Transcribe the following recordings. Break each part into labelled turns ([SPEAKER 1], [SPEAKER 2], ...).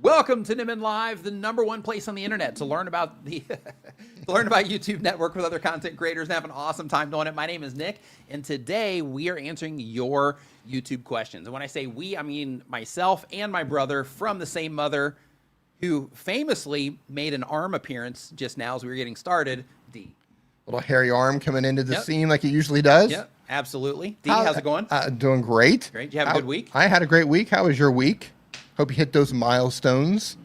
[SPEAKER 1] Welcome to Nimmin Live, the #1 place on the internet to learn about the YouTube network with other content creators and have an awesome time doing it. My name is Nick, and today we are answering your YouTube questions. And when I say we, I mean myself and my brother from the same mother, who famously made an arm appearance just now as we were getting started, D.
[SPEAKER 2] Little hairy arm coming into the scene like it usually does.
[SPEAKER 1] Yep, absolutely. D, how's it going?
[SPEAKER 2] Doing great.
[SPEAKER 1] Great. Did you have a good week?
[SPEAKER 2] I had a great week. How was your week? Hope you hit those milestones.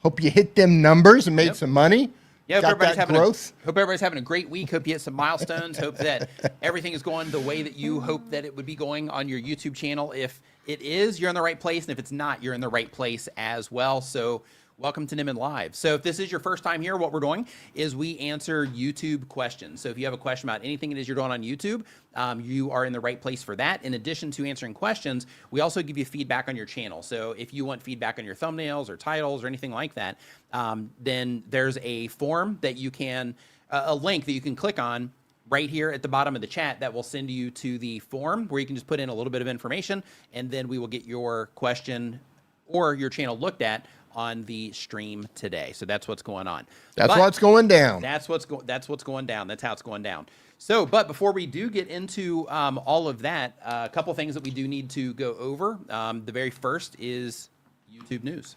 [SPEAKER 2] Hope you hit them numbers and made some money.
[SPEAKER 1] Yeah,
[SPEAKER 2] hope
[SPEAKER 1] everybody's having a great week. Hope you hit some milestones. Hope that everything is going the way that you hope that it would be going on your YouTube channel. If it is, you're in the right place. And if it's not, you're in the right place as well. So welcome to Nimmin Live. So if this is your first time here, what we're doing is we answer YouTube questions. So if you have a question about anything it is you're doing on YouTube, you are in the right place for that. In addition to answering questions, we also give you feedback on your channel. So if you want feedback on your thumbnails or titles or anything like that, then there's a form that you can, a link that you can click on right here at the bottom of the chat that will send you to the form where you can just put in a little bit of information, and then we will get your question or your channel looked at on the stream today. So that's what's going on.
[SPEAKER 2] That's what's going down.
[SPEAKER 1] That's what's going down. That's how it's going down. So, but before we do get into all of that, a couple things that we do need to go over. The very first is YouTube news.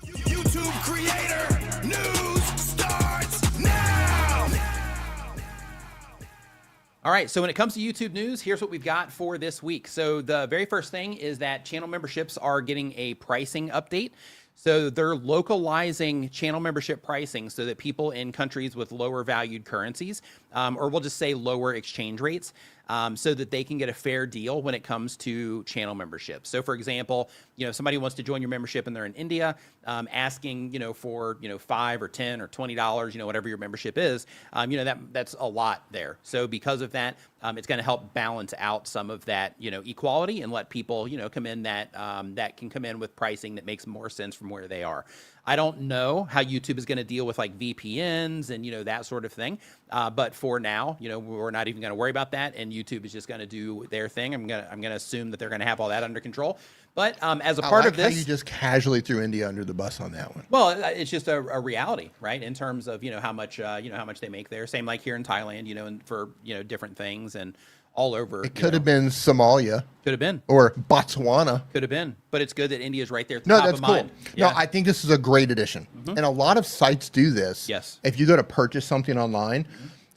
[SPEAKER 3] YouTube creator news starts now.
[SPEAKER 1] All right, so when it comes to YouTube news, here's what we've got for this week. So the very first thing is that channel memberships are getting a pricing update. So they're localizing channel membership pricing so that people in countries with lower valued currencies, or we'll just say lower exchange rates, so that they can get a fair deal when it comes to channel membership. So for example, if somebody wants to join your membership and they're in India, asking, for, $5 or $10 or $20, whatever your membership is, that's a lot there. So because of that, it's going to help balance out some of that, equality and let people, come in that can come in with pricing that makes more sense from where they are. I don't know how YouTube is going to deal with like VPNs and, that sort of thing. But for now, we're not even going to worry about that. And YouTube is just going to do their thing. I'm going to assume that they're going to have all that under control. But as a part of this,
[SPEAKER 2] how you just casually threw India under the bus on that one.
[SPEAKER 1] Well, it's just a reality, right? In terms of, how much they make there. Same like here in Thailand, and for, different things and all over.
[SPEAKER 2] It could have been Somalia.
[SPEAKER 1] Could have been.
[SPEAKER 2] Or Botswana.
[SPEAKER 1] Could have been. But it's good that India's right there at the top of mind.
[SPEAKER 2] Cool. Yeah. No, I think this is a great addition. And a lot of sites do this.
[SPEAKER 1] Yes.
[SPEAKER 2] If you go to purchase something online,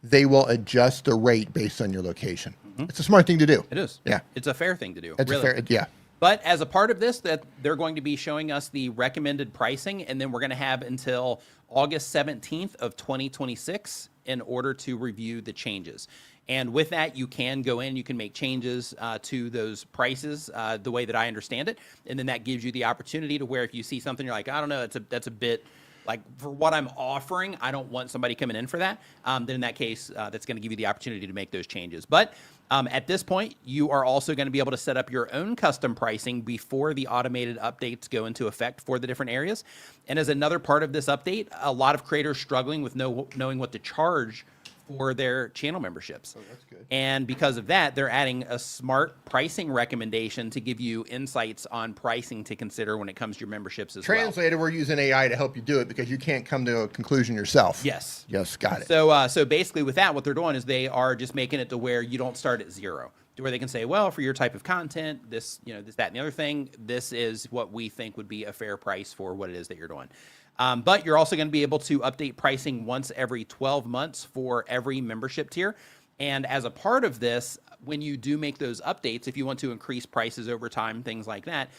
[SPEAKER 2] they will adjust the rate based on your location. It's a smart thing to do.
[SPEAKER 1] It is.
[SPEAKER 2] Yeah.
[SPEAKER 1] It's a fair thing to do.
[SPEAKER 2] It's
[SPEAKER 1] really.
[SPEAKER 2] a fair, yeah.
[SPEAKER 1] But as a part of this, that they're going to be showing us the recommended pricing, and then we're going to have until August 17th of 2026 in order to review the changes. And with that, you can go in, you can make changes to those prices the way that I understand it. And then that gives you the opportunity to where if you see something, you're like, I don't know, that's a bit like for what I'm offering, I don't want somebody coming in for that. Then in that case, that's going to give you the opportunity to make those changes. But at this point, you are also going to be able to set up your own custom pricing before the automated updates go into effect for the different areas. And as another part of this update, a lot of creators struggling with knowing what to charge for their channel memberships.
[SPEAKER 2] Oh, that's good.
[SPEAKER 1] And because of that, they're adding a smart pricing recommendation to give you insights on pricing to consider when it comes to your memberships as well.
[SPEAKER 2] Translator, we're using AI to help you do it because you can't come to a conclusion yourself.
[SPEAKER 1] Yes.
[SPEAKER 2] Yes, got it.
[SPEAKER 1] So basically with that, what they're doing is they are just making it to where you don't start at zero, to where they can say, well, for your type of content, this, this, that, and the other thing, this is what we think would be a fair price for what it is that you're doing. But you're also going to be able to update pricing once every 12 months for every membership tier. And as a part of this, when you do make those updates, if you want to increase prices over time, things like that,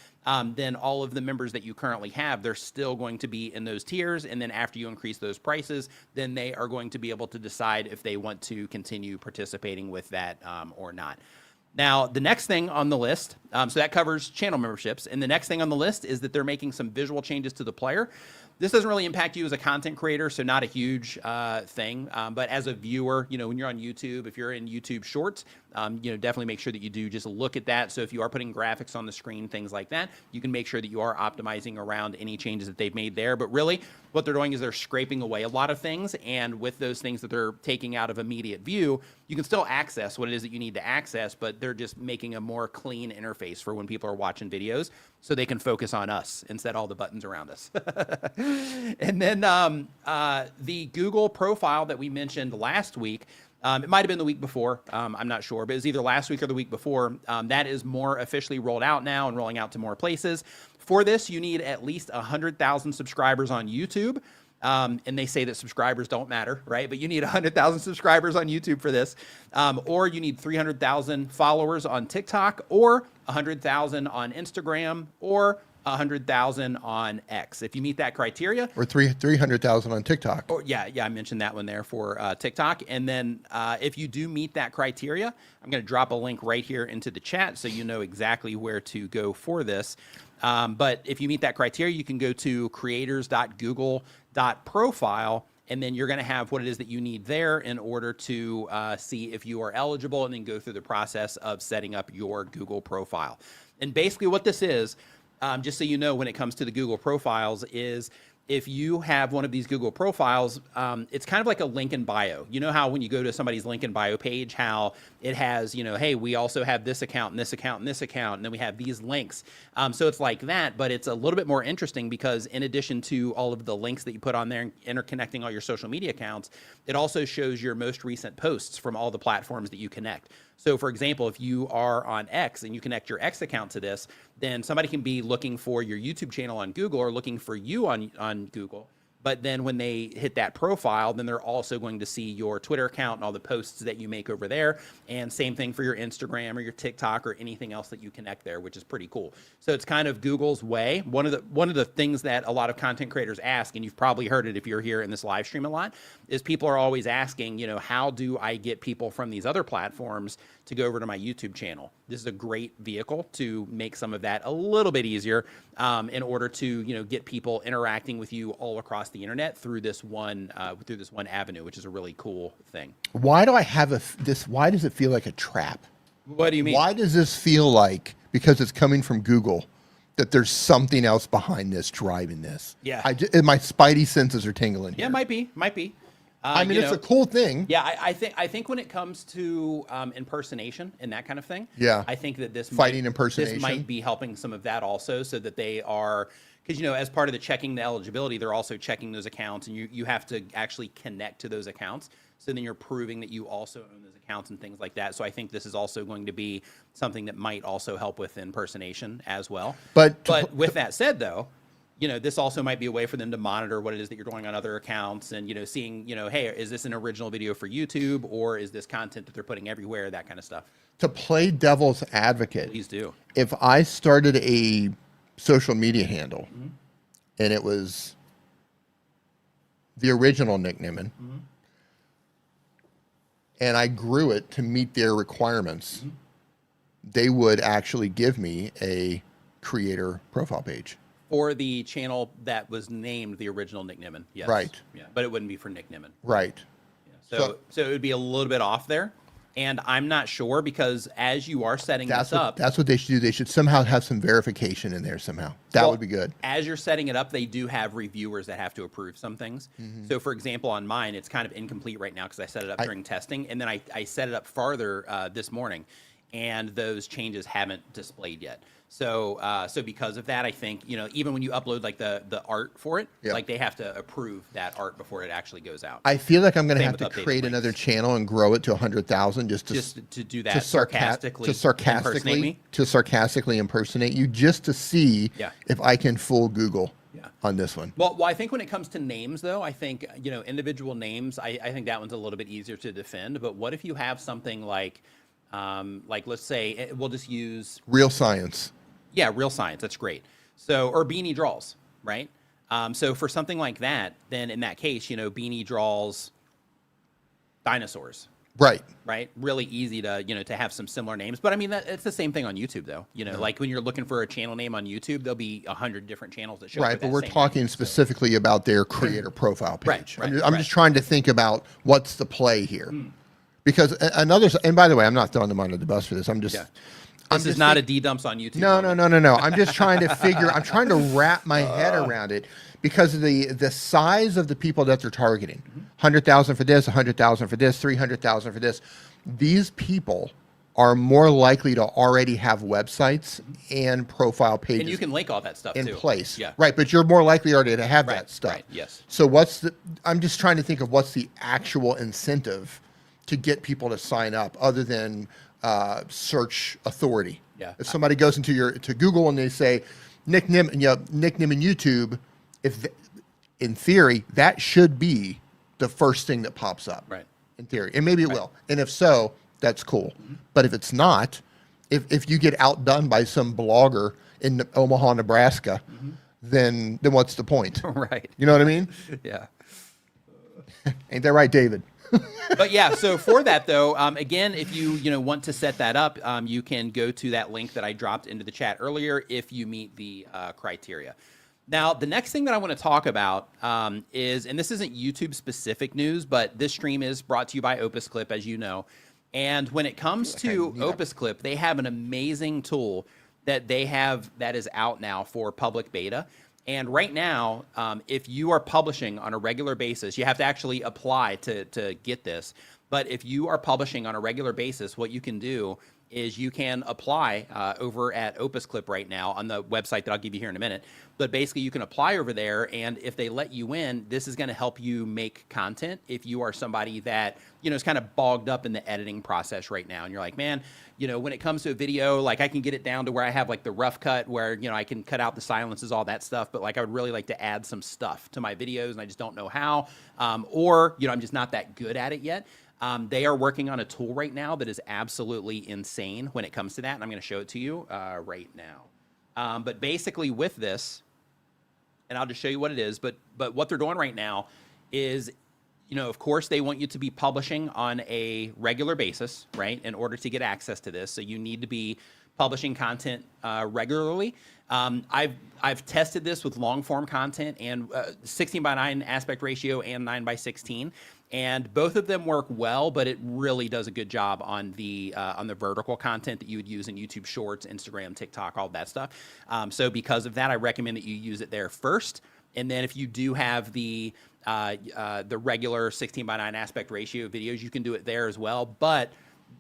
[SPEAKER 1] then all of the members that you currently have, they're still going to be in those tiers. And then after you increase those prices, then they are going to be able to decide if they want to continue participating with that or not. Now, the next thing on the list, so that covers channel memberships. And the next thing on the list is that they're making some visual changes to the player. This doesn't really impact you as a content creator, so not a huge thing. But as a viewer, when you're on YouTube, if you're in YouTube Shorts, definitely make sure that you do just look at that. So if you are putting graphics on the screen, things like that, you can make sure that you are optimizing around any changes that they've made there. But really, what they're doing is they're scraping away a lot of things, and with those things that they're taking out of immediate view, you can still access what it is that you need to access, but they're just making a more clean interface for when people are watching videos so they can focus on us instead of all the buttons around us. And then the Google profile that we mentioned last week, it might have been the week before, I'm not sure, but it was either last week or the week before. That is more officially rolled out now and rolling out to more places. For this, you need at least 100,000 subscribers on YouTube. And they say that subscribers don't matter, right? But you need 100,000 subscribers on YouTube for this. Or you need 300,000 followers on TikTok, or 100,000 on Instagram, or 100,000 on X. If you meet that criteria.
[SPEAKER 2] Or 300,000 on TikTok.
[SPEAKER 1] Or yeah, I mentioned that one there for TikTok. And then if you do meet that criteria, I'm going to drop a link right here into the chat so you know exactly where to go for this. But if you meet that criteria, you can go to creators.google.profile, and then you're going to have what it is that you need there in order to see if you are eligible, and then go through the process of setting up your Google profile. And basically what this is, just so you know, when it comes to the Google profiles, is if you have one of these Google profiles, it's kind of like a link in bio. You know how when you go to somebody's link in bio page, how it has, hey, we also have this account and this account and this account, and then we have these links. So it's like that, but it's a little bit more interesting because in addition to all of the links that you put on there and interconnecting all your social media accounts, it also shows your most recent posts from all the platforms that you connect. So for example, if you are on X and you connect your X account to this, then somebody can be looking for your YouTube channel on Google or looking for you on Google. But then when they hit that profile, then they're also going to see your Twitter account and all the posts that you make over there. And same thing for your Instagram or your TikTok or anything else that you connect there, which is pretty cool. So it's kind of Google's way. One of the things that a lot of content creators ask, and you've probably heard it if you're here in this live stream a lot, is people are always asking, how do I get people from these other platforms to go over to my YouTube channel? This is a great vehicle to make some of that a little bit easier in order to get people interacting with you all across the internet through this one avenue, which is a really cool thing.
[SPEAKER 2] Why do I have this? Why does it feel like a trap?
[SPEAKER 1] What do you mean?
[SPEAKER 2] Why does this feel like, because it's coming from Google, that there's something else behind this driving this?
[SPEAKER 1] Yeah.
[SPEAKER 2] My spidey senses are tingling here.
[SPEAKER 1] Yeah, might be.
[SPEAKER 2] I mean, it's a cool thing.
[SPEAKER 1] Yeah, I think when it comes to impersonation and that kind of thing,
[SPEAKER 2] yeah,
[SPEAKER 1] I think that this
[SPEAKER 2] impersonation.
[SPEAKER 1] This might be helping some of that also, so that they are, because as part of the checking the eligibility, they're also checking those accounts, and you have to actually connect to those accounts. So then you're proving that you also own those accounts and things like that. So I think this is also going to be something that might also help with impersonation as well. But with that said, though, this also might be a way for them to monitor what it is that you're doing on other accounts and, seeing, hey, is this an original video for YouTube, or is this content that they're putting everywhere, that kind of stuff.
[SPEAKER 2] To play devil's advocate,
[SPEAKER 1] please do.
[SPEAKER 2] If I started a social media handle and it was the original Nick Nimmin, and I grew it to meet their requirements, they would actually give me a creator profile page.
[SPEAKER 1] For the channel that was named the original Nick Nimmin, yes.
[SPEAKER 2] Right.
[SPEAKER 1] Yeah, but it wouldn't be for Nick Nimmin.
[SPEAKER 2] Right.
[SPEAKER 1] Yeah. So it would be a little bit off there. And I'm not sure, because as you are setting this up.
[SPEAKER 2] That's what they should do. They should somehow have some verification in there somehow. That would be good.
[SPEAKER 1] As you're setting it up, they do have reviewers that have to approve some things. So for example, on mine, it's kind of incomplete right now because I set it up during testing. And then I set it up farther this morning, and those changes haven't displayed yet. So because of that, I think, even when you upload like the art for it, like they have to approve that art before it actually goes out.
[SPEAKER 2] I feel like I'm going to have to create another channel and grow it to 100,000 just to
[SPEAKER 1] do that, sarcastically
[SPEAKER 2] impersonate you, just to see if I can fool Google on this one.
[SPEAKER 1] Well, I think when it comes to names, though, I think, individual names, I think that one's a little bit easier to defend. But what if you have something like let's say we'll just use
[SPEAKER 2] Real Science.
[SPEAKER 1] Yeah, Real Science. That's great. So, or Beanie Draws, right? So for something like that, then in that case, Beanie Draws dinosaurs.
[SPEAKER 2] Right.
[SPEAKER 1] Right. Really easy to, to have some similar names. But I mean, it's the same thing on YouTube, though. Like when you're looking for a channel name on YouTube, there'll be 100 different channels that show up.
[SPEAKER 2] Right. But we're talking specifically about their creator profile page.
[SPEAKER 1] Right.
[SPEAKER 2] I'm just trying to think about what's the play here. Because another, and by the way, I'm not throwing them under the bus for this. I'm just,
[SPEAKER 1] This is not a D-dumps on YouTube.
[SPEAKER 2] No. I'm just trying to I'm trying to wrap my head around it because of the size of the people that they're targeting. 100,000 for this, 100,000 for this, 300,000 for this. These people are more likely to already have websites and profile pages.
[SPEAKER 1] And you can link all that stuff
[SPEAKER 2] in
[SPEAKER 1] too.
[SPEAKER 2] place.
[SPEAKER 1] Yeah.
[SPEAKER 2] Right, but you're more likely already to have that stuff.
[SPEAKER 1] Right, yes.
[SPEAKER 2] So I'm just trying to think of what's the actual incentive to get people to sign up other than search authority.
[SPEAKER 1] Yeah.
[SPEAKER 2] If somebody goes to Google and they say nickname in YouTube, in theory that should be the first thing that pops up.
[SPEAKER 1] Right.
[SPEAKER 2] In theory, and maybe it will. And if so, that's cool. But if it's not, if you get outdone by some blogger in Omaha, Nebraska, then what's the point?
[SPEAKER 1] Right.
[SPEAKER 2] You know what I mean?
[SPEAKER 1] Yeah.
[SPEAKER 2] Ain't that right, David?
[SPEAKER 1] But yeah, so for that though, again, if you want to set that up, you can go to that link that I dropped into the chat earlier if you meet the criteria. Now, the next thing that I want to talk about is, and this isn't YouTube specific news, but this stream is brought to you by Opus Clip, as you know. And when it comes to Opus Clip, they have an amazing tool that they have that is out now for public beta. And right now, if you are publishing on a regular basis, you have to actually apply to get this. But if you are publishing on a regular basis, what you can do is you can apply over at Opus Clip right now on the website that I'll give you here in a minute. But basically, you can apply over there, and if they let you in, this is going to help you make content if you are somebody that, is kind of bogged up in the editing process right now. And you're like, man, when it comes to a video, like I can get it down to where I have like the rough cut where, I can cut out the silences, all that stuff. But like I would really like to add some stuff to my videos, and I just don't know how. Or, I'm just not that good at it yet. They are working on a tool right now that is absolutely insane when it comes to that, and I'm going to show it to you right now. But basically with this, and I'll just show you what it is, but what they're doing right now is, of course, they want you to be publishing on a regular basis, right, in order to get access to this. So you need to be publishing content regularly. I've tested this with long form content and 16:9 aspect ratio and 9:16. And both of them work well, but it really does a good job on the vertical content that you would use in YouTube Shorts, Instagram, TikTok, all that stuff. So because of that, I recommend that you use it there first. And then if you do have the regular 16:9 aspect ratio videos, you can do it there as well. But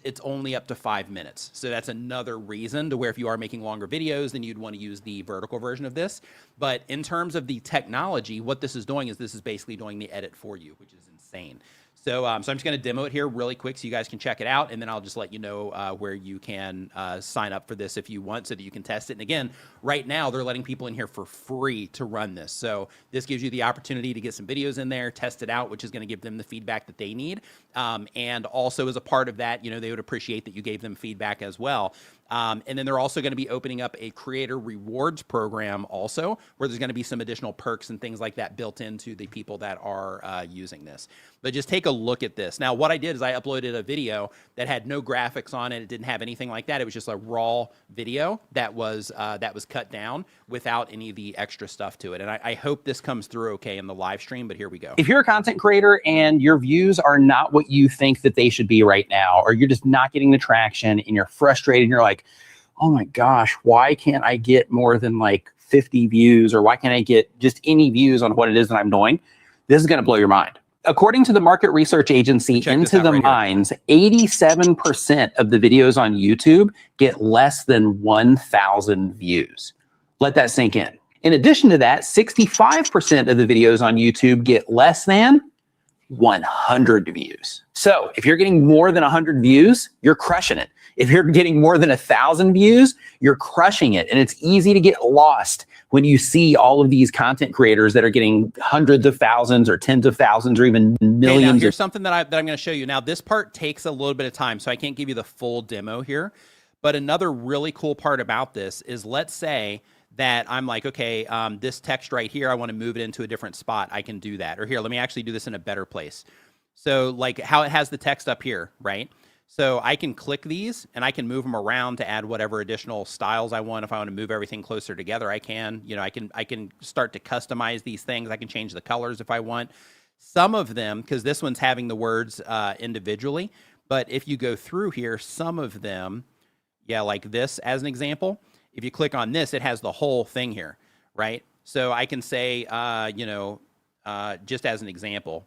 [SPEAKER 1] it's only up to 5 minutes. So that's another reason to where if you are making longer videos, then you'd want to use the vertical version of this. But in terms of the technology, what this is doing is this is basically doing the edit for you, which is insane. So I'm just going to demo it here really quick so you guys can check it out, and then I'll just let you know where you can sign up for this if you want so that you can test it. And again, right now they're letting people in here for free to run this. So this gives you the opportunity to get some videos in there, test it out, which is going to give them the feedback that they need. And also as a part of that, they would appreciate that you gave them feedback as well. And then they're also going to be opening up a creator rewards program also, where there's going to be some additional perks and things like that built into the people that are using this. But just take a look at this. Now, what I did is I uploaded a video that had no graphics on it. It didn't have anything like that. It was just a raw video that was cut down without any of the extra stuff to it. And I hope this comes through okay in the live stream, but here we go.
[SPEAKER 4] If you're a content creator and your views are not what you think that they should be right now, or you're just not getting the traction and you're frustrated and you're like, oh my gosh, why can't I get more than like 50 views, or why can't I get just any views on what it is that I'm doing? This is going to blow your mind. According to the market research agency Into the Minds, 87% of the videos on YouTube get less than 1,000 views. Let that sink in. In addition to that, 65% of the videos on YouTube get less than 100 views. So if you're getting more than 100 views, you're crushing it. If you're getting more than 1,000 views, you're crushing it. And it's easy to get lost when you see all of these content creators that are getting hundreds of thousands or tens of thousands or even millions.
[SPEAKER 1] Hey, now here's something that I'm going to show you. Now, this part takes a little bit of time, so I can't give you the full demo here. But another really cool part about this is, let's say that I'm like, okay, this text right here, I want to move it into a different spot. I can do that. Or here, let me actually do this in a better place. So like how it has the text up here, right? So I can click these and I can move them around to add whatever additional styles I want. If I want to move everything closer together, I can. I can start to customize these things. I can change the colors if I want. Some of them, because this one's having the words individually, But if you go through here, some of them, yeah, like this as an example, if you click on this, it has the whole thing here, right? So I can say, just as an example.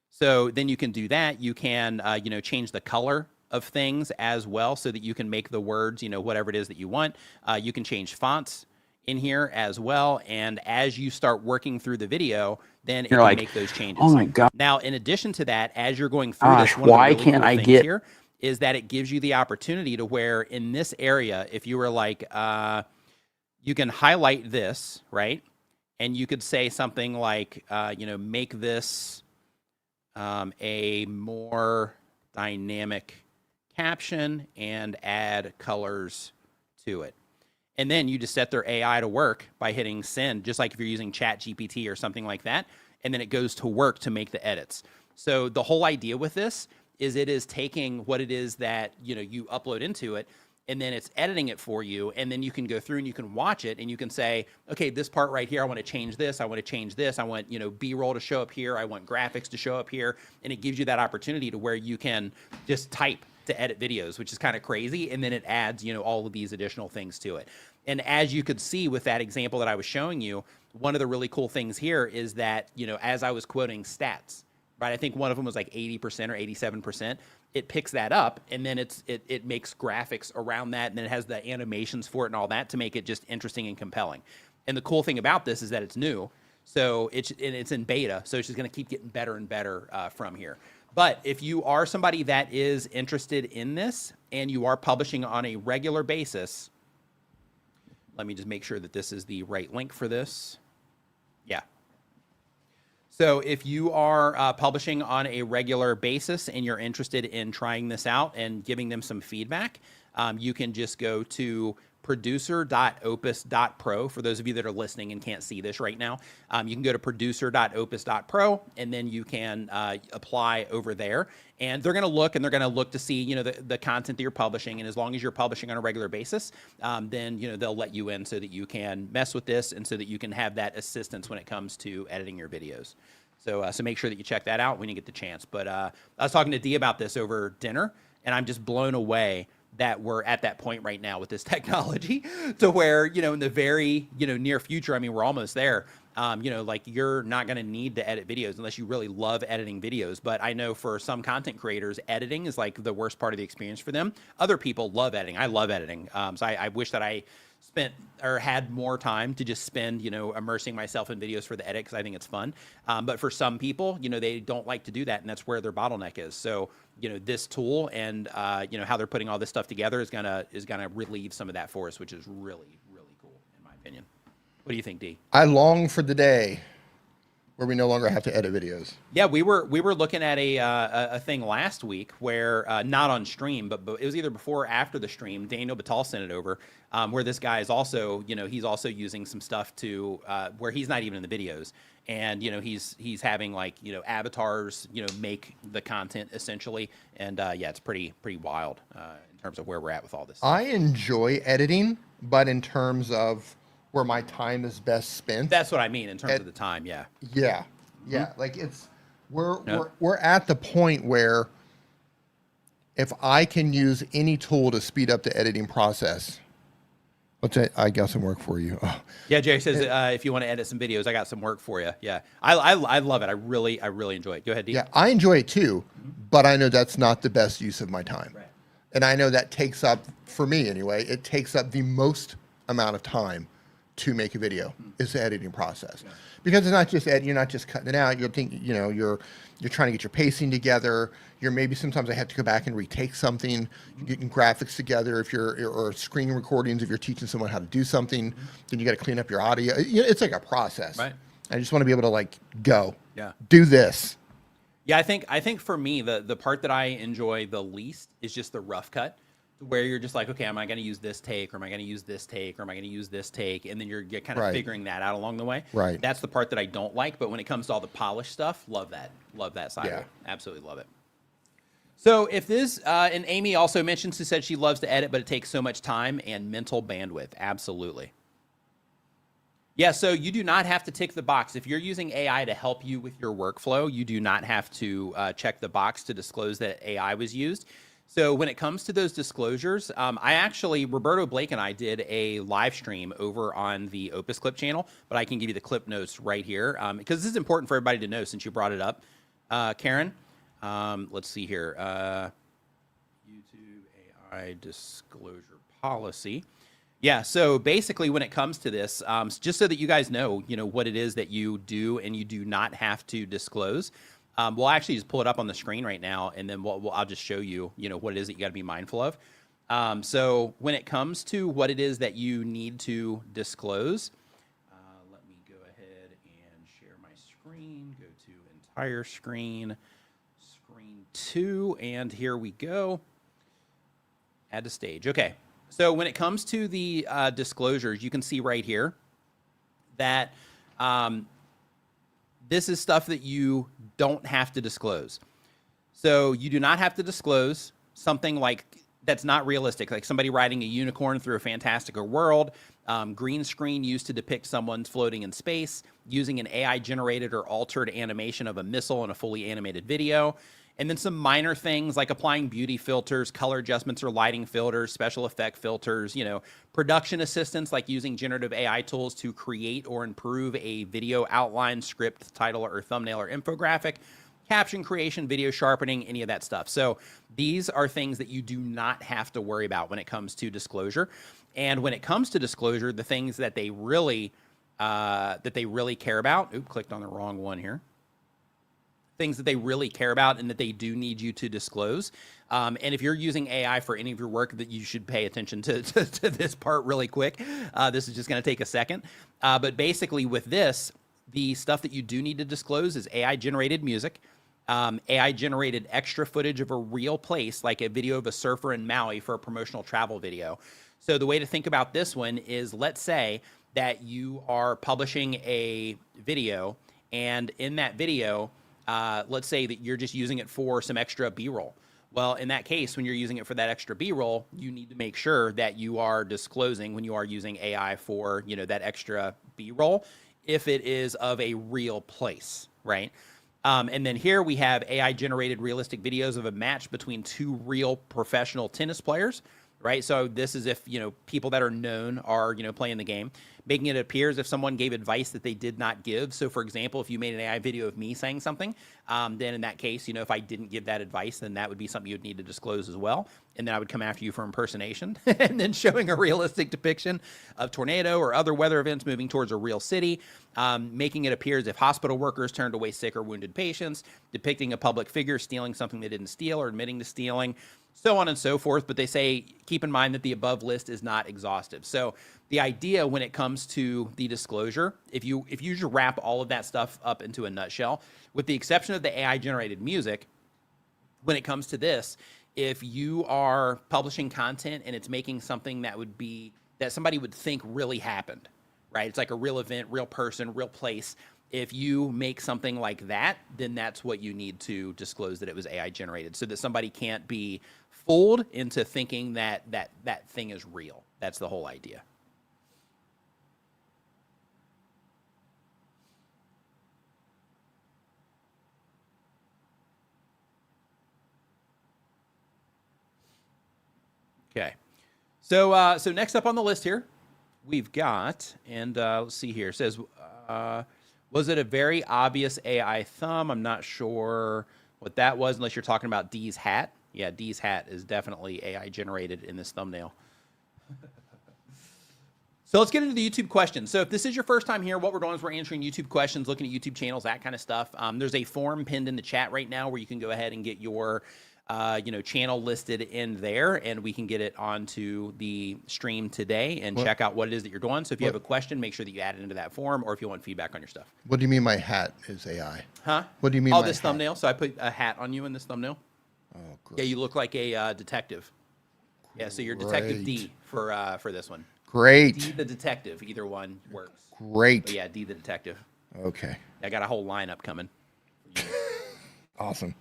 [SPEAKER 1] So then you can do that. You can, change the color of things as well so that you can make the words, whatever it is that you want. You can change fonts in here as well. And as you start working through the video, then it can make those changes.
[SPEAKER 4] Oh my God.
[SPEAKER 1] Now, in addition to that, as you're going through this, one
[SPEAKER 4] why
[SPEAKER 1] of the really
[SPEAKER 4] can't
[SPEAKER 1] cool
[SPEAKER 4] I
[SPEAKER 1] things
[SPEAKER 4] get
[SPEAKER 1] here is that it gives you the opportunity to where in this area, if you were like, you can highlight this, right? And you could say something like, make this a more dynamic caption and add colors to it. And then you just set their AI to work by hitting send, just like if you're using ChatGPT or something like that. And then it goes to work to make the edits. So the whole idea with this is it is taking what it is that, you upload into it, and then it's editing it for you. And then you can go through and you can watch it and you can say, okay, this part right here, I want to change this. I want to change this. I want, B-roll to show up here. I want graphics to show up here. And it gives you that opportunity to where you can just type to edit videos, which is kind of crazy. And then it adds, all of these additional things to it. And as you could see with that example that I was showing you, one of the really cool things here is that, as I was quoting stats, right? I think one of them was like 80% or 87%. It picks that up and then it makes graphics around that, and then it has the animations for it and all that to make it just interesting and compelling. And the cool thing about this is that it's new. So it's in beta. So it's just going to keep getting better and better from here. But if you are somebody that is interested in this and you are publishing on a regular basis, let me just make sure that this is the right link for this. Yeah. So if you are publishing on a regular basis and you're interested in trying this out and giving them some feedback, you can just go to producer.opus.pro. For those of you that are listening and can't see this right now, you can go to producer.opus.pro and then you can apply over there. And they're going to look to see, the content that you're publishing. And as long as you're publishing on a regular basis, then, they'll let you in so that you can mess with this and so that you can have that assistance when it comes to editing your videos. So, so make sure that you check that out when you get the chance. But I was talking to Dee about this over dinner, and I'm just blown away that we're at that point right now with this technology to where, in the very, near future, I mean, we're almost there. Like you're not going to need to edit videos unless you really love editing videos. But I know for some content creators, editing is like the worst part of the experience for them. Other people love editing. I love editing. So I wish that I spent or had more time to just spend, immersing myself in videos for the edit, because I think it's fun. But for some people, they don't like to do that, and that's where their bottleneck is. So, this tool and, how they're putting all this stuff together is gonna relieve some of that for us, which is really, really cool, in my opinion. What do you think, Dee?
[SPEAKER 2] I long for the day where we no longer have to edit videos.
[SPEAKER 1] Yeah, we were looking at a thing last week where not on stream, but it was either before or after the stream. Daniel Batal sent it over, where this guy is also, he's also using some stuff to where he's not even in the videos, and he's having like avatars make the content essentially, and yeah, it's pretty wild in terms of where we're at with all this.
[SPEAKER 2] I enjoy editing, but in terms of where my time is best spent.
[SPEAKER 1] That's what I mean in terms of the time. Yeah.
[SPEAKER 2] Yeah. Yeah. Like we're at the point where if I can use any tool to speed up the editing process, I got some work for you. Oh.
[SPEAKER 1] Yeah. Jerry says, if you want to edit some videos, I got some work for you. Yeah. I love it. I really enjoy it. Go ahead, Dee.
[SPEAKER 2] Yeah. I enjoy it too, but I know that's not the best use of my time.
[SPEAKER 1] Right.
[SPEAKER 2] And I know that takes up, for me anyway, it takes up the most amount of time to make a video is the editing process, because it's not just you're not just cutting it out. You're thinking, you're trying to get your pacing together. Maybe sometimes I have to go back and retake something. You're getting graphics together or screen recordings if you're teaching someone how to do something. Then you got to clean up your audio. It's like a process.
[SPEAKER 1] Right.
[SPEAKER 2] I just want to be able to like go.
[SPEAKER 1] Yeah.
[SPEAKER 2] Do this.
[SPEAKER 1] Yeah, I think for me the part that I enjoy the least is just the rough cut, where you're just like, okay, am I going to use this take, or am I going to use this take, or am I going to use this take? And then you're kind of figuring that out along the way.
[SPEAKER 2] Right.
[SPEAKER 1] That's the part that I don't like. But when it comes to all the polished stuff, love that side of it. Absolutely love it. So if this, and Amy also mentions, who said she loves to edit, but it takes so much time and mental bandwidth. Absolutely. Yeah, so you do not have to tick the box. If you're using AI to help you with your workflow, you do not have to check the box to disclose that AI was used. So when it comes to those disclosures, Roberto Blake and I did a live stream over on the Opus Clip channel, but I can give you the clip notes right here because this is important for everybody to know since you brought it up, Karen. Let's see here. YouTube AI disclosure policy. Yeah, so basically when it comes to this, just so that you guys know, what it is that you do and you do not have to disclose. We'll actually just pull it up on the screen right now, and then I'll just show you, what it is that you got to be mindful of. So when it comes to what it is that you need to disclose, let me go ahead and share my screen, go to entire screen, screen 2, and here we go. Add to stage. Okay. So when it comes to the disclosures, you can see right here that this is stuff that you don't have to disclose. So you do not have to disclose something like that's not realistic, like somebody riding a unicorn through a fantastical world, green screen used to depict someone floating in space, using an AI-generated or altered animation of a missile in a fully animated video, and then some minor things like applying beauty filters, color adjustments or lighting filters, special effect filters, production assistance like using generative AI tools to create or improve a video outline, script, title, or thumbnail or infographic, caption creation, video sharpening, any of that stuff. So these are things that you do not have to worry about when it comes to disclosure. And when it comes to disclosure, the things that they really care about, oops, clicked on the wrong one here. Things that they really care about and that they do need you to disclose. And if you're using AI for any of your work, that you should pay attention to this part really quick. This is just going to take a second. But basically with this, the stuff that you do need to disclose is AI-generated music, AI-generated extra footage of a real place, like a video of a surfer in Maui for a promotional travel video. So the way to think about this one is, let's say that you are publishing a video, and in that video, let's say that you're just using it for some extra B-roll. Well, in that case, when you're using it for that extra B-roll, you need to make sure that you are disclosing when you are using AI for, that extra B-roll, if it is of a real place, right? And then here we have AI-generated realistic videos of a match between two real professional tennis players, right? So this is if, people that are known are, playing the game, making it appear as if someone gave advice that they did not give. So for example, if you made an AI video of me saying something, then in that case, if I didn't give that advice, then that would be something you'd need to disclose as well. And then I would come after you for impersonation. And then showing a realistic depiction of tornado or other weather events moving towards a real city, making it appear as if hospital workers turned away sick or wounded patients, depicting a public figure stealing something they didn't steal or admitting to stealing, so on and so forth. But they say, keep in mind that the above list is not exhaustive. So the idea when it comes to the disclosure, if you just wrap all of that stuff up into a nutshell, with the exception of the AI generated music, when it comes to this, if you are publishing content and it's making something that somebody would think really happened, right? It's like a real event, real person, real place. If you make something like that, then that's what you need to disclose, that it was AI generated, so that somebody can't be fooled into thinking that thing is real. That's the whole idea. Okay. So next up on the list here, we've got, and let's see here, it says, was it a very obvious AI thumb? I'm not sure what that was, unless you're talking about Dee's hat. Yeah, Dee's hat is definitely AI generated in this thumbnail. So let's get into the YouTube questions. So if this is your first time here, what we're doing is we're answering YouTube questions, looking at YouTube channels, that kind of stuff. There's a form pinned in the chat right now where you can go ahead and get your channel listed in there, and we can get it onto the stream today and check out what it is that you're doing. So if you have a question, make sure that you add it into that form, or if you want feedback on your stuff.
[SPEAKER 2] What do you mean my hat is AI?
[SPEAKER 1] Huh?
[SPEAKER 2] What do you mean
[SPEAKER 1] Oh,
[SPEAKER 2] my
[SPEAKER 1] this
[SPEAKER 2] hat?
[SPEAKER 1] thumbnail. So I put a hat on you in this thumbnail.
[SPEAKER 2] Oh, great.
[SPEAKER 1] Yeah, you look like a detective. Yeah, so you're Detective D for this one.
[SPEAKER 2] Great.
[SPEAKER 1] D the detective. Either one works.
[SPEAKER 2] Great.
[SPEAKER 1] But yeah, D the detective.
[SPEAKER 2] Okay.
[SPEAKER 1] I got a whole lineup coming.
[SPEAKER 2] Awesome.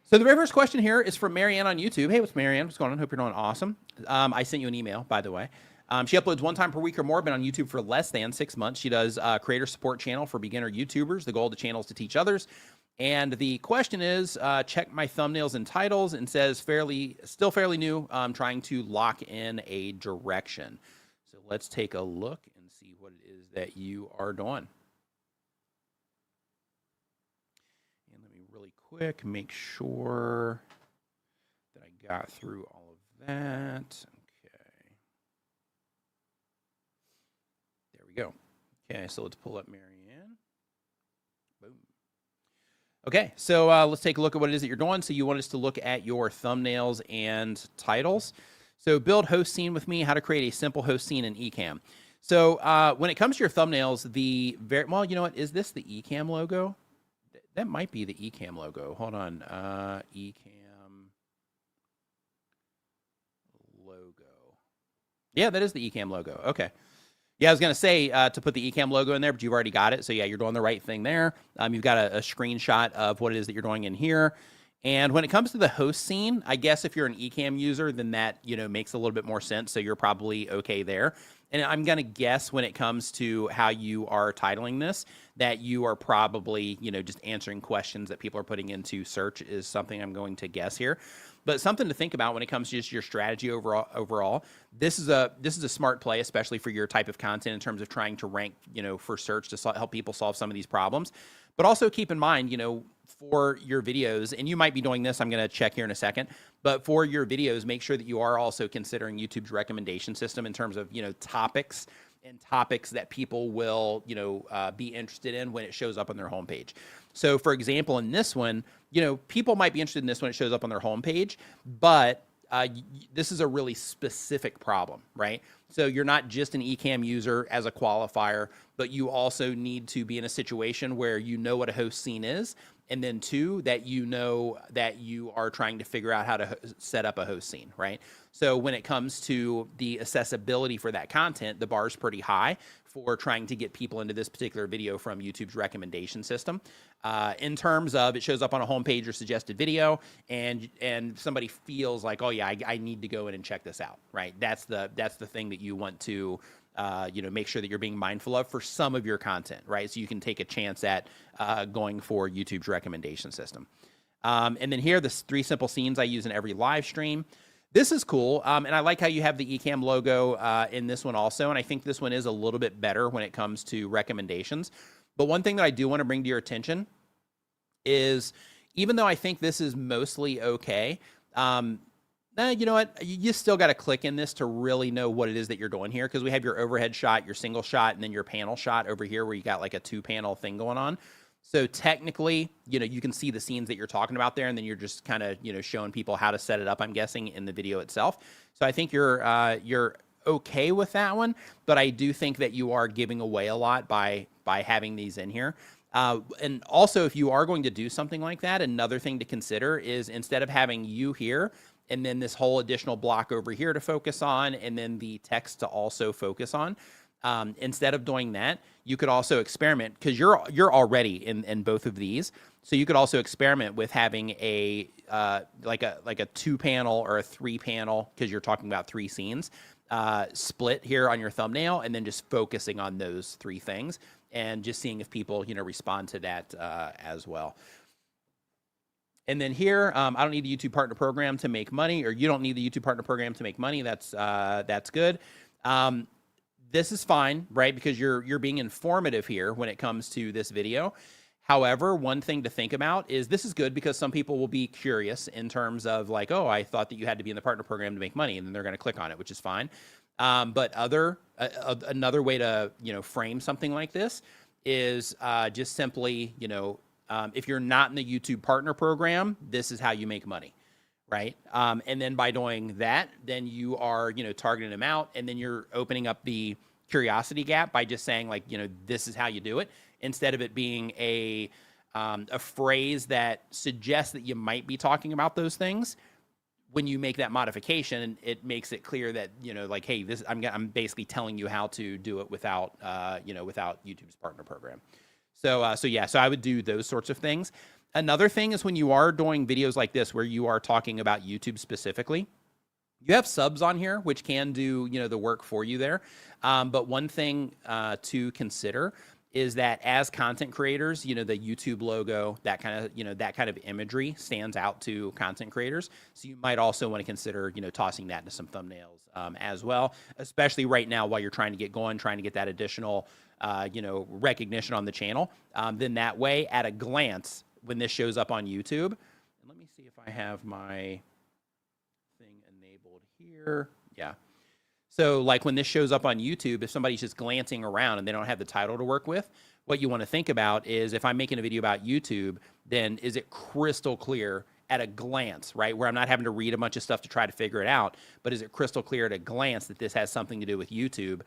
[SPEAKER 1] So the very first question here is from Mariane on YouTube. Hey, what's Mariane? What's going on? Hope you're doing awesome. I sent you an email, by the way. She uploads 1 time per week or more, been on YouTube for less than 6 months. She does a creator support channel for beginner YouTubers. The goal of the channel is to teach others. And the question is, check my thumbnails and titles, and says still fairly new. Trying to lock in a direction. So let's take a look and see what it is that you are doing. And let me really quick make sure that I got through all of that. Go. Okay, so let's pull up Mariane. Boom. Okay, so let's take a look at what it is that you're doing. So you want us to look at your thumbnails and titles. So build host scene with me, how to create a simple host scene in Ecamm. So when it comes to your thumbnails, well, you know what? Is this the Ecamm logo? That might be the Ecamm logo. Hold on. Ecamm logo. Yeah, that is the Ecamm logo. Okay. Yeah, I was going to say to put the Ecamm logo in there, but you've already got it. So yeah, you're doing the right thing there. You've got a screenshot of what it is that you're doing in here. And when it comes to the host scene, I guess if you're an Ecamm user, then that, makes a little bit more sense. So you're probably okay there. And I'm going to guess when it comes to how you are titling this, that you are probably, just answering questions that people are putting into search is something I'm going to guess here. But something to think about when it comes to just your strategy overall. This is a smart play, especially for your type of content in terms of trying to rank, for search to help people solve some of these problems. But also keep in mind, for your videos, and you might be doing this, I'm going to check here in a second, but for your videos, make sure that you are also considering YouTube's recommendation system in terms of, topics that people will, be interested in when it shows up on their homepage. So for example, in this one, people might be interested in this when it shows up on their homepage, but this is a really specific problem, right? So you're not just an Ecamm user as a qualifier, but you also need to be in a situation where you know what a host scene is, and then 2, that you know that you are trying to figure out how to set up a host scene, right? So when it comes to the accessibility for that content, the bar is pretty high for trying to get people into this particular video from YouTube's recommendation system. In terms of it shows up on a homepage or suggested video, and somebody feels like, oh yeah, I need to go in and check this out, right? That's the thing that you want to make sure that you're being mindful of for some of your content, right? So you can take a chance at going for YouTube's recommendation system. And then here, the 3 simple scenes I use in every live stream. This is cool, and I like how you have the Ecamm logo in this one also, and I think this one is a little bit better when it comes to recommendations. But one thing that I do want to bring to your attention is, even though I think this is mostly okay, you know what? You still got to click in this to really know what it is that you're doing here, because we have your overhead shot, your single shot, and then your panel shot over here where you got like a 2-panel thing going on. So technically, you can see the scenes that you're talking about there, and then you're just kind of, showing people how to set it up, I'm guessing, in the video itself. So I think you're okay with that one, but I do think that you are giving away a lot by having these in here. And also, if you are going to do something like that, another thing to consider is, instead of having you here and then this whole additional block over here to focus on, and then the text to also focus on, instead of doing that, you could also experiment, because you're already in both of these. So you could also experiment with having a like a 2-panel or a 3-panel, because you're talking about 3 scenes, split here on your thumbnail, and then just focusing on those 3 things, and just seeing if people respond to that as well. And then here, I don't need the YouTube Partner Program to make money, or you don't need the YouTube Partner Program to make money. That's good. This is fine, right? Because you're being informative here when it comes to this video. However, one thing to think about is, this is good because some people will be curious in terms of like, oh, I thought that you had to be in the partner program to make money, and then they're going to click on it, which is fine. But another way to frame something like this is just simply if you're not in the YouTube Partner Program, this is how you make money. Right. And then by doing that, then you are, targeting them out, and then you're opening up the curiosity gap by just saying like, this is how you do it, instead of it being a phrase that suggests that you might be talking about those things. When you make that modification, it makes it clear that, like, hey, I'm basically telling you how to do it without, without YouTube's partner program. So I would do those sorts of things. Another thing is, when you are doing videos like this where you are talking about YouTube specifically, You have subs on here, which can do, the work for you there. But one thing to consider is that as content creators, the YouTube logo, that kind of imagery stands out to content creators. So you might also want to consider, tossing that into some thumbnails as well, especially right now while you're trying to get going, trying to get that additional, recognition on the channel. Then that way, at a glance, when this shows up on YouTube, and let me see if I have my thing enabled here. Yeah. So like when this shows up on YouTube, if somebody's just glancing around and they don't have the title to work with, what you want to think about is if I'm making a video about YouTube, then is it crystal clear at a glance, right? Where I'm not having to read a bunch of stuff to try to figure it out, but is it crystal clear at a glance that this has something to do with YouTube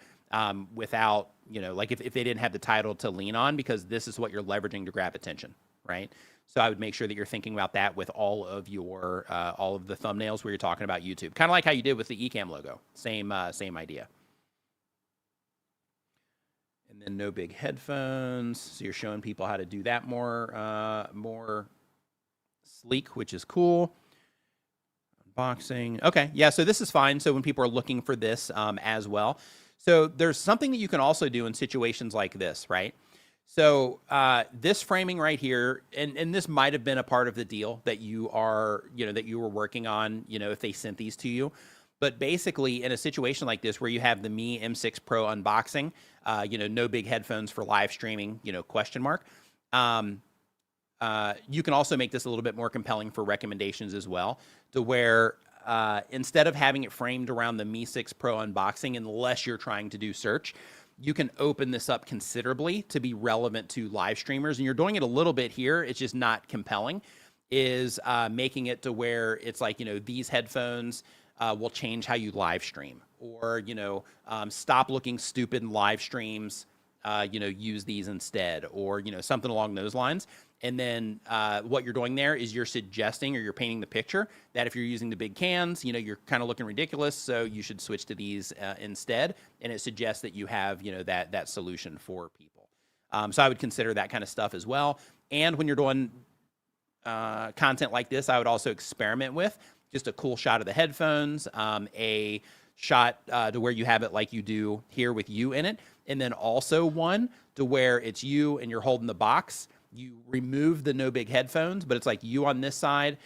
[SPEAKER 1] without, like if they didn't have the title to lean on, because this is what you're leveraging to grab attention, right? So I would make sure that you're thinking about that with all of the thumbnails where you're talking about YouTube. Kind of like how you did with the Ecamm logo. Same idea. And then no big headphones. So you're showing people how to do that more sleek, which is cool. Unboxing. Okay, yeah, so this is fine. So when people are looking for this as well. So there's something that you can also do in situations like this, right? So this framing right here, and this might have been a part of the deal that you were working on, if they sent these to you. But basically, in a situation like this where you have the Mi M6 Pro unboxing, no big headphones for live streaming, question mark. You can also make this a little bit more compelling for recommendations as well, to where instead of having it framed around the Mi 6 Pro unboxing, unless you're trying to do search, you can open this up considerably to be relevant to live streamers. And you're doing it a little bit here. It's just not compelling, is making it to where it's like, these headphones will change how you live stream, or, stop looking stupid in live streams, use these instead, or, something along those lines. And then what you're doing there is you're suggesting, or you're painting the picture that if you're using the big cans, you're kind of looking ridiculous, so you should switch to these instead. And it suggests that you have, that solution for people. So I would consider that kind of stuff as well. And when you're doing content like this, I would also experiment with just a cool shot of the headphones, a shot to where you have it like you do here with you in it, and then also one to where it's you and you're holding the box. You remove the no big headphones, but it's like you on this side,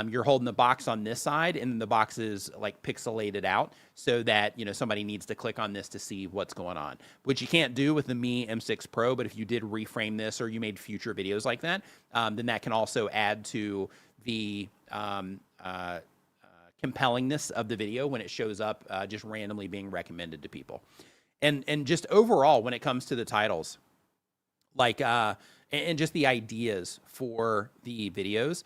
[SPEAKER 1] you're holding the box on this side, and then the box is like pixelated out so that, somebody needs to click on this to see what's going on, which you can't do with the Mi M6 Pro. But if you did reframe this, or you made future videos like that, then that can also add to the compellingness of the video when it shows up just randomly being recommended to people. And just overall, when it comes to the titles, like and just the ideas for the videos,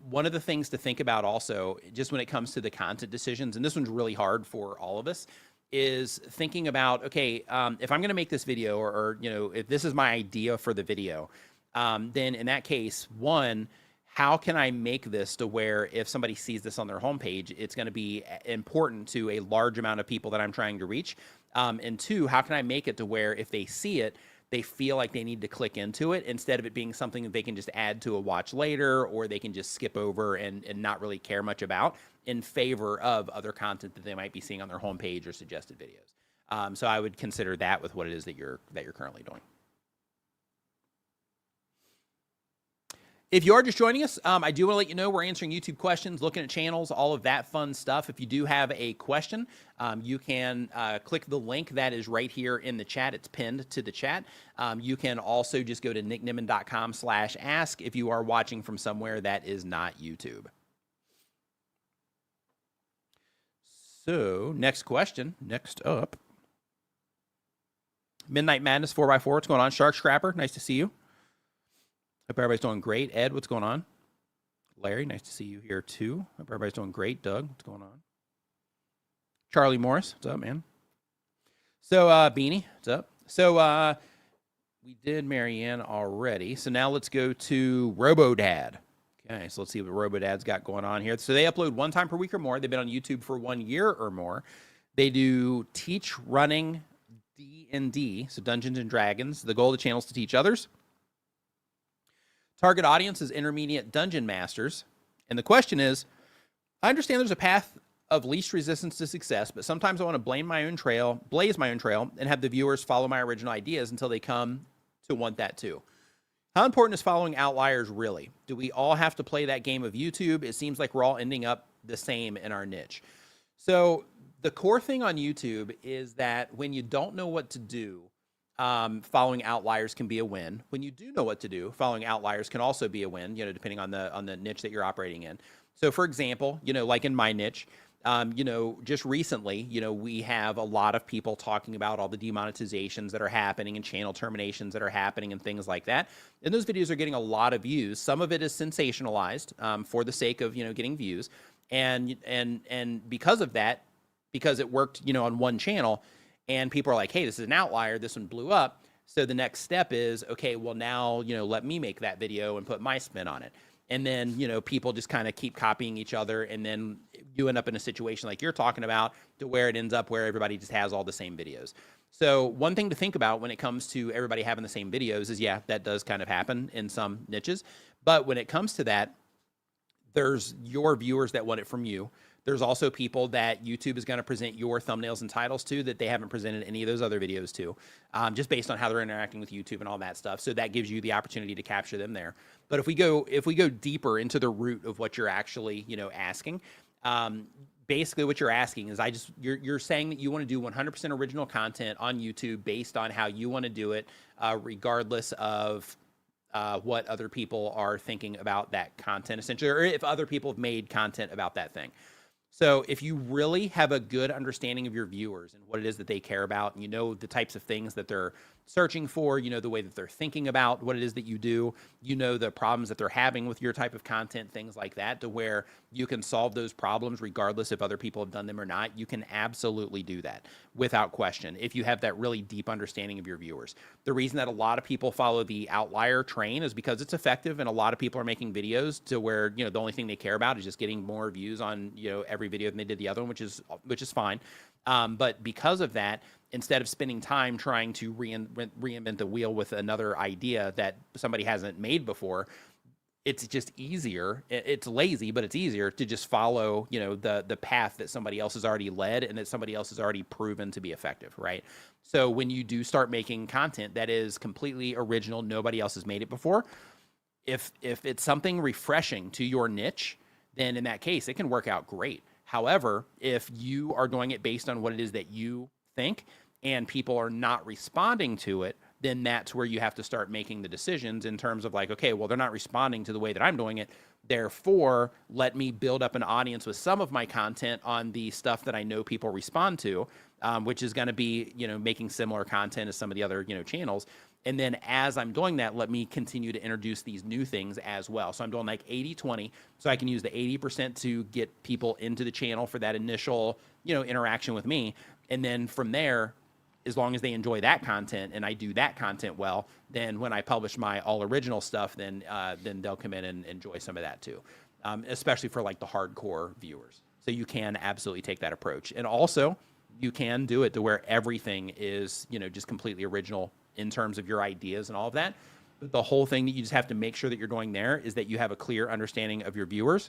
[SPEAKER 1] one of the things to think about also, just when it comes to the content decisions, and this one's really hard for all of us, is thinking about, okay, if I'm going to make this video, or if this is my idea for the video, then in that case, one, how can I make this to where if somebody sees this on their homepage, it's going to be important to a large amount of people that I'm trying to reach? And two, how can I make it to where if they see it, they feel like they need to click into it, instead of it being something that they can just add to a watch later, or they can just skip over and not really care much about, in favor of other content that they might be seeing on their homepage or suggested videos. So I would consider that with what it is that you're currently doing. If you are just joining us, I do want to let you know we're answering YouTube questions, looking at channels, all of that fun stuff. If you do have a question, you can click the link that is right here in the chat. It's pinned to the chat. You can also just go to nickniman.com/ask if you are watching from somewhere that is not YouTube. So next question, next up. Midnight Madness 4x4, what's going on? Shark Scrapper, nice to see you. Hope everybody's doing great. Ed, what's going on? Larry, nice to see you here too. Hope everybody's doing great. Doug, what's going on? Charlie Morris, what's up, man? So, Beanie, what's up? So, we did Marianne already. So now let's go to RoboDad. Okay, so let's see what RoboDad's got going on here. So they upload one time per week or more. They've been on YouTube for 1 year or more. They do teach running D&D, so Dungeons and Dragons. The goal of the channel is to teach others. Target audience is intermediate dungeon masters. And the question is, I understand there's a path of least resistance to success, but sometimes I want to blaze my own trail, and have the viewers follow my original ideas until they come to want that too. How important is following outliers really? Do we all have to play that game of YouTube? It seems like we're all ending up the same in our niche. So the core thing on YouTube is that when you don't know what to do, following outliers can be a win. When you do know what to do, following outliers can also be a win, depending on the niche that you're operating in. So for example, like in my niche, just recently, we have a lot of people talking about all the demonetizations that are happening and channel terminations that are happening and things like that. And those videos are getting a lot of views. Some of it is sensationalized for the sake of, getting views. And because of that, because it worked, on one channel, and people are like, hey, this is an outlier, this one blew up. So the next step is, okay, well now, let me make that video and put my spin on it. And then, people just kind of keep copying each other. And then you end up in a situation like you're talking about, to where it ends up where everybody just has all the same videos. So one thing to think about when it comes to everybody having the same videos is, yeah, that does kind of happen in some niches. But when it comes to that, there's your viewers that want it from you. There's also people that YouTube is going to present your thumbnails and titles to that they haven't presented any of those other videos to, just based on how they're interacting with YouTube and all that stuff. So that gives you the opportunity to capture them there. But if we go deeper into the root of what you're actually, asking, basically what you're asking is you're saying that you want to do 100% original content on YouTube based on how you want to do it, regardless of what other people are thinking about that content, essentially, or if other people have made content about that thing. So if you really have a good understanding of your viewers and what it is that they care about, and the types of things that they're searching for, the way that they're thinking about what it is that you do, the problems that they're having with your type of content, things like that, to where you can solve those problems regardless if other people have done them or not, you can absolutely do that without question if you have that really deep understanding of your viewers. The reason that a lot of people follow the outlier train is because it's effective, and a lot of people are making videos to where, the only thing they care about is just getting more views on, every video than they did the other one, which is fine. But because of that, instead of spending time trying to reinvent the wheel with another idea that somebody hasn't made before, it's just easier. It's lazy, but it's easier to just follow, the path that somebody else has already led and that somebody else has already proven to be effective, right? So when you do start making content that is completely original, nobody else has made it before, if it's something refreshing to your niche, then in that case, it can work out great. However, if you are doing it based on what it is that you think and people are not responding to it, then that's where you have to start making the decisions in terms of like, okay, well, they're not responding to the way that I'm doing it. Therefore, let me build up an audience with some of my content on the stuff that I know people respond to, which is going to be, making similar content as some of the other, channels. And then as I'm doing that, let me continue to introduce these new things as well. So I'm doing like 80-20. So I can use the 80% to get people into the channel for that initial, interaction with me. And then from there, as long as they enjoy that content and I do that content well, then when I publish my all original stuff, then they'll come in and enjoy some of that too, especially for like the hardcore viewers. So you can absolutely take that approach. And also you can do it to where everything is, just completely original in terms of your ideas and all of that. But the whole thing that you just have to make sure that you're doing there is that you have a clear understanding of your viewers.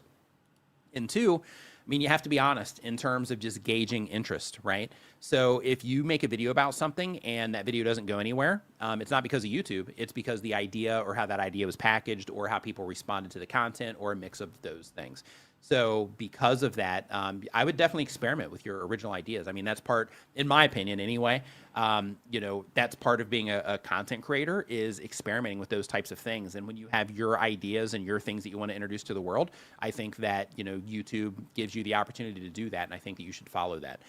[SPEAKER 1] And two, you have to be honest in terms of just gauging interest, right? So if you make a video about something and that video doesn't go anywhere, it's not because of YouTube, it's because the idea or how that idea was packaged or how people responded to the content or a mix of those things. So because of that, I would definitely experiment with your original ideas. That's part, in my opinion anyway, that's part of being a content creator is experimenting with those types of things. And when you have your ideas and your things that you want to introduce to the world, I think that, YouTube gives you the opportunity to do that. And I think that you should follow that.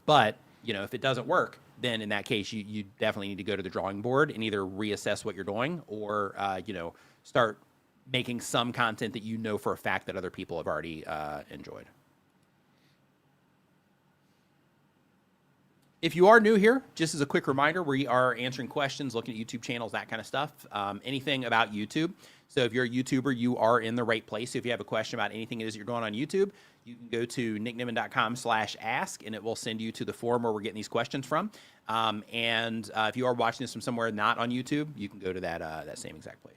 [SPEAKER 1] But if it doesn't work, then in that case, you definitely need to go to the drawing board and either reassess what you're doing or, start making some content that for a fact that other people have already enjoyed. If you are new here, just as a quick reminder, we are answering questions, looking at YouTube channels, that kind of stuff, anything about YouTube. So if you're a YouTuber, you are in the right place. If you have a question about anything it is you're doing on YouTube, you can go to nickniman.com/ask, and it will send you to the forum where we're getting these questions from. If you are watching this from somewhere not on YouTube, you can go to that same exact place.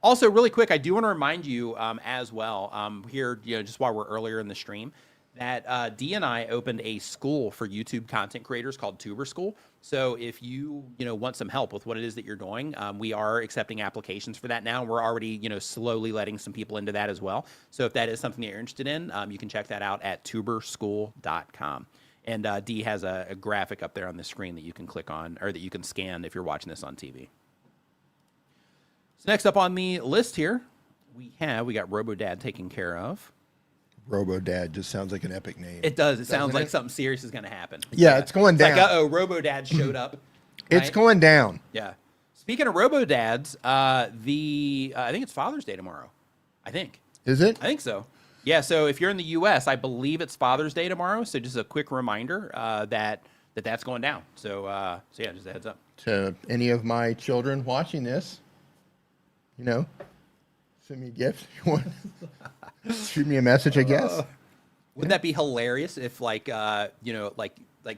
[SPEAKER 1] Also, really quick, I do want to remind you as well here, just while we're earlier in the stream, that Dee and I opened a school for YouTube content creators called Tuber School. So if you want some help with what it is that you're doing, we are accepting applications for that now. We're already slowly letting some people into that as well. So if that is something that you're interested in, you can check that out at tuberschool.com. And Dee has a graphic up there on the screen that you can click on, or that you can scan if you're watching this on TV. So next up on the list here, we got RoboDad taken care of.
[SPEAKER 2] RoboDad just sounds like an epic name.
[SPEAKER 1] It does. It sounds like
[SPEAKER 2] it?
[SPEAKER 1] something serious is going to happen.
[SPEAKER 2] Yeah, it's going down.
[SPEAKER 1] Like, RoboDad showed up.
[SPEAKER 2] It's
[SPEAKER 1] right?
[SPEAKER 2] going down.
[SPEAKER 1] Yeah. Speaking of RoboDads, I think it's Father's Day tomorrow. I think.
[SPEAKER 2] Is it?
[SPEAKER 1] I think so. Yeah. So if you're in the U.S., I believe it's Father's Day tomorrow. So just a quick reminder that's going down. So yeah, just a heads up.
[SPEAKER 2] To any of my children watching this, send me a gift. You want? Shoot me a message, I guess.
[SPEAKER 1] Wouldn't that be hilarious if like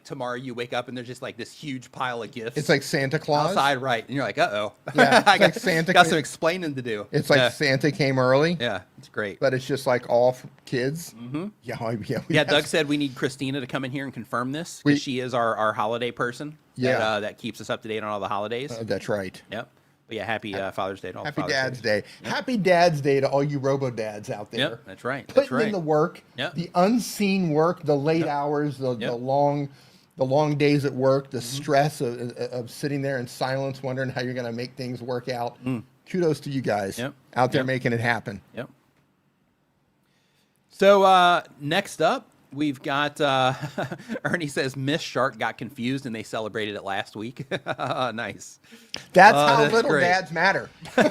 [SPEAKER 1] tomorrow you wake up and there's just like this huge pile of gifts?
[SPEAKER 2] It's like Santa Claus.
[SPEAKER 1] Outside, right. And you're like, uh-oh.
[SPEAKER 2] Yeah,
[SPEAKER 1] I got,
[SPEAKER 2] like Santa
[SPEAKER 1] got some explaining to do.
[SPEAKER 2] It's like Santa came early.
[SPEAKER 1] Yeah, it's great.
[SPEAKER 2] But it's just like all for kids. Mm-hmm. Yeah.
[SPEAKER 1] Doug said we need Christina to come in here and confirm this because she is our holiday person.
[SPEAKER 2] Yeah.
[SPEAKER 1] That keeps us up to date on all the holidays.
[SPEAKER 2] That's right.
[SPEAKER 1] Yep. But yeah, happy Father's Day to all.
[SPEAKER 2] Happy Dad's Day. Yep. Happy Dad's Day to all you robo-dads out there.
[SPEAKER 1] Yep, that's right.
[SPEAKER 2] Putting in the work, the unseen work, the late hours, the long days at work, the stress of sitting there in silence wondering how you're going to make things work out. Kudos to you guys out there making it happen.
[SPEAKER 1] Yep. So next up, we've got Ernie says Miss Shark got confused and they celebrated it last week. Nice.
[SPEAKER 2] That's how
[SPEAKER 1] that's
[SPEAKER 2] little
[SPEAKER 1] great.
[SPEAKER 2] dads matter. They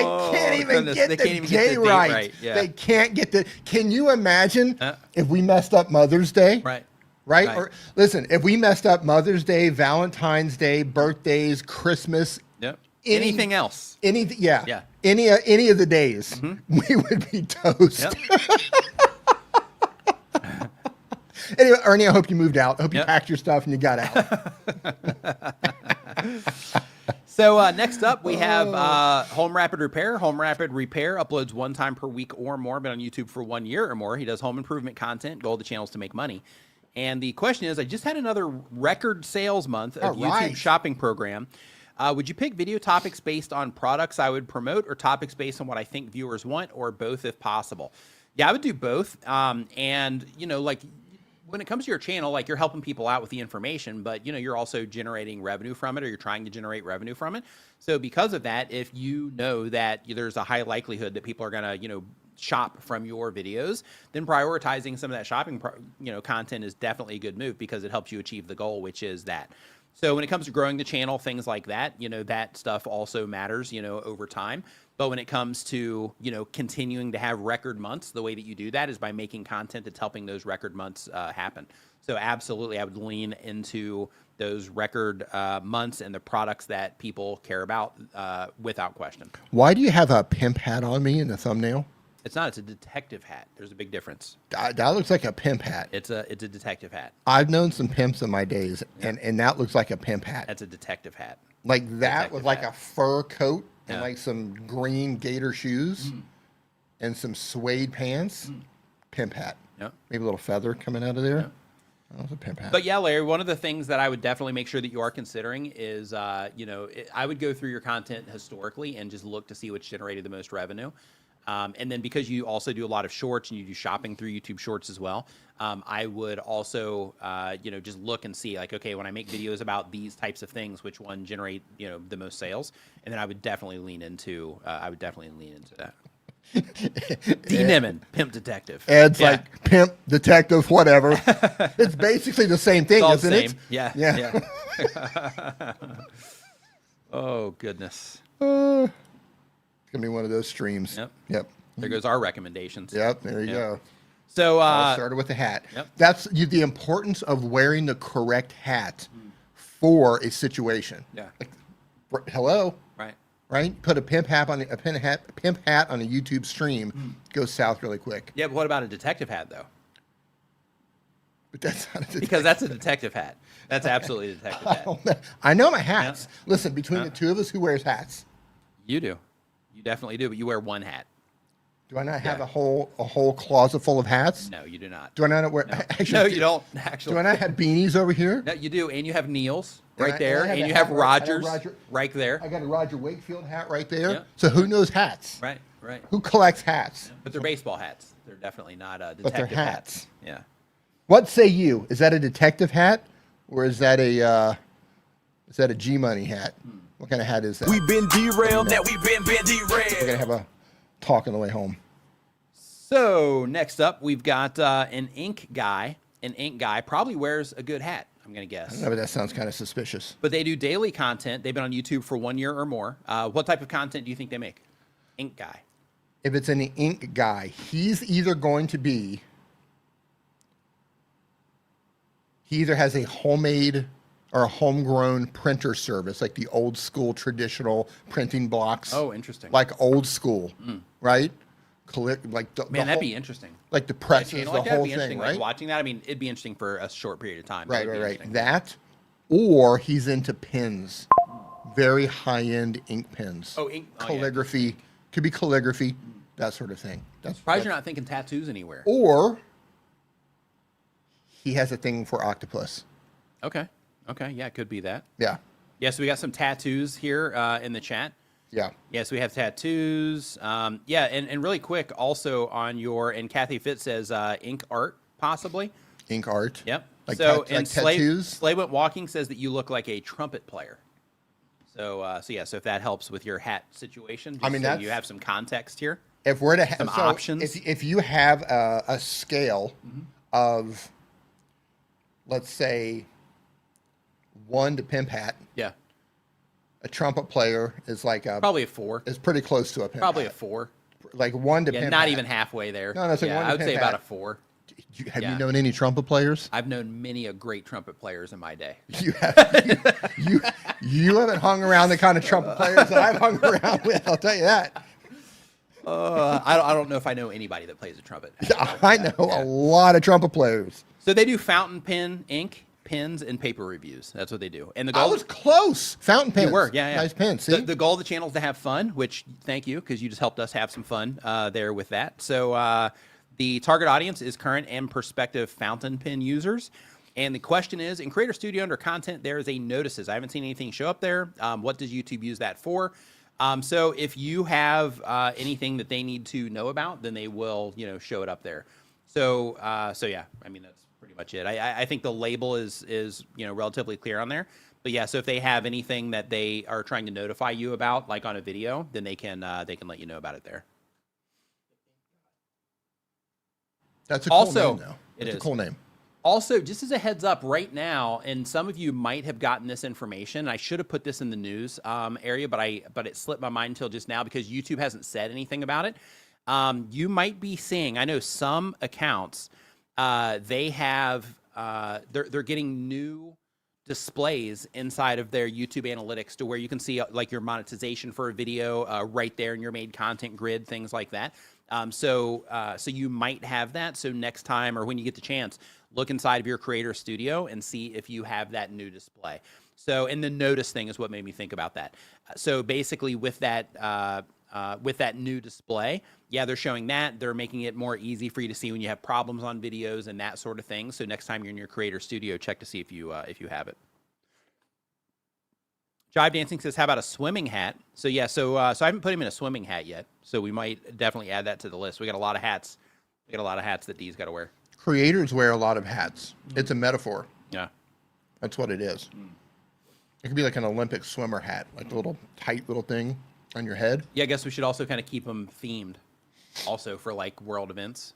[SPEAKER 2] can't even get the day right.
[SPEAKER 1] Yeah.
[SPEAKER 2] They can't get the. Can you imagine if we messed up Mother's Day? Right? Or listen, if we messed up Mother's Day, Valentine's Day, birthdays, Christmas,
[SPEAKER 1] anything else,
[SPEAKER 2] any of the days, we would be toast. Anyway, Ernie, I hope you moved out. I hope you packed your stuff and you got out.
[SPEAKER 1] So next up, we have Home Rapid Repair. Home Rapid Repair uploads one time per week or more, been on YouTube for 1 year or more. He does home improvement content. Goal of the channel is to make money. And the question is, I just had another record sales month of YouTube shopping program. Would you pick video topics based on products I would promote or topics based on what I think viewers want, or both if possible? Yeah, I would do both. And, when it comes to your channel, like, you're helping people out with the information, but you're also generating revenue from it, or you're trying to generate revenue from it. So because of that, if you know that there's a high likelihood that people are going to, shop from your videos, then prioritizing some of that shopping, content is definitely a good move because it helps you achieve the goal, which is that. So when it comes to growing the channel, things like that, that stuff also matters, over time. But when it comes to, continuing to have record months, the way that you do that is by making content that's helping those record months happen. So absolutely, I would lean into those record months and the products that people care about without question.
[SPEAKER 2] Why do you have a pimp hat on me in the thumbnail?
[SPEAKER 1] It's not. It's a detective hat. There's a big difference.
[SPEAKER 2] That looks like a pimp hat.
[SPEAKER 1] It's a detective hat.
[SPEAKER 2] I've known some pimps in my days, and that looks like a pimp hat.
[SPEAKER 1] That's a detective hat.
[SPEAKER 2] Like that
[SPEAKER 1] detective
[SPEAKER 2] with like
[SPEAKER 1] hat.
[SPEAKER 2] a fur coat and like some green gator shoes and some suede pants. Pimp hat.
[SPEAKER 1] Yep.
[SPEAKER 2] Maybe a little feather coming out of there. Oh, it's a pimp hat.
[SPEAKER 1] But yeah, Larry, one of the things that I would definitely make sure that you are considering is, I would go through your content historically and just look to see what's generated the most revenue. And then because you also do a lot of shorts and you do shopping through YouTube Shorts as well, I would also, just look and see, like, okay, when I make videos about these types of things, which one generate, the most sales? And then I would definitely lean into that. D. Nimmin, pimp detective.
[SPEAKER 2] Ed's like pimp detective, whatever. It's basically the same thing, isn't it?
[SPEAKER 1] Yeah. Oh, goodness.
[SPEAKER 2] It's gonna be one of those streams. Yep.
[SPEAKER 1] There goes our recommendations.
[SPEAKER 2] Yep. There you go.
[SPEAKER 1] So
[SPEAKER 2] started with the hat.
[SPEAKER 1] Yep.
[SPEAKER 2] That's the importance of wearing the correct hat for a situation.
[SPEAKER 1] Yeah.
[SPEAKER 2] Like, hello.
[SPEAKER 1] Right.
[SPEAKER 2] Put a pimp hat on a pimp hat on a YouTube stream. Goes south really quick.
[SPEAKER 1] Yeah, but what about a detective hat though?
[SPEAKER 2] But that's not a detective.
[SPEAKER 1] Because that's a detective hat. That's absolutely a detective hat.
[SPEAKER 2] I know my hats. Listen, between the two of us, who wears hats?
[SPEAKER 1] You do. You definitely do, but you wear one hat.
[SPEAKER 2] Do I not have a whole closet full of hats?
[SPEAKER 1] No, you do not.
[SPEAKER 2] Do I not wear?
[SPEAKER 1] No,
[SPEAKER 2] Actually,
[SPEAKER 1] no you don't. Actually,
[SPEAKER 2] Do I not have beanies over here?
[SPEAKER 1] No, you do, and you have Neil's
[SPEAKER 2] And
[SPEAKER 1] right
[SPEAKER 2] I
[SPEAKER 1] there,
[SPEAKER 2] have
[SPEAKER 1] and
[SPEAKER 2] a
[SPEAKER 1] you
[SPEAKER 2] hat
[SPEAKER 1] have
[SPEAKER 2] right- I have
[SPEAKER 1] Rogers right there.
[SPEAKER 2] I got a Roger Wakefield hat right there.
[SPEAKER 1] Yeah.
[SPEAKER 2] So who knows hats?
[SPEAKER 1] Right, right.
[SPEAKER 2] Who collects hats?
[SPEAKER 1] But they're baseball hats. They're definitely not
[SPEAKER 2] they're
[SPEAKER 1] detective
[SPEAKER 2] hats.
[SPEAKER 1] hats. Yeah.
[SPEAKER 2] What say you? Is that a detective hat, or is that a G-Money hat? What kind of hat is that?
[SPEAKER 3] We've been derailed, that we've been
[SPEAKER 2] We're
[SPEAKER 3] derailed.
[SPEAKER 2] gonna have a talk on the way home.
[SPEAKER 1] So next up, we've got an ink guy. An ink guy probably wears a good hat, I'm going to guess.
[SPEAKER 2] No, but that sounds kind of suspicious.
[SPEAKER 1] But they do daily content. They've been on YouTube for 1 year or more. What type of content do you think they make? Ink guy.
[SPEAKER 2] If it's an ink guy, he's either going to be. He either has a homemade or a homegrown printer service, like the old school traditional printing blocks.
[SPEAKER 1] Oh, interesting.
[SPEAKER 2] Like old school, right? Like the
[SPEAKER 1] Man, that'd
[SPEAKER 2] whole-
[SPEAKER 1] be interesting.
[SPEAKER 2] Like the
[SPEAKER 1] A
[SPEAKER 2] presses,
[SPEAKER 1] channel
[SPEAKER 2] the
[SPEAKER 1] like that'd
[SPEAKER 2] whole
[SPEAKER 1] be interesting.
[SPEAKER 2] thing,
[SPEAKER 1] Like
[SPEAKER 2] right?
[SPEAKER 1] watching that, I mean, it'd be interesting for a short period of time. but
[SPEAKER 2] Right,
[SPEAKER 1] it'd be
[SPEAKER 2] right.
[SPEAKER 1] interesting.
[SPEAKER 2] That, or he's into pins, very high-end ink pens.
[SPEAKER 1] Oh, ink. Oh, yeah.
[SPEAKER 2] calligraphy, could be calligraphy, that sort of thing. That's
[SPEAKER 1] Surprised you're not thinking tattoos anywhere.
[SPEAKER 2] Or he has a thing for octopus.
[SPEAKER 1] Okay. Okay. Yeah, it could be that.
[SPEAKER 2] Yeah,
[SPEAKER 1] Yeah, so we got some tattoos here in the chat.
[SPEAKER 2] yeah.
[SPEAKER 1] Yes, we have tattoos. Yeah, and really quick, also on your, and Kathy Fitz says ink art, possibly.
[SPEAKER 2] Ink art.
[SPEAKER 1] Yep.
[SPEAKER 2] Like,
[SPEAKER 1] So,
[SPEAKER 2] like
[SPEAKER 1] and Slave,
[SPEAKER 2] tattoos.
[SPEAKER 1] Slave Went Walking says that you look like a trumpet player. So, so if that helps with your hat situation, just
[SPEAKER 2] I mean,
[SPEAKER 1] so
[SPEAKER 2] that's-
[SPEAKER 1] you have some context here.
[SPEAKER 2] If we're to have
[SPEAKER 1] Some options.
[SPEAKER 2] if you have a scale of, let's say, 1 to pimp hat,
[SPEAKER 1] Yeah,
[SPEAKER 2] a trumpet player is like
[SPEAKER 1] probably a 4.
[SPEAKER 2] is pretty close to a pimp.
[SPEAKER 1] Probably a
[SPEAKER 2] hat.
[SPEAKER 1] 4.
[SPEAKER 2] Like 1 to
[SPEAKER 1] Yeah,
[SPEAKER 2] pimp.
[SPEAKER 1] not
[SPEAKER 2] hat.
[SPEAKER 1] even halfway there.
[SPEAKER 2] No, no, it's like
[SPEAKER 1] yeah,
[SPEAKER 2] one to
[SPEAKER 1] I would say
[SPEAKER 2] pimp
[SPEAKER 1] about
[SPEAKER 2] hat.
[SPEAKER 1] a 4.
[SPEAKER 2] Have
[SPEAKER 1] yeah.
[SPEAKER 2] you known any trumpet players?
[SPEAKER 1] I've known many a great trumpet players in my day.
[SPEAKER 2] You have you haven't hung around the kind of trumpet players that I've hung around with. I'll tell you that.
[SPEAKER 1] I don't know if I know anybody that plays a trumpet.
[SPEAKER 2] I know a lot of trumpet players.
[SPEAKER 1] So they do fountain pen ink, pens, and paper reviews. That's what they do. And the
[SPEAKER 2] I
[SPEAKER 1] goal
[SPEAKER 2] was close. Fountain pens.
[SPEAKER 1] You were, yeah.
[SPEAKER 2] Nice pens. See?
[SPEAKER 1] The goal of the channel is to have fun, which thank you, because you just helped us have some fun there with that. So the target audience is current and prospective fountain pen users. And the question is, in Creator Studio under content, there is a notices. I haven't seen anything show up there. What does YouTube use that for? So if you have anything that they need to know about, then they will, show it up there. So, so yeah, I mean, that's pretty much it. I think the label is relatively clear on there. But yeah, so if they have anything that they are trying to notify you about, like on a video, then they can let you know about it there.
[SPEAKER 2] That's a cool
[SPEAKER 1] Also,
[SPEAKER 2] name, though.
[SPEAKER 1] it
[SPEAKER 2] It's a
[SPEAKER 1] is.
[SPEAKER 2] cool name.
[SPEAKER 1] Also, just as a heads up right now, and some of you might have gotten this information. I should have put this in the news area, but it slipped my mind until just now because YouTube hasn't said anything about it. You might be seeing, I know some accounts, they have, they're getting new displays inside of their YouTube analytics to where you can see like your monetization for a video right there in your made content grid, things like that. So you might have that. So next time or when you get the chance, look inside of your Creator Studio and see if you have that new display. So, and the notice thing is what made me think about that. So basically with that new display, yeah, they're showing that. They're making it more easy for you to see when you have problems on videos and that sort of thing. So next time you're in your Creator Studio, check to see if you have it. Jive Dancing says, how about a swimming hat? So yeah, so I haven't put him in a swimming hat yet. So we might definitely add that to the list. We got a lot of hats. We got a lot of hats that D's got to wear.
[SPEAKER 2] Creators wear a lot of hats. It's a metaphor.
[SPEAKER 1] Yeah.
[SPEAKER 2] That's what it is. It could be like an Olympic swimmer hat, like the little tight little thing on your head.
[SPEAKER 1] Yeah, I guess we should also kind of keep them themed also for like world events.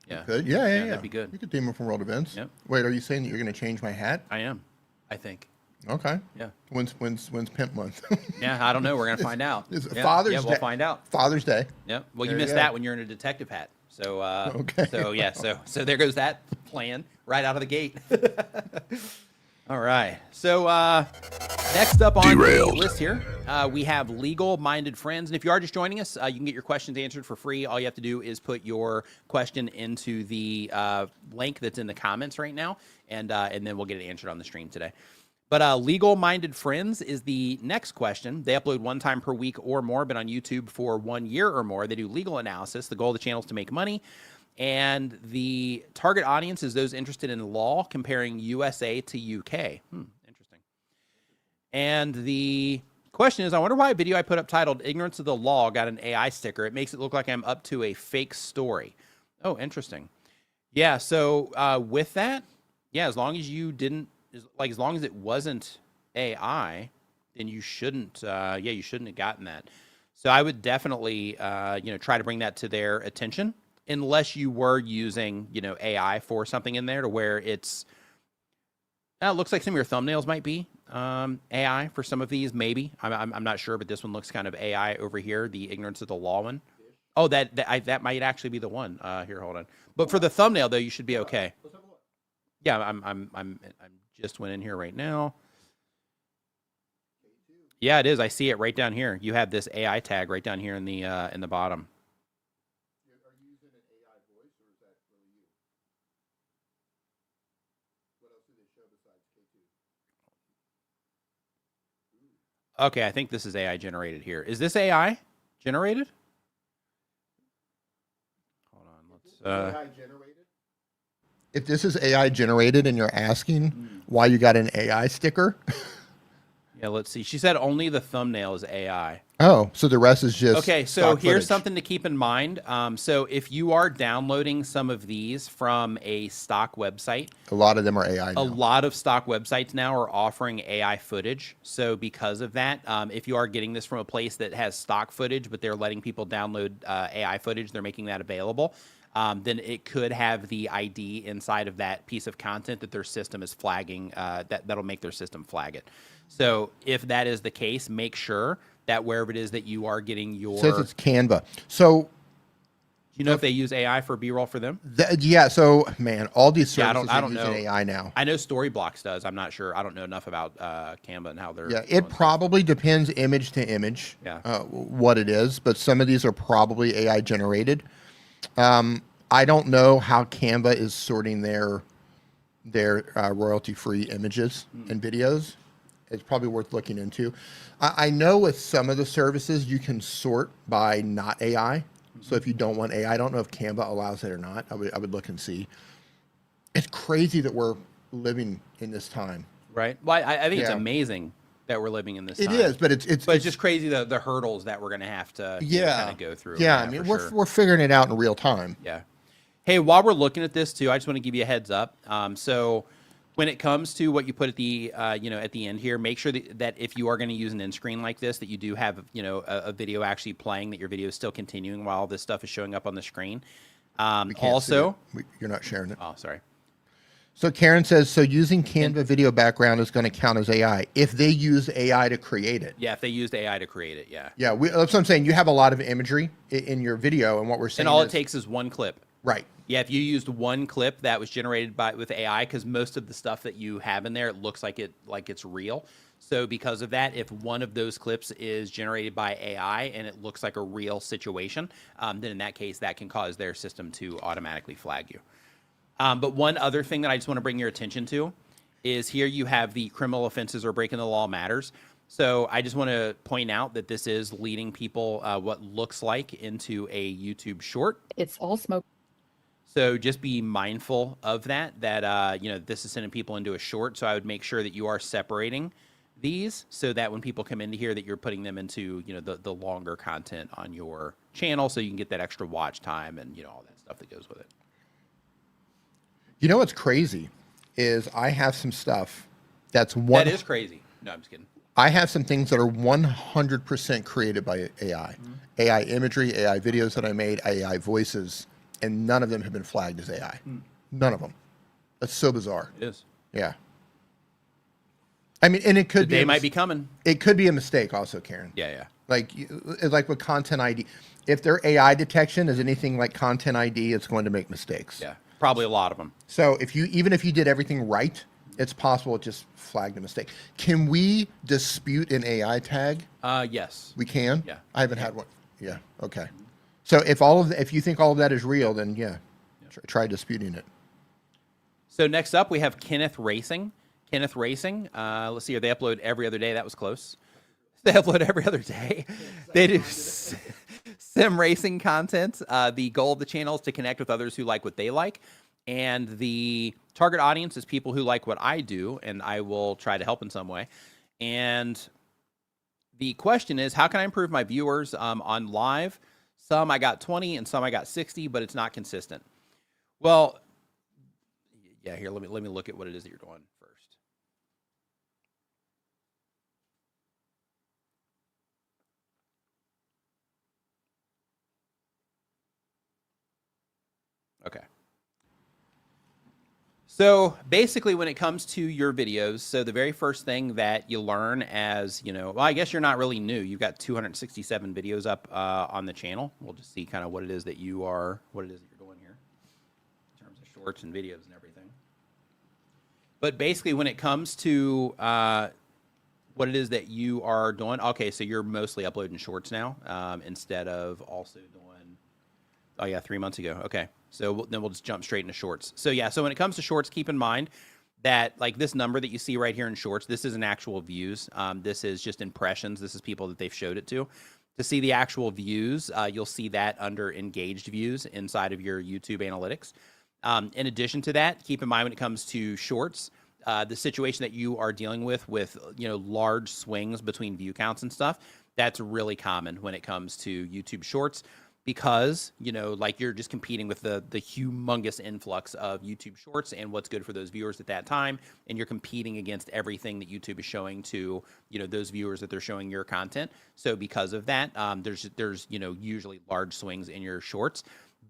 [SPEAKER 1] Yeah.
[SPEAKER 2] Good. Yeah.
[SPEAKER 1] That'd be good.
[SPEAKER 2] You could theme it for world events.
[SPEAKER 1] Yep.
[SPEAKER 2] Wait, are you saying that you're going to change my hat?
[SPEAKER 1] I am, I think.
[SPEAKER 2] Okay.
[SPEAKER 1] Yeah.
[SPEAKER 2] When's Pimp Month?
[SPEAKER 1] Yeah, I don't know. We're going to find out.
[SPEAKER 2] It's
[SPEAKER 1] Yeah,
[SPEAKER 2] Father's
[SPEAKER 1] yeah,
[SPEAKER 2] Day.
[SPEAKER 1] we'll find out.
[SPEAKER 2] Father's Day.
[SPEAKER 1] Yep. Well, you
[SPEAKER 2] There you
[SPEAKER 1] missed
[SPEAKER 2] go.
[SPEAKER 1] that when you're in a detective hat. So,
[SPEAKER 2] Okay.
[SPEAKER 1] So yeah, so there goes that plan right out of the gate. All right. So next up on the list here, we have legal-minded friends. And if you are just joining us, you can get your questions answered for free. All you have to do is put your question into the link that's in the comments right now, and then we'll get it answered on the stream today. But legal-minded friends is the next question. They upload 1 time per week or more, been on YouTube for 1 year or more. They do legal analysis. The goal of the channel is to make money. And the target audience is those interested in law, comparing USA to UK. Interesting. And the question is, I wonder why a video I put up titled Ignorance of the Law got an AI sticker. It makes it look like I'm up to a fake story. Oh, interesting. Yeah, so with that, yeah, as long as you didn't, as long as it wasn't AI, then you shouldn't, you shouldn't have gotten that. So I would definitely, try to bring that to their attention, unless you were using, AI for something in there to where it's, it looks like some of your thumbnails might be AI for some of these, maybe. I'm not sure, but this one looks kind of AI over here, the Ignorance of the Law one. Oh, that might actually be the one. Here, hold on. But for the thumbnail, though, you should be okay. Yeah, I'm just went in here right now. Yeah, it is. I see it right down here. You have this AI tag right down here in the bottom.
[SPEAKER 2] Are you using an AI voice, or is that really you? What else do they show besides K2?
[SPEAKER 1] Okay, I think this is AI generated here. Is this AI generated? Hold on, let's.
[SPEAKER 2] AI generated? If this is AI generated and you're asking why you got an AI sticker.
[SPEAKER 1] Yeah, let's see. She said only the thumbnail is AI.
[SPEAKER 2] Oh, so the rest is just
[SPEAKER 1] okay. So here's something to keep in mind. So if you are downloading some of these from a stock website,
[SPEAKER 2] a lot of them are AI now.
[SPEAKER 1] A lot of stock websites now are offering AI footage. So because of that, if you are getting this from a place that has stock footage, but they're letting people download AI footage, they're making that available. Then it could have the ID inside of that piece of content that their system is flagging, that'll make their system flag it. So if that is the case, make sure that wherever it is that you are getting your...
[SPEAKER 2] It says it's Canva. So...
[SPEAKER 1] Do you know if they use AI for B-roll for them?
[SPEAKER 2] Yeah, so, man, all these services
[SPEAKER 1] I don't
[SPEAKER 2] are using
[SPEAKER 1] know.
[SPEAKER 2] AI now.
[SPEAKER 1] I know Storyblocks does. I'm not sure. I don't know enough about Canva and how they're...
[SPEAKER 2] Yeah, it probably depends image to image, what it is, but some of these are probably AI generated. I don't know how Canva is sorting their royalty-free images and videos. It's probably worth looking into. I know with some of the services you can sort by not AI. So if you don't want AI, I don't know if Canva allows it or not. I would look and see. It's crazy that we're living in this time.
[SPEAKER 1] Right. Well, I think it's amazing that we're living in this time.
[SPEAKER 2] It is, but it's
[SPEAKER 1] just crazy the hurdles that we're going to have to kind of go through.
[SPEAKER 2] Yeah, I mean, we're figuring it out in real time.
[SPEAKER 1] Yeah. Hey, while we're looking at this too, I just want to give you a heads up. So when it comes to what you put at the at the end here, make sure that if you are going to use an end screen like this, that you do have a video actually playing, that your video is still continuing while this stuff is showing up on the screen. Also,
[SPEAKER 2] you're not sharing it.
[SPEAKER 1] Oh, sorry.
[SPEAKER 2] So Karen says, so using Canva video background is going to count as AI if they use AI to create it.
[SPEAKER 1] Yeah, if they used AI to create it, yeah.
[SPEAKER 2] Yeah, that's what I'm saying. You have a lot of imagery in your video, and what we're saying
[SPEAKER 1] and all it takes is one clip.
[SPEAKER 2] Right.
[SPEAKER 1] Yeah, if you used one clip that was generated with AI, because most of the stuff that you have in there, it looks like it's real. So because of that, if one of those clips is generated by AI and it looks like a real situation, then in that case, that can cause their system to automatically flag you. But one other thing that I just want to bring your attention to is here you have the criminal offenses or breaking the law matters. So I just want to point out that this is leading people what looks like into a YouTube short.
[SPEAKER 5] It's all smoke.
[SPEAKER 1] So just be mindful of that this is sending people into a short. So I would make sure that you are separating these so that when people come into here that you're putting them into, the longer content on your channel so you can get that extra watch time and, all that stuff that goes with it.
[SPEAKER 2] You know what's crazy is I have some stuff that
[SPEAKER 1] is crazy. No, I'm just kidding.
[SPEAKER 2] I have some things that are 100% created by AI. AI imagery, AI videos that I made, AI voices, and none of them have been flagged as AI. None of them. That's so bizarre.
[SPEAKER 1] It is.
[SPEAKER 2] Yeah. I mean, and it could be...
[SPEAKER 1] They might be coming.
[SPEAKER 2] It could be a mistake also, Karen.
[SPEAKER 1] Yeah.
[SPEAKER 2] Like with Content ID. If their AI detection is anything like Content ID, it's going to make mistakes.
[SPEAKER 1] Yeah, probably a lot of them.
[SPEAKER 2] So even if you did everything right, it's possible it just flagged a mistake. Can we dispute an AI tag?
[SPEAKER 1] Yes.
[SPEAKER 2] We can?
[SPEAKER 1] Yeah.
[SPEAKER 2] I haven't had one. Yeah, okay. So if you think all of that is real, then try disputing it.
[SPEAKER 1] So next up, we have Kenneth Racing. Kenneth Racing. Let's see here. They upload every other day. That was close. They upload every other day. They do sim racing content. The goal of the channel is to connect with others who like what they like. And the target audience is people who like what I do, and I will try to help in some way. And the question is, how can I improve my viewers on live? Some I got 20 and some I got 60, but it's not consistent. Well, yeah, here, let me look at what it is that you're doing first. Okay. So basically, when it comes to your videos, so the very first thing that you learn as, well, I guess you're not really new. You've got 267 videos up on the channel. We'll just see kind of what it is that you're doing here in terms of shorts and videos and everything. But basically, when it comes to what it is that you are doing, okay, so you're mostly uploading shorts now instead of also doing, oh yeah, 3 months ago. Okay. So then we'll just jump straight into shorts. So yeah, so when it comes to shorts, keep in mind that like this number that you see right here in shorts, this isn't actual views. This is just impressions. This is people that they've showed it to. To see the actual views, you'll see that under engaged views inside of your YouTube analytics. In addition to that, keep in mind when it comes to shorts, the situation that you are dealing with large swings between view counts and stuff, that's really common when it comes to YouTube shorts. Because, like you're just competing with the humongous influx of YouTube shorts and what's good for those viewers at that time. And you're competing against everything that YouTube is showing to, those viewers that they're showing your content. So because of that, there's usually large swings in your shorts.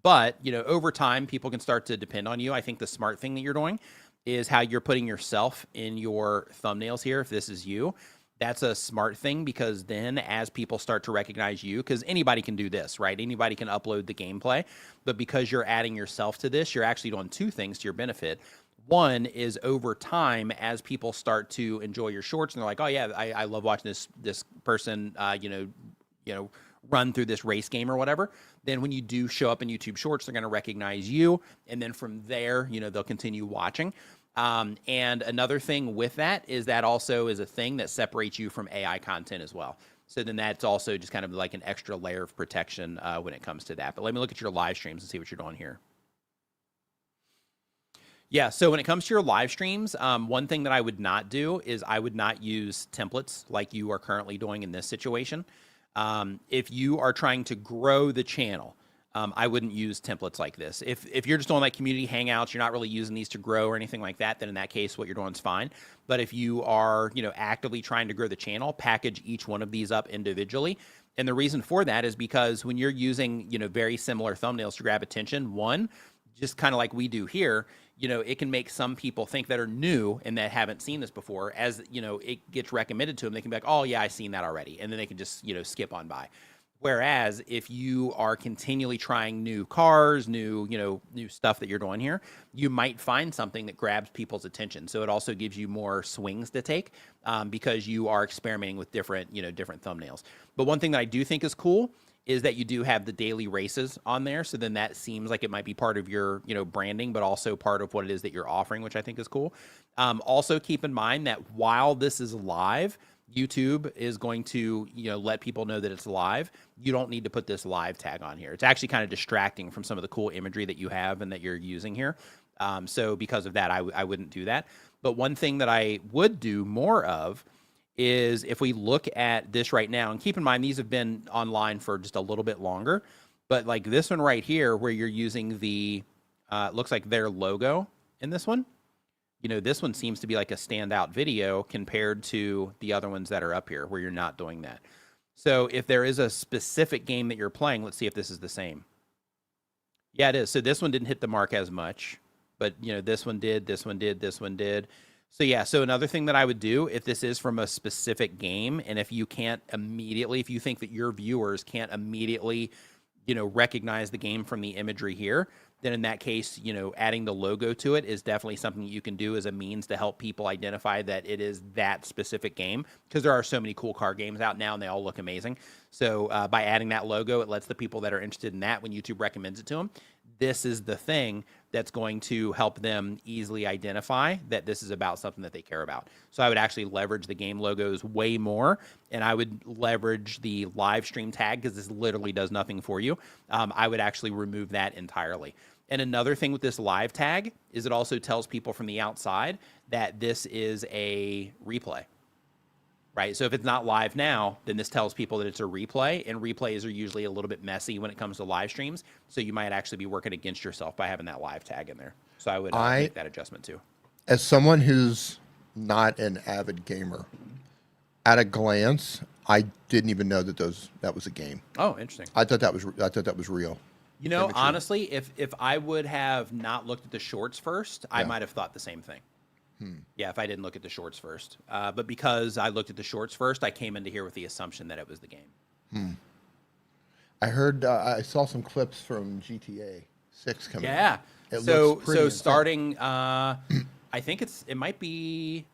[SPEAKER 1] But, over time, people can start to depend on you. I think the smart thing that you're doing is how you're putting yourself in your thumbnails here. If this is you, that's a smart thing, because then as people start to recognize you, because anybody can do this, right? Anybody can upload the gameplay, but because you're adding yourself to this, you're actually doing two things to your benefit. One is over time, as people start to enjoy your shorts and they're like, oh yeah, I love watching this person, run through this race game or whatever. Then when you do show up in YouTube shorts, they're going to recognize you. And then from there, they'll continue watching. And another thing with that is that also is a thing that separates you from AI content as well. So then that's also just kind of like an extra layer of protection when it comes to that. But let me look at your live streams and see what you're doing here. Yeah, so when it comes to your live streams, one thing that I would not do is I would not use templates like you are currently doing in this situation. If you are trying to grow the channel, I wouldn't use templates like this. If you're just doing like community hangouts, you're not really using these to grow or anything like that, then in that case, what you're doing is fine. But if you are, actively trying to grow the channel, package each one of these up individually. And the reason for that is because when you're using, very similar thumbnails to grab attention, one, just kind of like we do here, it can make some people think that are new and that haven't seen this before, as, it gets recommended to them. They can be like, oh yeah, I've seen that already. And then they can just, skip on by. Whereas if you are continually trying new cars, new stuff that you're doing here, you might find something that grabs people's attention. So it also gives you more swings to take because you are experimenting with different thumbnails. But one thing that I do think is cool is that you do have the daily races on there. So then that seems like it might be part of your, branding, but also part of what it is that you're offering, which I think is cool. Also keep in mind that while this is live, YouTube is going to, let people know that it's live. You don't need to put this live tag on here. It's actually kind of distracting from some of the cool imagery that you have and that you're using here. So because of that, I wouldn't do that. But one thing that I would do more of is if we look at this right now, and keep in mind, these have been online for just a little bit longer, but like this one right here, where you're using the, looks like their logo in this one. This one seems to be like a standout video compared to the other ones that are up here where you're not doing that. So if there is a specific game that you're playing, let's see if this is the same. Yeah, it is. So this one didn't hit the mark as much, but this one did, this one did, this one did. So yeah, so another thing that I would do if this is from a specific game, and if you can't immediately, if you think that your viewers can't immediately, recognize the game from the imagery here, then in that case, adding the logo to it is definitely something you can do as a means to help people identify that it is that specific game, because there are so many cool car games out now and they all look amazing. So by adding that logo, it lets the people that are interested in that, when YouTube recommends it to them, this is the thing that's going to help them easily identify that this is about something that they care about. So I would actually leverage the game logos way more, and I would leverage the live stream tag because this literally does nothing for you. I would actually remove that entirely. And another thing with this live tag is it also tells people from the outside that this is a replay. Right. So if it's not live now, then this tells people that it's a replay, and replays are usually a little bit messy when it comes to live streams. So you might actually be working against yourself by having that live tag in there. So I would make that adjustment too.
[SPEAKER 2] As someone who's not an avid gamer, at a glance, I didn't even know that that was a game.
[SPEAKER 1] Oh, interesting.
[SPEAKER 2] I thought that was real.
[SPEAKER 1] You know, honestly, if I would have not looked at the shorts first, I might have thought the same thing. Yeah, if I didn't look at the shorts first. But because I looked at the shorts first, I came into here with the assumption that it was the game.
[SPEAKER 2] I heard, I saw some clips from GTA 6 coming out.
[SPEAKER 1] Yeah.
[SPEAKER 2] It
[SPEAKER 1] So
[SPEAKER 2] looks pretty intense.
[SPEAKER 1] starting, I think it might be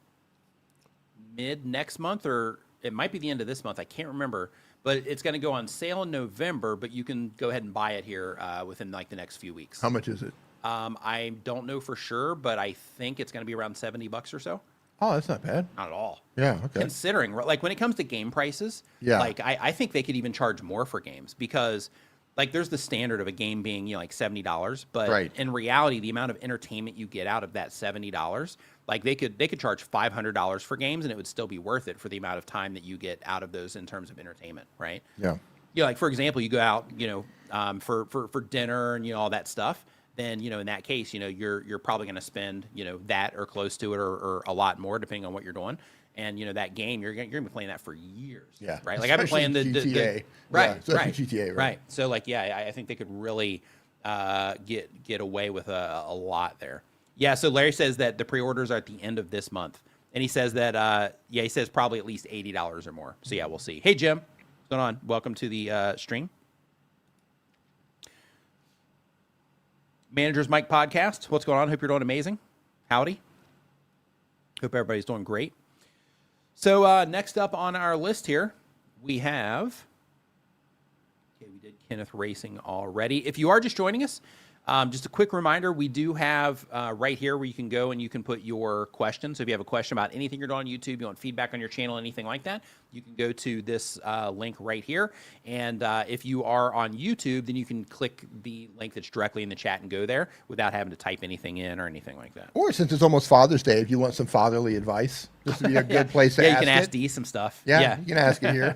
[SPEAKER 1] mid next month, or it might be the end of this month. I can't remember. But it's going to go on sale in November, but you can go ahead and buy it here within like the next few weeks.
[SPEAKER 2] How much is it?
[SPEAKER 1] I don't know for sure, but I think it's going to be around $70 or so.
[SPEAKER 2] Oh, that's not bad.
[SPEAKER 1] Not at all.
[SPEAKER 2] Yeah, okay.
[SPEAKER 1] Considering, like, when it comes to game prices,
[SPEAKER 2] Yeah.
[SPEAKER 1] like, I think they could even charge more for games because, like, there's the standard of a game being, you know, like $70, but
[SPEAKER 2] Right.
[SPEAKER 1] in reality, the amount of entertainment you get out of that $70, like, they could charge $500 for games, and it would still be worth it for the amount of time that you get out of those in terms of entertainment, right?
[SPEAKER 2] Yeah.
[SPEAKER 1] You know, like, for example, you go out, you know, for dinner and, you know, all that stuff. Then, you know, in that case, you know, you're probably going to spend, you know, that or close to it, or a lot more depending on what you're doing. And, you know, that game, you're going to be playing that for years.
[SPEAKER 2] Yeah.
[SPEAKER 1] Right. Like, I've been playing the
[SPEAKER 2] GTA.
[SPEAKER 1] right.
[SPEAKER 2] Yeah, especially
[SPEAKER 1] Right.
[SPEAKER 2] GTA,
[SPEAKER 1] right. So, like, yeah, I think they could really get away with a lot there. Yeah. So Larry says that the pre-orders are at the end of this month. And he says that, he says probably at least $80 or more. So, yeah, we'll see. Hey, Jim. What's going on? Welcome to the stream. Manager's Mike podcast. What's going on? Hope you're doing amazing. Howdy. Hope everybody's doing great. So next up on our list here, we have, okay, we did Kenneth Racing already. If you are just joining us, just a quick reminder, we do have right here where you can go and you can put your question. So if you have a question about anything you're doing on YouTube, you want feedback on your channel, anything like that, you can go to this link right here. And if you are on YouTube, then you can click the link that's directly in the chat and go there without having to type anything in or anything like that.
[SPEAKER 2] Or since it's almost Father's Day, if you want some fatherly advice, this would be a good place to
[SPEAKER 1] Yeah,
[SPEAKER 2] ask
[SPEAKER 1] you can ask
[SPEAKER 2] it.
[SPEAKER 1] Dee some stuff.
[SPEAKER 2] Yeah, you can ask it here.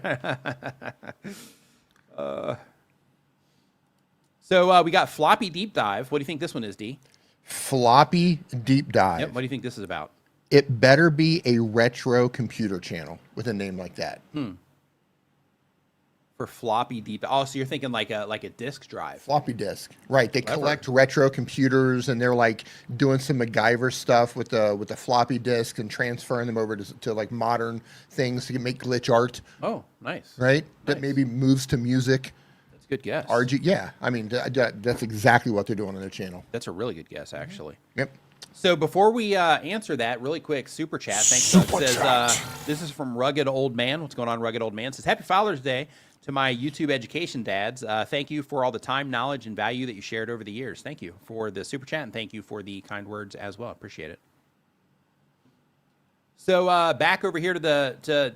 [SPEAKER 1] So we got Floppy Deep Dive. What do you think this one is, Dee?
[SPEAKER 2] Floppy Deep Dive.
[SPEAKER 1] Yep. What do you think this is about?
[SPEAKER 2] It better be a retro computer channel with a name like that.
[SPEAKER 1] For Floppy Deep. Oh, so you're thinking like a disk drive.
[SPEAKER 2] Floppy disk, right? They
[SPEAKER 1] Clever.
[SPEAKER 2] collect retro computers, and they're like doing some MacGyver stuff with the floppy disk and transferring them over to like modern things to make glitch art,
[SPEAKER 1] Oh, nice.
[SPEAKER 2] right? That
[SPEAKER 1] Nice.
[SPEAKER 2] maybe moves to music.
[SPEAKER 1] That's a good guess.
[SPEAKER 2] RG, yeah. I mean, that's exactly what they're doing on their channel.
[SPEAKER 1] That's a really good guess, actually.
[SPEAKER 2] Yep.
[SPEAKER 1] So before we answer that, really quick, super chat. Thanks. It says this is from Rugged Old Man. What's going on, Rugged Old Man? It says Happy Father's Day to my YouTube education dads. Thank you for all the time, knowledge, and value that you shared over the years. Thank you for the super chat, and thank you for the kind words as well. Appreciate it. So back over here to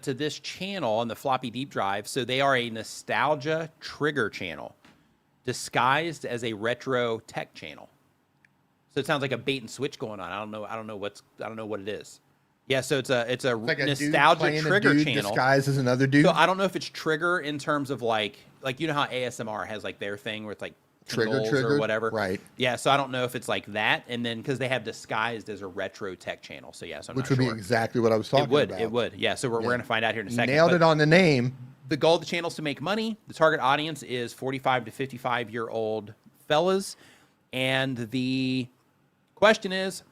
[SPEAKER 1] this channel on the Floppy Deep Drive. So they are a nostalgia trigger channel disguised as a retro tech channel. So it sounds like a bait and switch going on. I don't know what it is. Yeah, so it's a
[SPEAKER 2] Like a dude
[SPEAKER 1] nostalgia
[SPEAKER 2] playing
[SPEAKER 1] trigger
[SPEAKER 2] a dude
[SPEAKER 1] channel.
[SPEAKER 2] disguised as another dude.
[SPEAKER 1] So I don't know if it's trigger in terms of like you know how ASMR has like their thing where it's like tingles
[SPEAKER 2] Triggered,
[SPEAKER 1] or whatever.
[SPEAKER 2] right.
[SPEAKER 1] Yeah, so I don't know if it's like that, and then because they have disguised as a retro tech channel. So yeah, so I'm
[SPEAKER 2] Which
[SPEAKER 1] not
[SPEAKER 2] would
[SPEAKER 1] sure.
[SPEAKER 2] be exactly what I was talking about.
[SPEAKER 1] It would. Yeah, so we're going to find out here in a second.
[SPEAKER 2] Nailed
[SPEAKER 1] But
[SPEAKER 2] it on the name.
[SPEAKER 1] the goal of the channel is to make money. The target audience is 45 to 55-year-old fellas. And the question is,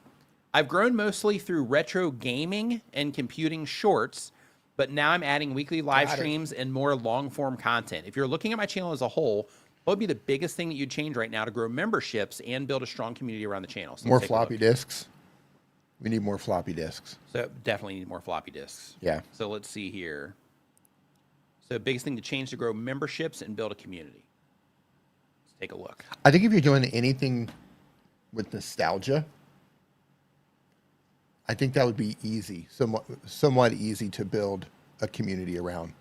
[SPEAKER 1] I've grown mostly through retro gaming and computing shorts, but now I'm adding weekly live
[SPEAKER 2] Got it.
[SPEAKER 1] streams and more long-form content. If you're looking at my channel as a whole, what would be the biggest thing that you'd change right now to grow memberships and build a strong community around the channel? So
[SPEAKER 2] More
[SPEAKER 1] let's take a
[SPEAKER 2] floppy
[SPEAKER 1] look.
[SPEAKER 2] disks. We need more floppy disks.
[SPEAKER 1] So definitely need more floppy disks.
[SPEAKER 2] Yeah.
[SPEAKER 1] So let's see here. So biggest thing to change to grow memberships and build a community. Let's take a look.
[SPEAKER 2] I think if you're doing anything with nostalgia, I think that would be easy, somewhat easy to build a community around.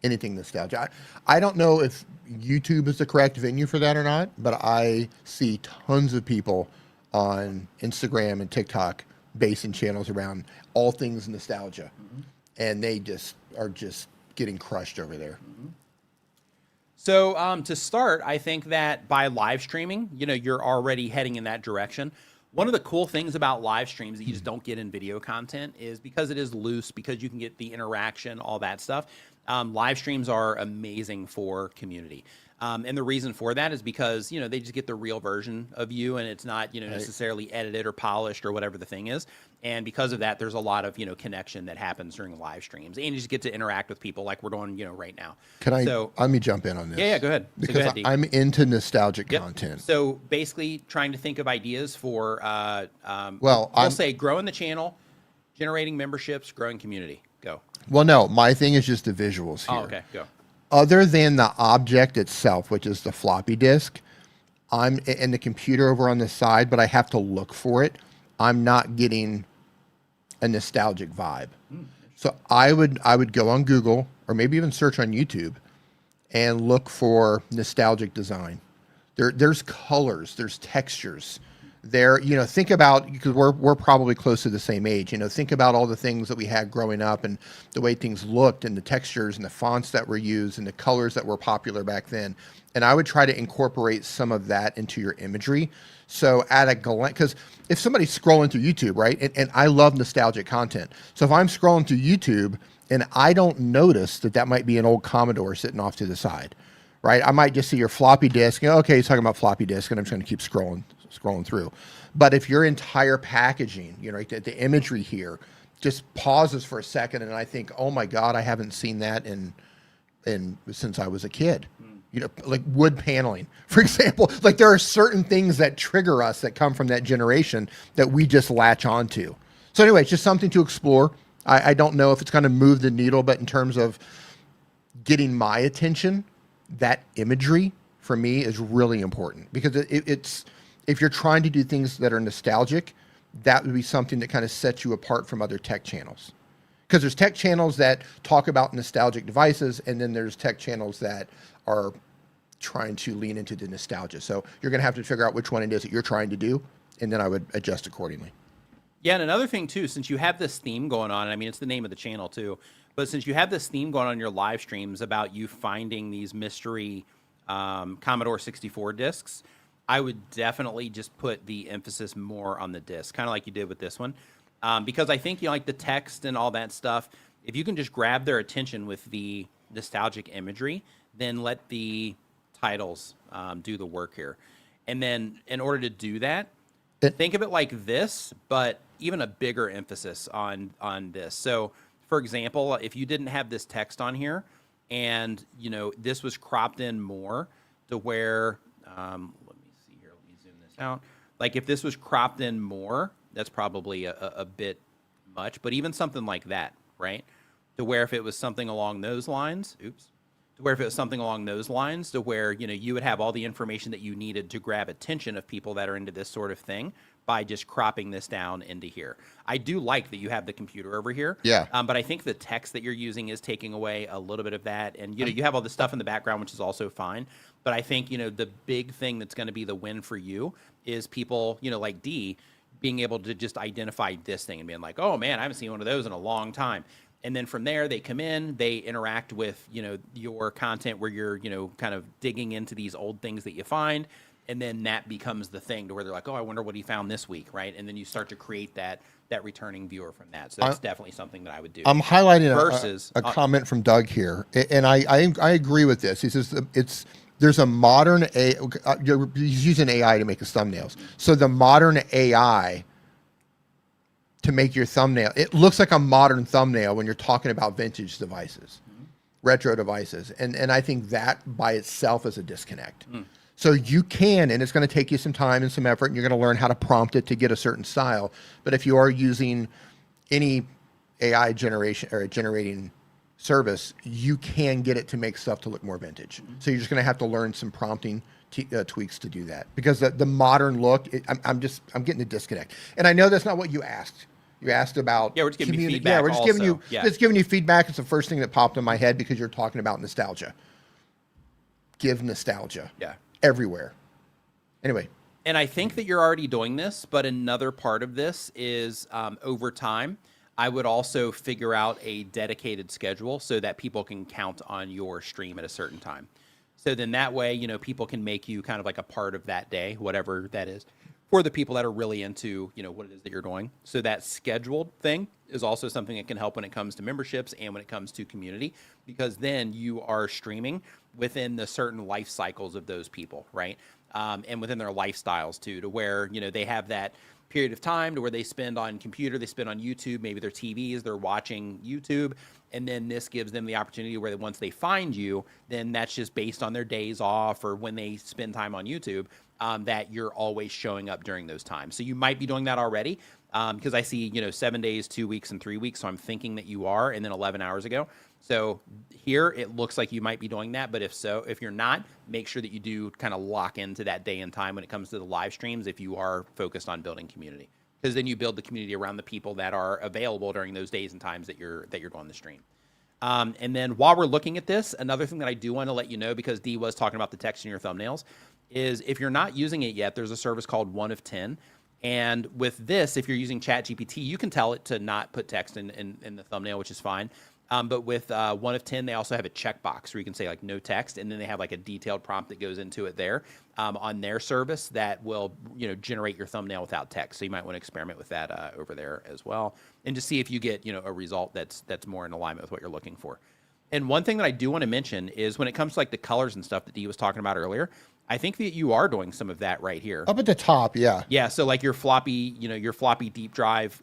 [SPEAKER 2] Anything nostalgia. I don't know if YouTube is the correct venue for that or not, but I see tons of people on Instagram and TikTok basing channels around all things nostalgia, and they are just getting crushed over there.
[SPEAKER 1] So to start, I think that by live streaming, you're already heading in that direction. One of the cool things about live streams that you just don't get in video content is because it is loose, because you can get the interaction, all that stuff. Live streams are amazing for community. And the reason for that is because, they just get the real version of you, and it's not, necessarily edited or polished or whatever the thing is. And because of that, there's a lot of, connection that happens during live streams, and you just get to interact with people like we're doing, right now.
[SPEAKER 2] Let me jump in on this.
[SPEAKER 1] Yeah, go ahead.
[SPEAKER 2] Because
[SPEAKER 1] go ahead,
[SPEAKER 2] I'm into nostalgic content.
[SPEAKER 1] So basically trying to think of ideas for,
[SPEAKER 2] I'll
[SPEAKER 1] say growing the channel, generating memberships, growing community. Go.
[SPEAKER 2] Well, no, my thing is just the visuals here.
[SPEAKER 1] Oh, okay, go.
[SPEAKER 2] Other than the object itself, which is the floppy disk, I'm in the computer over on the side, but I have to look for it. I'm not getting a nostalgic vibe. So I would go on Google or maybe even search on YouTube and look for nostalgic design. There's colors, there's textures. There, think about, because we're probably close to the same age, think about all the things that we had growing up and the way things looked and the textures and the fonts that were used and the colors that were popular back then. And I would try to incorporate some of that into your imagery. So at a glance, because if somebody's scrolling through YouTube, right, and I love nostalgic content. So if I'm scrolling through YouTube and I don't notice that might be an old Commodore sitting off to the side, right? I might just see your floppy disk. Okay, he's talking about floppy disk, and I'm just going to keep scrolling through. But if your entire packaging, the imagery here just pauses for a second, and I think, oh my God, I haven't seen that since I was a kid. Like wood paneling, for example. Like there are certain things that trigger us that come from that generation that we just latch onto. So anyway, it's just something to explore. I don't know if it's going to move the needle, but in terms of getting my attention, that imagery for me is really important, because it's if you're trying to do things that are nostalgic, that would be something that kind of sets you apart from other tech channels. Because there's tech channels that talk about nostalgic devices, and then there's tech channels that are trying to lean into the nostalgia. So you're going to have to figure out which one it is that you're trying to do, and then I would adjust accordingly.
[SPEAKER 1] Yeah, and another thing too, since you have this theme going on, I mean, it's the name of the channel too, but since you have this theme going on in your live streams about you finding these mystery Commodore 64 discs, I would definitely just put the emphasis more on the disc, kind of like you did with this one. Because I think, like the text and all that stuff, if you can just grab their attention with the nostalgic imagery, then let the titles do the work here. And then in order to do that, think of it like this, but even a bigger emphasis on this. So, for example, if you didn't have this text on here and, this was cropped in more to where, let me zoom this out. Like if this was cropped in more, that's probably a bit much, but even something like that, right? To where if it was something along those lines, to where you would have all the information that you needed to grab attention of people that are into this sort of thing by just cropping this down into here. I do like that you have the computer over here.
[SPEAKER 2] Yeah.
[SPEAKER 1] But I think the text that you're using is taking away a little bit of that. And, you have all this stuff in the background, which is also fine. But I think, the big thing that's going to be the win for you is people, like D, being able to just identify this thing and being like, oh man, I haven't seen one of those in a long time. And then from there, they come in, they interact with, your content where you're, kind of digging into these old things that you find. And then that becomes the thing to where they're like, oh, I wonder what he found this week, right? And then you start to create that returning viewer from that. So that's definitely something that I would do.
[SPEAKER 2] I'm highlighting a comment from Doug here, and I agree with this. He says there's a modern he's using AI to make his thumbnails. So the modern AI to make your thumbnail, it looks like a modern thumbnail when you're talking about vintage devices, retro devices, and I think that by itself is a disconnect. So you can, and it's going to take you some time and some effort, and you're going to learn how to prompt it to get a certain style. But if you are using any AI generation or generating service, you can get it to make stuff to look more vintage. So you're just going to have to learn some prompting tweaks to do that, because the modern look, I'm getting a disconnect. And I know that's not what you asked. You asked about
[SPEAKER 1] we're just giving you feedback.
[SPEAKER 2] Yeah, we're just giving you
[SPEAKER 1] just
[SPEAKER 2] giving you feedback. It's the first thing that popped in my head because you're talking about nostalgia. Give nostalgia.
[SPEAKER 1] Yeah.
[SPEAKER 2] Everywhere. Anyway.
[SPEAKER 1] And I think that you're already doing this, but another part of this is over time, I would also figure out a dedicated schedule so that people can count on your stream at a certain time. So then that way, you know, people can make you kind of like a part of that day, whatever that is, for the people that are really into, you know, what it is that you're doing. So that scheduled thing is also something that can help when it comes to memberships and when it comes to community, because then you are streaming within the certain life cycles of those people, right? And within their lifestyles too, to where, you know, they have that period of time to where they spend on computer, they spend on YouTube, maybe their TVs, they're watching YouTube. And then this gives them the opportunity where once they find you, then that's just based on their days off or when they spend time on YouTube, that you're always showing up during those times. So you might be doing that already, because I see, you know, 7 days, 2 weeks, and 3 weeks. So I'm thinking that you are, and then 11 hours ago. So here it looks like you might be doing that, but if so, if you're not, make sure that you do kind of lock into that day and time when it comes to the live streams if you are focused on building community, because then you build the community around the people that are available during those days and times that you're doing the stream. And then while we're looking at this, another thing that I do want to let you know, because Dee was talking about the text in your thumbnails, is if you're not using it yet, there's a service called 1 of 10. And with this, if you're using ChatGPT, you can tell it to not put text in the thumbnail, which is fine. But with 1 of 10, they also have a checkbox where you can say like no text, and then they have like a detailed prompt that goes into it there on their service that will, you know, generate your thumbnail without text. So you might want to experiment with that over there as well, and just see if you get, you know, a result that's more in alignment with what you're looking for. And one thing that I do want to mention is when it comes to like the colors and stuff that Dee was talking about earlier, I think that you are doing some of that right here.
[SPEAKER 2] Up at the top, yeah.
[SPEAKER 1] Yeah, so like your floppy deep drive,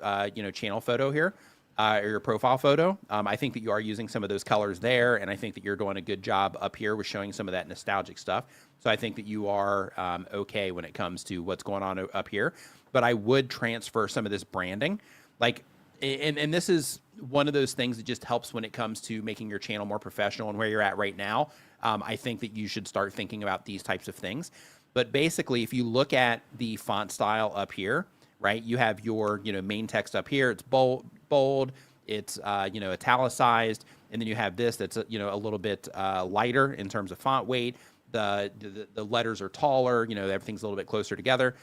[SPEAKER 1] channel photo here, or your profile photo. I think that you are using some of those colors there, and I think that you're doing a good job up here with showing some of that nostalgic stuff. So I think that you are okay when it comes to what's going on up here. But I would transfer some of this branding, like, and this is one of those things that just helps when it comes to making your channel more professional and where you're at right now. I think that you should start thinking about these types of things. But basically, if you look at the font style up here, right, you have your, you know, main text up here. It's bold, it's, italicized. And then you have this that's, a little bit lighter in terms of font weight. The letters are taller, you know, everything's a little bit closer together.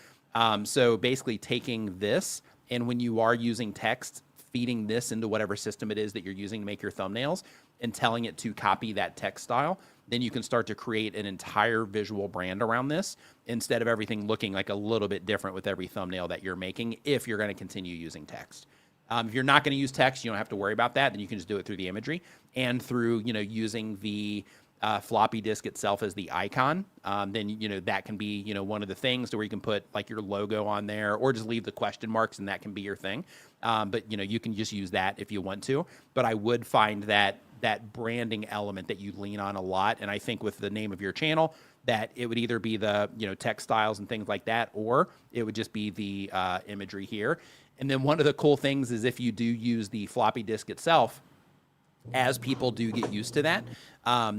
[SPEAKER 1] So basically taking this, and when you are using text, feeding this into whatever system it is that you're using to make your thumbnails and telling it to copy that text style, then you can start to create an entire visual brand around this instead of everything looking like a little bit different with every thumbnail that you're making if you're going to continue using text. If you're not going to use text, you don't have to worry about that. Then you can just do it through the imagery and through, you know, using the floppy disk itself as the icon. Then, you know, that can be, you know, one of the things to where you can put like your logo on there or just leave the question marks and that can be your thing. But, you know, you can just use that if you want to. But I would find that branding element that you lean on a lot. And I think with the name of your channel, that it would either be the, you know, textiles and things like that, or it would just be the imagery here. And then one of the cool things is if you do use the floppy disk itself, as people do get used to that,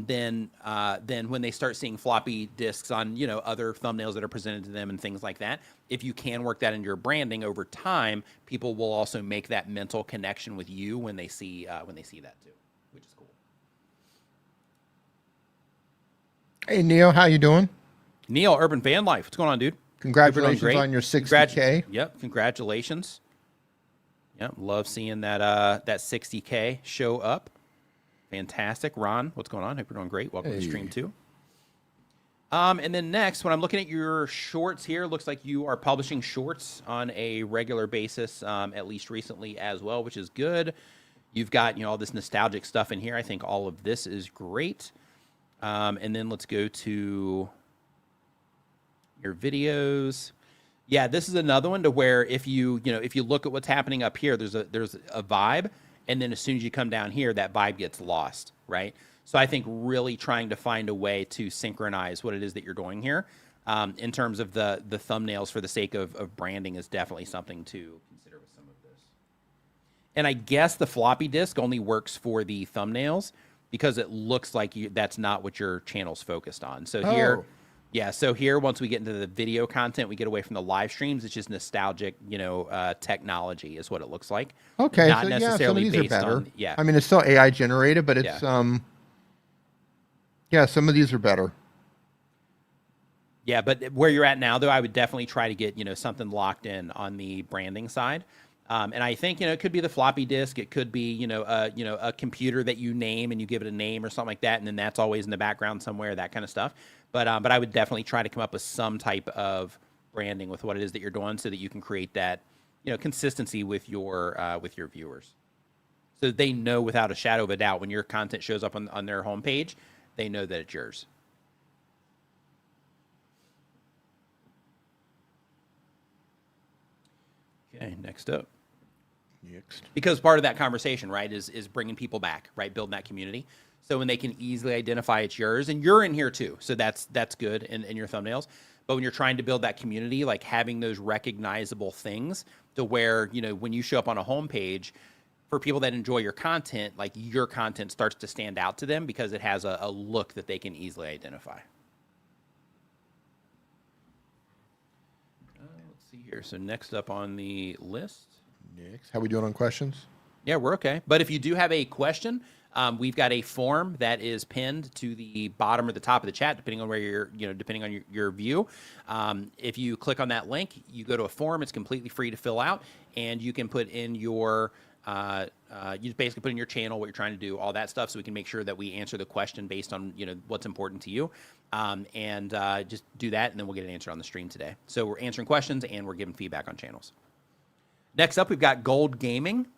[SPEAKER 1] then when they start seeing floppy disks on, you know, other thumbnails that are presented to them and things like that, if you can work that into your branding over time, people will also make that mental connection with you when they see that too, which is cool.
[SPEAKER 2] Hey, Neil, how you doing?
[SPEAKER 1] Neil, Urban Van Life, what's going on, dude?
[SPEAKER 2] Congratulations on your 60K.
[SPEAKER 1] Yep, congratulations. Yep, love seeing that 60K show up. Fantastic. Ron, what's going on? Hope you're doing great. Welcome to stream 2. And then next, when I'm looking at your shorts here, looks like you are publishing shorts on a regular basis, at least recently as well, which is good. You've got, you know, all this nostalgic stuff in here. I think all of this is great. And then let's go to your videos. Yeah, this is another one to where if you look at what's happening up here, there's a vibe, and then as soon as you come down here, that vibe gets lost, right? So I think really trying to find a way to synchronize what it is that you're doing here in terms of the thumbnails for the sake of branding is definitely something to consider with some of this. And I guess the floppy disk only works for the thumbnails because it looks like that's not what your channel's focused on. So here,
[SPEAKER 2] Oh.
[SPEAKER 1] yeah, so here, once we get into the video content, we get away from the live streams. It's just nostalgic, technology is what it looks like.
[SPEAKER 2] Okay,
[SPEAKER 1] Not
[SPEAKER 2] so yeah, some of
[SPEAKER 1] necessarily
[SPEAKER 2] these are
[SPEAKER 1] based
[SPEAKER 2] better.
[SPEAKER 1] on, yeah.
[SPEAKER 2] I mean, it's still AI generated, but it's yeah, some of these are better.
[SPEAKER 1] Yeah, but where you're at now, though, I would definitely try to get, something locked in on the branding side. And I think, it could be the floppy disk. It could be, a computer that you name and you give it a name or something like that. And then that's always in the background somewhere, that kind of stuff. But I would definitely try to come up with some type of branding with what it is that you're doing so that you can create that, consistency with your viewers. So they know without a shadow of a doubt when your content shows up on their homepage, they know that it's yours. Okay, next up. Because part of that conversation, right, is bringing people back, right, building that community. So when they can easily identify it's yours, and you're in here too, so that's good in your thumbnails. But when you're trying to build that community, like having those recognizable things to where, when you show up on a homepage, for people that enjoy your content, like your content starts to stand out to them because it has a look that they can easily identify. Let's see here. So next up on the list.
[SPEAKER 2] Next, how we doing on questions?
[SPEAKER 1] Yeah, we're okay. But if you do have a question, we've got a form that is pinned to the bottom or the top of the chat, depending on where you're, depending on your view. If you click on that link, you go to a form. It's completely free to fill out, and you can put in your you just basically put in your channel, what you're trying to do, all that stuff, so we can make sure that we answer the question based on what's important to you, and just do that, and then we'll get an answer on the stream today. So we're answering questions and we're giving feedback on channels. Next up, we've got Gold Gaming.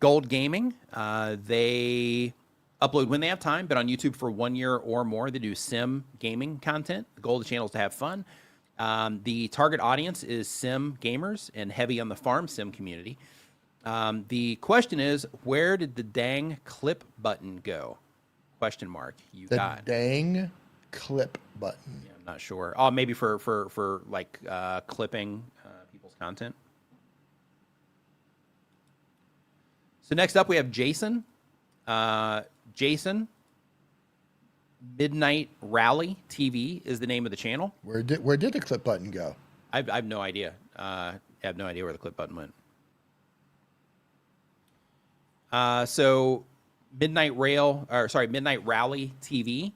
[SPEAKER 1] Gold Gaming, they upload when they have time, but on YouTube for 1 year or more. They do sim gaming content. The goal of the channel is to have fun. The target audience is sim gamers and heavy on the farm sim community. The question is, where did the dang clip button go? Question mark.
[SPEAKER 2] The dang clip button.
[SPEAKER 1] Yeah, I'm not sure. Oh, maybe for like clipping people's content. So next up, we have Jason. Jason, Midnight Rally TV is the name of the channel.
[SPEAKER 2] Where did the clip button go?
[SPEAKER 1] I have no idea. I have no idea where the clip button went. So Midnight Rally TV.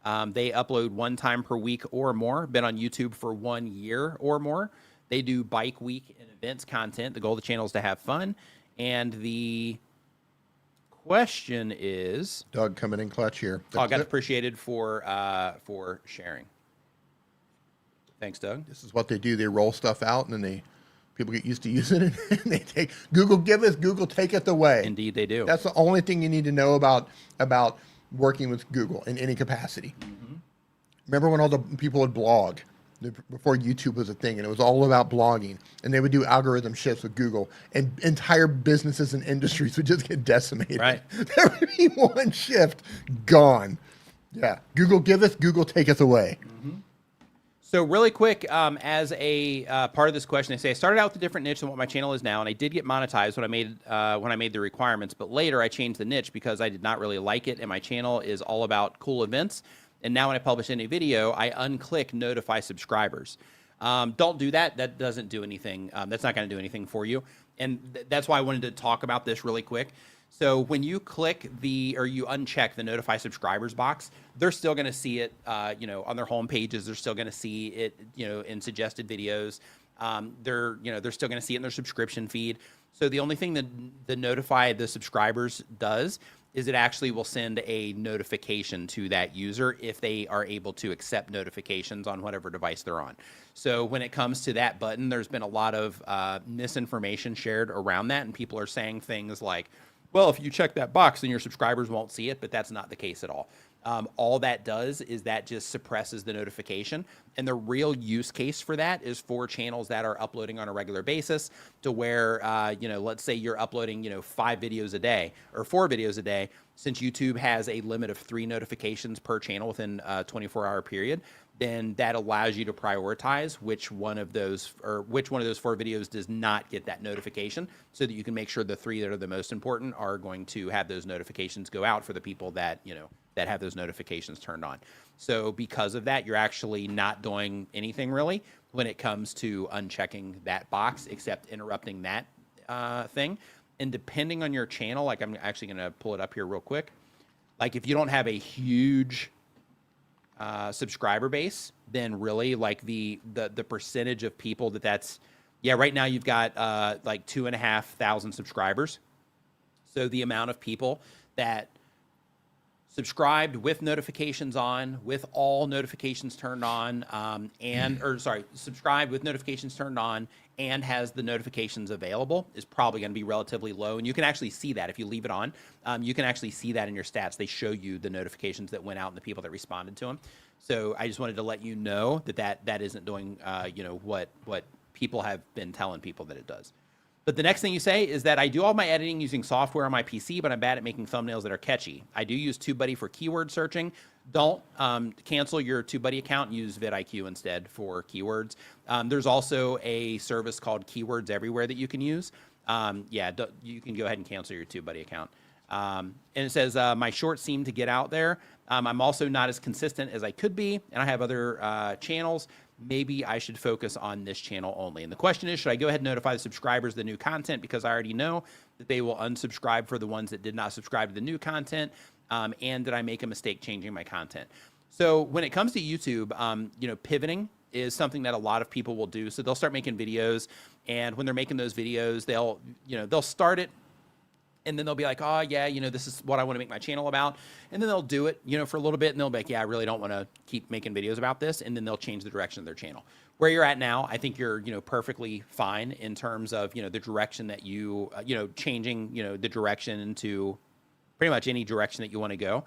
[SPEAKER 1] They upload 1 time per week or more. Been on YouTube for 1 year or more. They do bike week and events content. The goal of the channel is to have fun. And the question is,
[SPEAKER 2] Doug coming in clutch here.
[SPEAKER 1] I got appreciated for sharing. Thanks, Doug.
[SPEAKER 2] This is what they do. They roll stuff out, and then people get used to using it, and they take Google giveth, Google taketh away.
[SPEAKER 1] Indeed, they do.
[SPEAKER 2] That's the only thing you need to know about working with Google in any capacity. Mm-hmm. Remember when all the people would blog before YouTube was a thing, and it was all about blogging, and they would do algorithm shifts with Google, and entire businesses and industries would just get decimated.
[SPEAKER 1] Right.
[SPEAKER 2] There would be one shift gone. Yeah. Google giveth, Google taketh away.
[SPEAKER 1] Mm-hmm. So really quick, as a part of this question, they say I started out with a different niche than what my channel is now, and I did get monetized when I made the requirements. But later, I changed the niche because I did not really like it, and my channel is all about cool events. And now when I publish any video, I unclick notify subscribers. Don't do that. That doesn't do anything. That's not going to do anything for you. And that's why I wanted to talk about this really quick. So when you click or you uncheck the notify subscribers box, they're still going to see it, on their home pages. They're still going to see it, in suggested videos. They're still going to see it in their subscription feed. So the only thing that the notify the subscribers does is it actually will send a notification to that user if they are able to accept notifications on whatever device they're on. So when it comes to that button, there's been a lot of misinformation shared around that, and people are saying things like, well, if you check that box, then your subscribers won't see it, but that's not the case at all. All that does is that just suppresses the notification. And the real use case for that is for channels that are uploading on a regular basis to where, let's say you're uploading, 5 videos a day or 4 videos a day. Since YouTube has a limit of 3 notifications per channel within a 24-hour period, then that allows you to prioritize which one of those 4 videos does not get that notification, so that you can make sure the 3 that are the most important are going to have those notifications go out for the people that, that have those notifications turned on. So because of that, you're actually not doing anything really when it comes to unchecking that box, except interrupting that thing. And depending on your channel, like I'm actually going to pull it up here real quick. Like if you don't have a huge subscriber base, then really like the percentage of people that's, yeah, right now you've got like 2,500 subscribers. So the amount of people that subscribed with notifications on, with all notifications turned on, subscribed with notifications turned on and has the notifications available is probably going to be relatively low. And you can actually see that if you leave it on. You can actually see that in your stats. They show you the notifications that went out and the people that responded to them. So I just wanted to let you know that isn't doing what people have been telling people that it does. But the next thing you say is that I do all my editing using software on my PC, but I'm bad at making thumbnails that are catchy. I do use TubeBuddy for keyword searching. Don't cancel your TubeBuddy account and use VidIQ instead for keywords. There's also a service called Keywords Everywhere that you can use. You can go ahead and cancel your TubeBuddy account. And it says, my shorts seem to get out there. I'm also not as consistent as I could be, and I have other channels. Maybe I should focus on this channel only. And the question is, should I go ahead and notify the subscribers of the new content, because I already know that they will unsubscribe for the ones that did not subscribe to the new content, and did I make a mistake changing my content? So when it comes to YouTube, pivoting is something that a lot of people will do. So they'll start making videos, and when they're making those videos, they'll start it, and then they'll be like, oh yeah, this is what I want to make my channel about. And then they'll do it, for a little bit, and they'll be like, yeah, I really don't want to keep making videos about this. And then they'll change the direction of their channel. Where you're at now, I think you're, perfectly fine in terms of, the direction that you, changing, the direction into pretty much any direction that you want to go.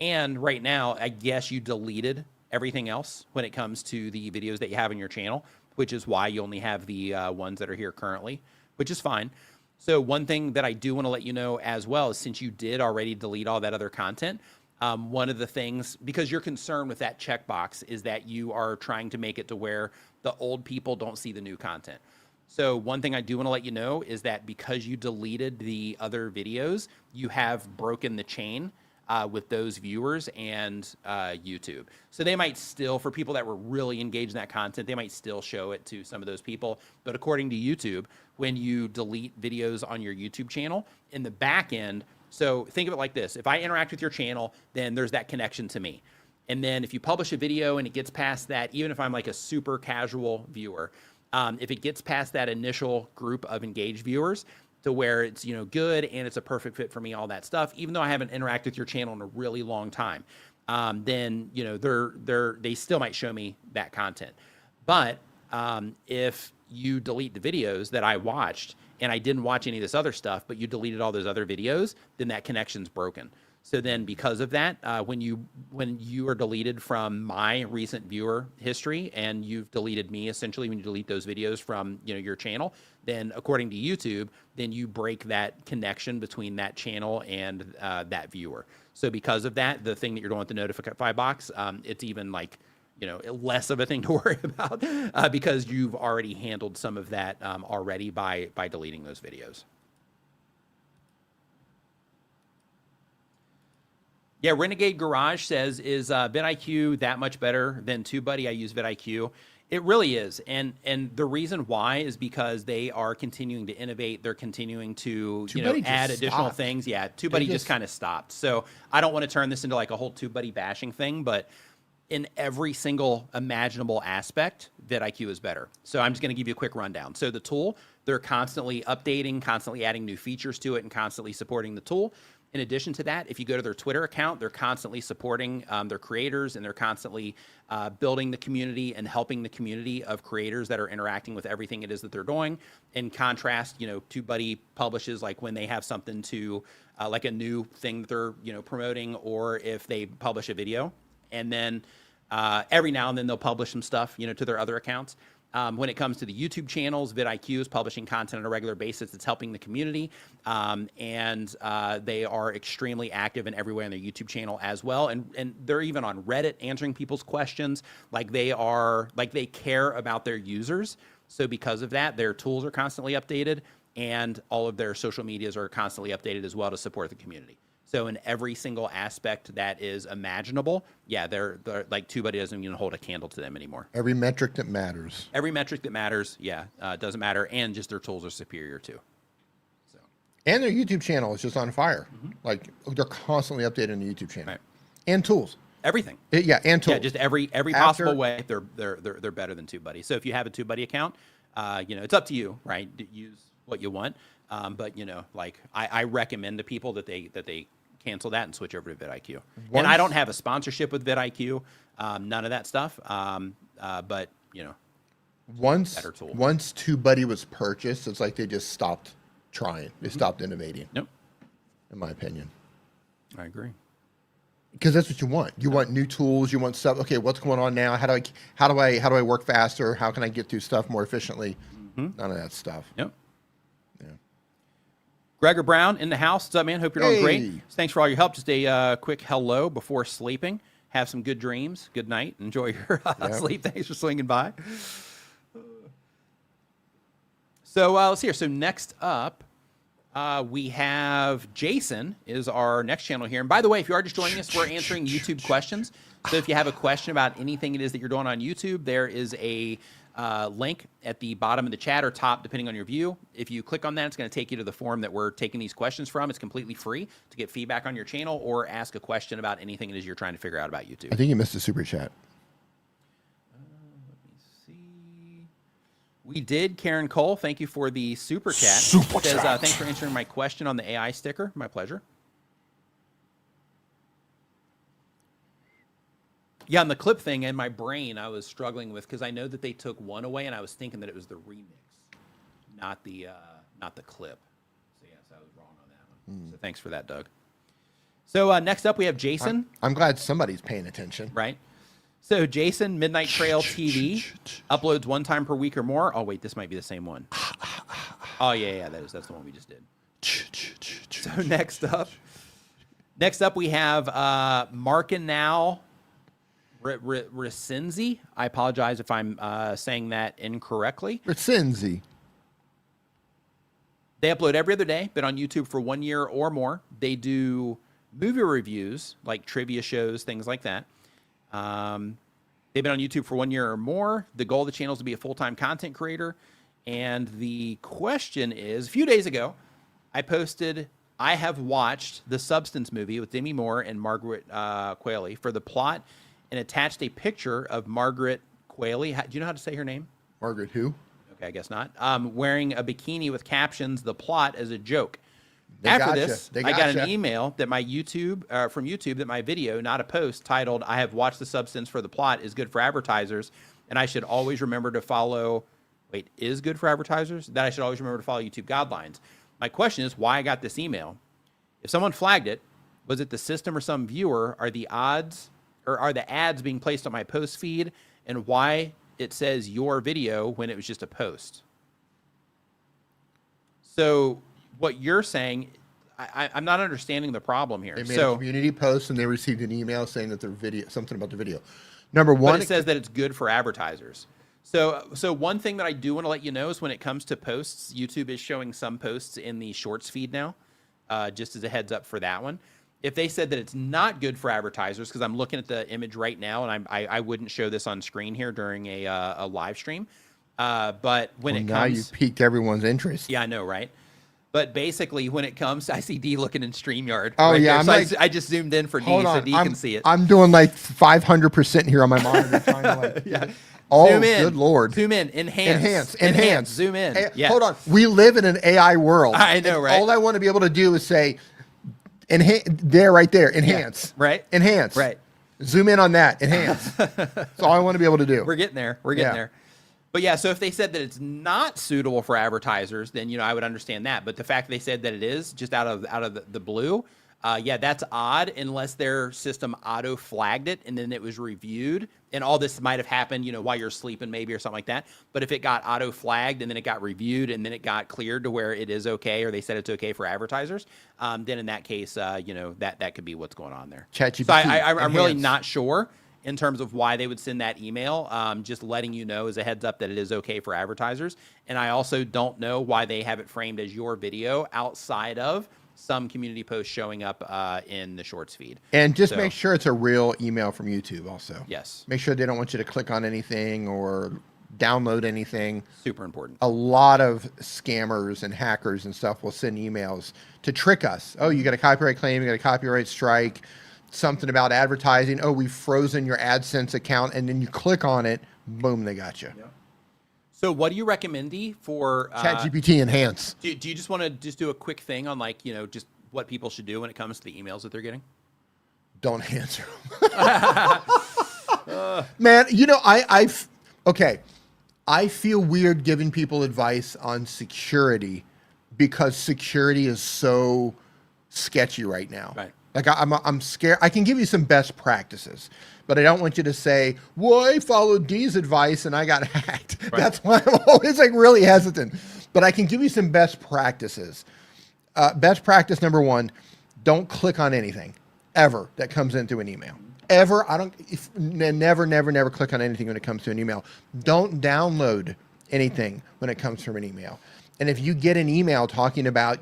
[SPEAKER 1] And right now, I guess you deleted everything else when it comes to the videos that you have in your channel, which is why you only have the ones that are here currently, which is fine. So one thing that I do want to let you know as well is, since you did already delete all that other content, one of the things, because you're concerned with that checkbox, is that you are trying to make it to where the old people don't see the new content. So one thing I do want to let you know is that because you deleted the other videos, you have broken the chain with those viewers and YouTube. So they might still, for people that were really engaged in that content, they might still show it to some of those people. But according to YouTube, when you delete videos on your YouTube channel, in the back end, so think of it like this. If I interact with your channel, then there's that connection to me. And then if you publish a video and it gets past that, even if I'm like a super casual viewer, if it gets past that initial group of engaged viewers, to where it's, good and it's a perfect fit for me, all that stuff, even though I haven't interacted with your channel in a really long time, then, they still might show me that content. But if you delete the videos that I watched and I didn't watch any of this other stuff, but you deleted all those other videos, then that connection's broken. So then because of that, when you are deleted from my recent viewer history, and you've deleted me, essentially, when you delete those videos from your channel, then according to YouTube, then you break that connection between that channel and that viewer. So because of that, the thing that you're doing with the notify box, it's even like less of a thing to worry about because you've already handled some of that already by deleting those videos. Yeah, Renegade Garage says, is VidIQ that much better than TubeBuddy? I use VidIQ. It really is. And the reason why is because they are continuing to innovate. They're continuing to add additional things. Yeah, TubeBuddy just kind of stopped. So I don't want to turn this into like a whole TubeBuddy bashing thing, but in every single imaginable aspect, VidIQ is better. So I'm just going to give you a quick rundown. So the tool, they're constantly updating, constantly adding new features to it, and constantly supporting the tool. In addition to that, if you go to their Twitter account, they're constantly supporting their creators, and they're constantly building the community and helping the community of creators that are interacting with everything it is that they're doing. In contrast, TubeBuddy publishes like when they have something to like a new thing that they're promoting, or if they publish a video, and then every now and then they'll publish some stuff to their other accounts. When it comes to the YouTube channels, VidIQ is publishing content on a regular basis that's helping the community. And they are extremely active in every way on their YouTube channel as well. And they're even on Reddit answering people's questions. Like they care about their users. So because of that, their tools are constantly updated and all of their social medias are constantly updated as well to support the community. So in every single aspect that is imaginable, yeah, they're like TubeBuddy doesn't even hold a candle to them anymore.
[SPEAKER 2] Every metric that matters.
[SPEAKER 1] Every metric that matters, yeah, doesn't matter, and just their tools are superior too. So.
[SPEAKER 2] And their YouTube channel is just on fire. Like they're constantly updating the YouTube channel.
[SPEAKER 1] Right.
[SPEAKER 2] And tools.
[SPEAKER 1] Everything.
[SPEAKER 2] Yeah, and tools.
[SPEAKER 1] Yeah, just every possible way, they're better than TubeBuddy. So if you have a TubeBuddy account, it's up to you, right? Use what you want, but like I recommend to people that they cancel that and switch over to VidIQ. And I don't have a sponsorship with VidIQ, none of that stuff. But
[SPEAKER 2] once
[SPEAKER 1] better tool.
[SPEAKER 2] Once TubeBuddy was purchased, it's like they just stopped trying. They stopped innovating.
[SPEAKER 1] Nope.
[SPEAKER 2] In my opinion.
[SPEAKER 1] I agree.
[SPEAKER 2] Because that's what you want. You want new tools. You want stuff. Okay, what's going on now? How do I work faster? How can I get through stuff more efficiently? None of that stuff.
[SPEAKER 1] Yep.
[SPEAKER 2] Yeah.
[SPEAKER 1] Gregor Brown in the house. What's up, man? Hope you're doing great. Thanks for all your help. Just a quick hello before sleeping. Have some good dreams. Good night. Enjoy your sleep. Thanks for swinging by. So let's see here. So next up, we have Jason is our next channel here. And by the way, if you are just joining us, we're answering YouTube questions. So if you have a question about anything it is that you're doing on YouTube, there is a link at the bottom of the chat or top, depending on your view. If you click on that, it's going to take you to the forum that we're taking these questions from. It's completely free to get feedback on your channel or ask a question about anything it is you're trying to figure out about YouTube.
[SPEAKER 2] I think you missed a super chat.
[SPEAKER 1] Let me see. We did. Karen Cole, thank you for the super chat.
[SPEAKER 3] Super
[SPEAKER 1] Says,
[SPEAKER 3] chat.
[SPEAKER 1] thanks for answering my question on the AI sticker. My pleasure. Yeah, on the clip thing in my brain, I was struggling with because I know that they took one away, and I was thinking that it was the remix, not the clip. So yes, I was wrong on that one. So thanks for that, Doug. So next up, we have Jason.
[SPEAKER 2] I'm glad somebody's paying attention.
[SPEAKER 1] Right. So Jason, Midnight Trail TV, uploads 1 time per week or more. Oh wait, this might be the same one. Oh yeah, that's the one we just did. So next up we have Markinal Recenzi. I apologize if I'm saying that incorrectly.
[SPEAKER 2] Recenzi.
[SPEAKER 1] They upload every other day, been on YouTube for 1 year or more. They do movie reviews, like trivia shows, things like that. They've been on YouTube for 1 year or more. The goal of the channel is to be a full-time content creator. And the question is, a few days ago, I posted, I have watched The Substance movie with Demi Moore and Margaret Qualley for the plot and attached a picture of Margaret Qualley. Do you know how to say her name?
[SPEAKER 2] Margaret who?
[SPEAKER 1] Okay, I guess not. Wearing a bikini with captions, the plot as a joke.
[SPEAKER 2] They
[SPEAKER 1] After
[SPEAKER 2] gotcha.
[SPEAKER 1] this,
[SPEAKER 2] They
[SPEAKER 1] I got an
[SPEAKER 2] gotcha.
[SPEAKER 1] email that my from YouTube that my video, not a post, titled "I have watched The Substance for the plot is good for advertisers, and I should always remember to follow." Wait, is good for advertisers? That I should always remember to follow YouTube guidelines. My question is why I got this email. If someone flagged it, was it the system or some viewer? Are the ads being placed on my post feed, and why it says your video when it was just a post? So what you're saying, I'm not understanding the problem here.
[SPEAKER 2] They made a community post and they received an email saying that their video, something about the video. Number one,
[SPEAKER 1] but it says that it's good for advertisers. So one thing that I do want to let you know is when it comes to posts, YouTube is showing some posts in the Shorts feed now, just as a heads up for that one. If they said that it's not good for advertisers, because I'm looking at the image right now, and I wouldn't show this on screen here during a live stream. But when it comes,
[SPEAKER 2] now you piqued everyone's interest.
[SPEAKER 1] Yeah, I know, right? But basically, when it comes, I see D looking in StreamYard.
[SPEAKER 2] Oh,
[SPEAKER 1] right
[SPEAKER 2] yeah.
[SPEAKER 1] there. So I just zoomed in for D so D can see it.
[SPEAKER 2] I'm doing like 500% here on my monitor. Trying to like,
[SPEAKER 1] yeah.
[SPEAKER 2] Oh,
[SPEAKER 1] Zoom in.
[SPEAKER 2] good Lord.
[SPEAKER 1] Zoom in. Enhance. Zoom in.
[SPEAKER 2] Hey,
[SPEAKER 1] Yeah.
[SPEAKER 2] Hold on. We live in an AI world.
[SPEAKER 1] I know,
[SPEAKER 2] and
[SPEAKER 1] right?
[SPEAKER 2] All I want to be able to do is say, right there. Enhance.
[SPEAKER 1] Yeah. Right.
[SPEAKER 2] Enhance.
[SPEAKER 1] Right.
[SPEAKER 2] Zoom in on that. Enhance. That's all I want to be able to do.
[SPEAKER 1] We're getting there. We're getting there. But yeah, so if they said that it's not suitable for advertisers, then I would understand that. But the fact that they said that it is, just out of the blue, Yeah, that's odd unless their system auto flagged it and then it was reviewed. And all this might have happened, while you're sleeping maybe or something like that. But if it got auto flagged and then it got reviewed and then it got cleared to where it is okay, or they said it's okay for advertisers, then in that case, that could be what's going on there.
[SPEAKER 2] ChatGPT,
[SPEAKER 1] So I'm really
[SPEAKER 2] enhance.
[SPEAKER 1] not sure in terms of why they would send that email, just letting you know as a heads up that it is okay for advertisers. And I also don't know why they have it framed as your video outside of some community posts showing up in the shorts feed.
[SPEAKER 2] And just make sure it's a real email from YouTube also.
[SPEAKER 1] Yes.
[SPEAKER 2] Make sure they don't want you to click on anything or download anything.
[SPEAKER 1] Super important.
[SPEAKER 2] A lot of scammers and hackers and stuff will send emails to trick us. Oh, you got a copyright claim, you got a copyright strike, something about advertising. Oh, we've frozen your AdSense account. And then you click on it, boom, they got you.
[SPEAKER 1] Yeah. So what do you recommend, Dee, for
[SPEAKER 2] ChatGPT enhance?
[SPEAKER 1] Do you just want to do a quick thing on just what people should do when it comes to the emails that they're getting?
[SPEAKER 2] Don't answer them. Man, I feel weird giving people advice on security because security is so sketchy right now.
[SPEAKER 1] Right.
[SPEAKER 2] Like I'm scared. I can give you some best practices, but I don't want you to say, well, I followed Dee's advice and I got hacked. Right. That's why I'm always really hesitant. But I can give you some best practices. Best practice number 1, don't click on anything ever that comes in through an email. Ever. Never click on anything when it comes to an email. Don't download anything when it comes from an email. And if you get an email talking about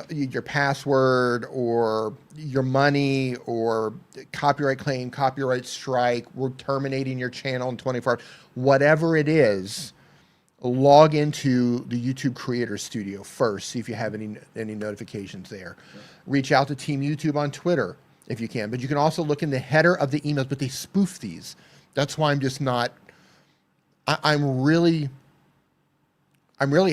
[SPEAKER 2] your password or your money or copyright claim, copyright strike, we're terminating your channel in 24 hours, whatever it is, log into the YouTube Creator Studio first, see if you have any notifications there. Sure. Reach out to Team YouTube on Twitter if you can, but you can also look in the header of the emails, but they spoof these. That's why I'm just not, I'm really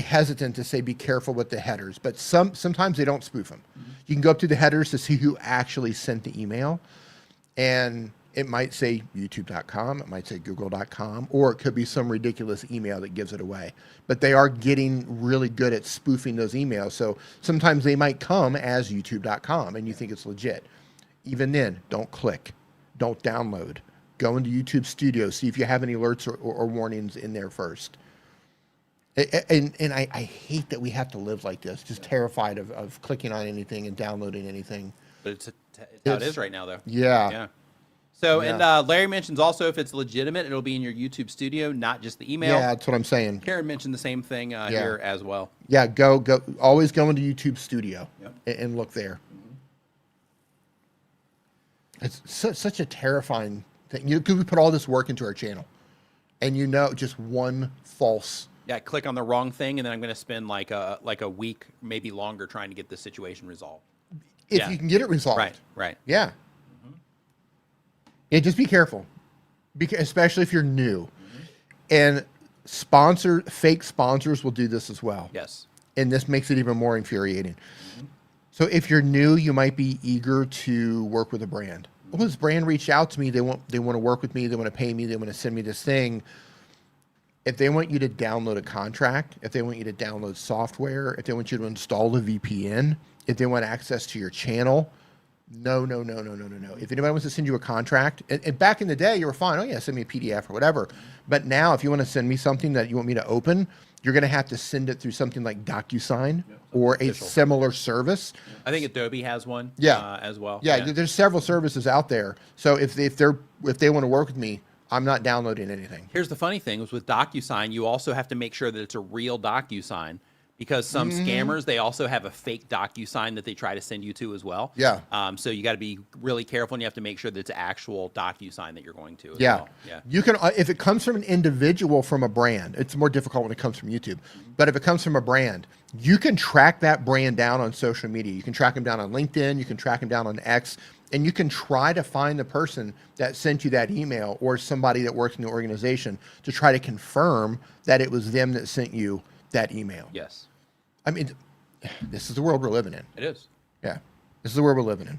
[SPEAKER 2] hesitant to say be careful with the headers, but sometimes they don't spoof them. Mm-hmm. You can go up to the headers to see who actually sent the email, and it might say youtube.com, it might say google.com, or it could be some ridiculous email that gives it away. But they are getting really good at spoofing those emails, so sometimes they might come as youtube.com, and you think it's legit. Even then, don't click, don't download. Go into YouTube Studio, see if you have any alerts or warnings in there first. And I hate that we have to live like this, just terrified of clicking on anything and downloading anything.
[SPEAKER 1] But it's how it is right now, though.
[SPEAKER 2] Yeah.
[SPEAKER 1] Yeah. So,
[SPEAKER 2] Yeah.
[SPEAKER 1] and Larry mentions also if it's legitimate, it'll be in your YouTube Studio, not just the email.
[SPEAKER 2] Yeah, that's what I'm saying.
[SPEAKER 1] Karen mentioned the same thing here as well.
[SPEAKER 2] Yeah, go. Always go into YouTube Studio
[SPEAKER 1] Yep.
[SPEAKER 2] and look there. It's such a terrifying thing. Because we put all this work into our channel, and just one false.
[SPEAKER 1] Yeah, click on the wrong thing, and then I'm going to spend like a week, maybe longer, trying to get this situation resolved.
[SPEAKER 2] If you can get it resolved.
[SPEAKER 1] Right.
[SPEAKER 2] Yeah. Mm-hmm. Yeah, just be careful, especially if you're new. Mm-hmm. And fake sponsors will do this as well.
[SPEAKER 1] Yes.
[SPEAKER 2] And this makes it even more infuriating. Mm-hmm. So if you're new, you might be eager to work with a brand. Well, this brand reached out to me. They want to work with me. They want to pay me. They want to send me this thing. If they want you to download a contract, if they want you to download software, if they want you to install a VPN, if they want access to your channel, no. If anybody wants to send you a contract, and back in the day, you were fine. Oh, yeah, send me a PDF or whatever. But now, if you want to send me something that you want me to open, you're going to have to send it through something like DocuSign or a similar service.
[SPEAKER 1] I think Adobe has one as well.
[SPEAKER 2] Yeah, there's several services out there. So if they want to work with me, I'm not downloading anything.
[SPEAKER 1] Here's the funny thing is with DocuSign, you also have to make sure that it's a real DocuSign, because some scammers, they also have a fake DocuSign that they try to send you to as well.
[SPEAKER 2] Yeah.
[SPEAKER 1] So you got to be really careful, and you have to make sure that it's actual DocuSign that you're going to as
[SPEAKER 2] yeah.
[SPEAKER 1] well. Yeah.
[SPEAKER 2] You can, if it comes from an individual from a brand, it's more difficult when it comes from YouTube. But if it comes from a brand, you can track that brand down on social media. You can track them down on LinkedIn. You can track them down on X. And you can try to find the person that sent you that email or somebody that works in the organization to try to confirm that it was them that sent you that email.
[SPEAKER 1] Yes.
[SPEAKER 2] I mean, this is the world we're living in.
[SPEAKER 1] It is.
[SPEAKER 2] Yeah. This is the world we're living in.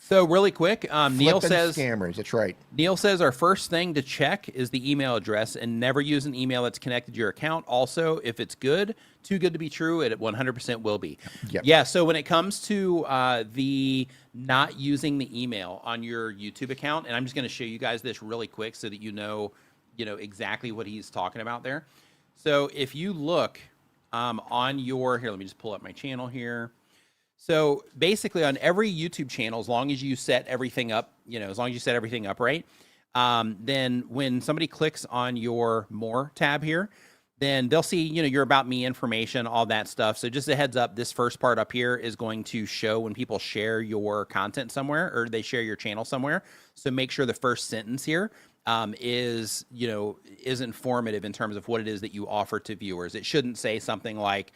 [SPEAKER 1] So really quick, Neil
[SPEAKER 2] Flipping
[SPEAKER 1] says
[SPEAKER 2] scammers. That's right.
[SPEAKER 1] Neil says our first thing to check is the email address and never use an email that's connected to your account. Also, if it's good, too good to be true, it 100% will be.
[SPEAKER 2] Yep.
[SPEAKER 1] Yeah, so when it comes to the not using the email on your YouTube account, and I'm just going to show you guys this really quick so that you know exactly what he's talking about there. So if you look on your, here, let me just pull up my channel here. So basically on every YouTube channel, as long as you set everything up, as long as you set everything up right, then when somebody clicks on your More tab here, then they'll see, your About Me information, all that stuff. So just a heads up, this first part up here is going to show when people share your content somewhere or they share your channel somewhere. So make sure the first sentence here is informative in terms of what it is that you offer to viewers. It shouldn't say something like,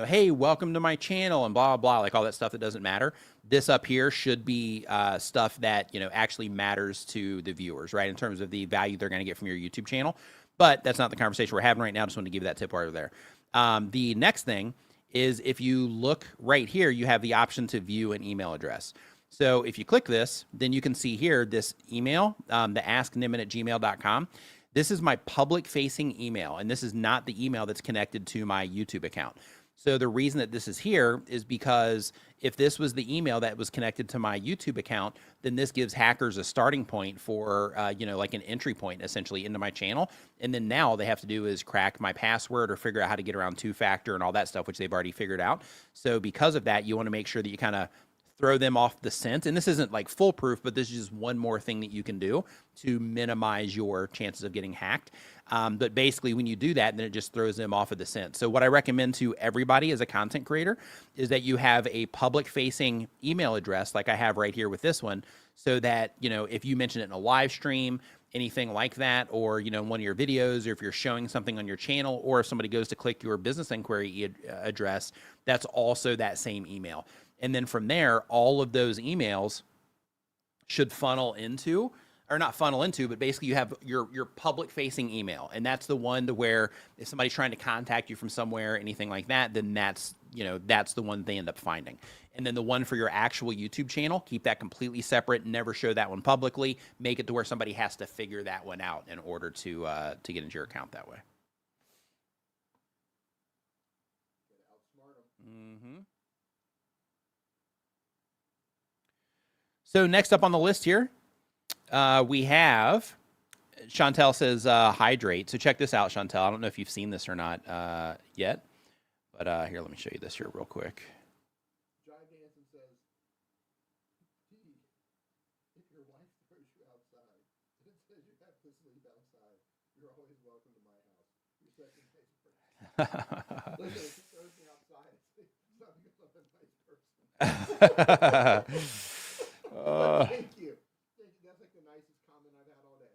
[SPEAKER 1] hey, welcome to my channel and blah, blah, like all that stuff that doesn't matter. This up here should be stuff that, actually matters to the viewers, right? In terms of the value they're going to get from your YouTube channel. But that's not the conversation we're having right now. Just want to give you that tip right there. The next thing is if you look right here, you have the option to view an email address. So if you click this, then you can see here this email, the asknimin@gmail.com. This is my public facing email, and this is not the email that's connected to my YouTube account. So the reason that this is here is because if this was the email that was connected to my YouTube account, then this gives hackers a starting point for, like an entry point essentially into my channel. And then now all they have to do is crack my password or figure out how to get around two-factor and all that stuff, which they've already figured out. So because of that, you want to make sure that you kind of throw them off the scent. And this isn't like foolproof, but this is just one more thing that you can do to minimize your chances of getting hacked. But basically when you do that, then it just throws them off of the scent. So what I recommend to everybody as a content creator is that you have a public facing email address like I have right here with this one, so that, if you mention it in a live stream, anything like that, or, in one of your videos, or if you're showing something on your channel, or if somebody goes to click your business inquiry address, that's also that same email. And then from there, all of those emails should funnel into, or not funnel into, but basically you have your public facing email. And that's the one to where if somebody's trying to contact you from somewhere, anything like that, then that's the one they end up finding. And then the one for your actual YouTube channel, keep that completely separate. Never show that one publicly. Make it to where somebody has to figure that one out in order to get into your account that way. Mm-hmm. So next up on the list here, we have, Chantel says hydrate. So check this out, Chantel. I don't know if you've seen this or not yet, but here, let me show you this here real quick.
[SPEAKER 2] John Danson says, if your wife throws you outside, and says you have to sleep outside, you're always welcome to my house. You're such a nice person. Listen, if she throws me outside, it's not because I'm a nice person. Thank you. That's like the nicest comment I've had all day.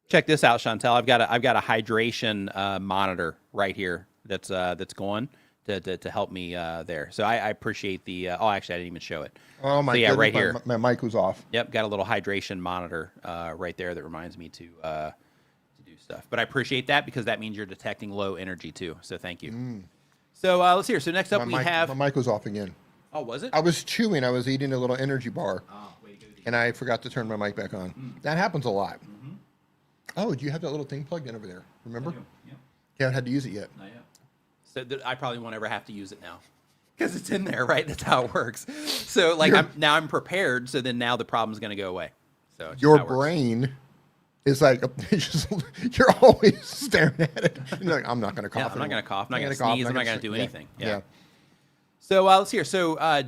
[SPEAKER 1] Check this out, Chantel. I've got a hydration monitor right here that's going to help me there. So I appreciate the. Oh, actually, I didn't even show it.
[SPEAKER 2] Oh my!
[SPEAKER 1] So yeah,
[SPEAKER 2] goodness,
[SPEAKER 1] right here.
[SPEAKER 2] My mic was off.
[SPEAKER 1] Yep, got a little hydration monitor right there that reminds me to do stuff. But I appreciate that because that means you're detecting low energy too. So thank you. So let's hear. So next up have.
[SPEAKER 2] My mic was off again.
[SPEAKER 1] Oh, was it?
[SPEAKER 2] I was chewing. I was eating a little energy bar.
[SPEAKER 1] Oh, way to go.
[SPEAKER 2] And I forgot to turn my mic back on. That happens a lot. Oh, do you have that little thing plugged in over there? Remember?
[SPEAKER 1] Yeah.
[SPEAKER 2] You haven't had to use it yet.
[SPEAKER 1] Not yet. So I probably won't ever have to use it now because it's in there, right? That's how it works. So like I'm prepared. So then now the problem's going to go away. So
[SPEAKER 2] your brain is like, you're always staring at it. You're like, I'm not going to cough.
[SPEAKER 1] Yeah, I'm not going to cough. I'm not going to sneeze. I'm not going to do anything. Yeah. So let's hear. So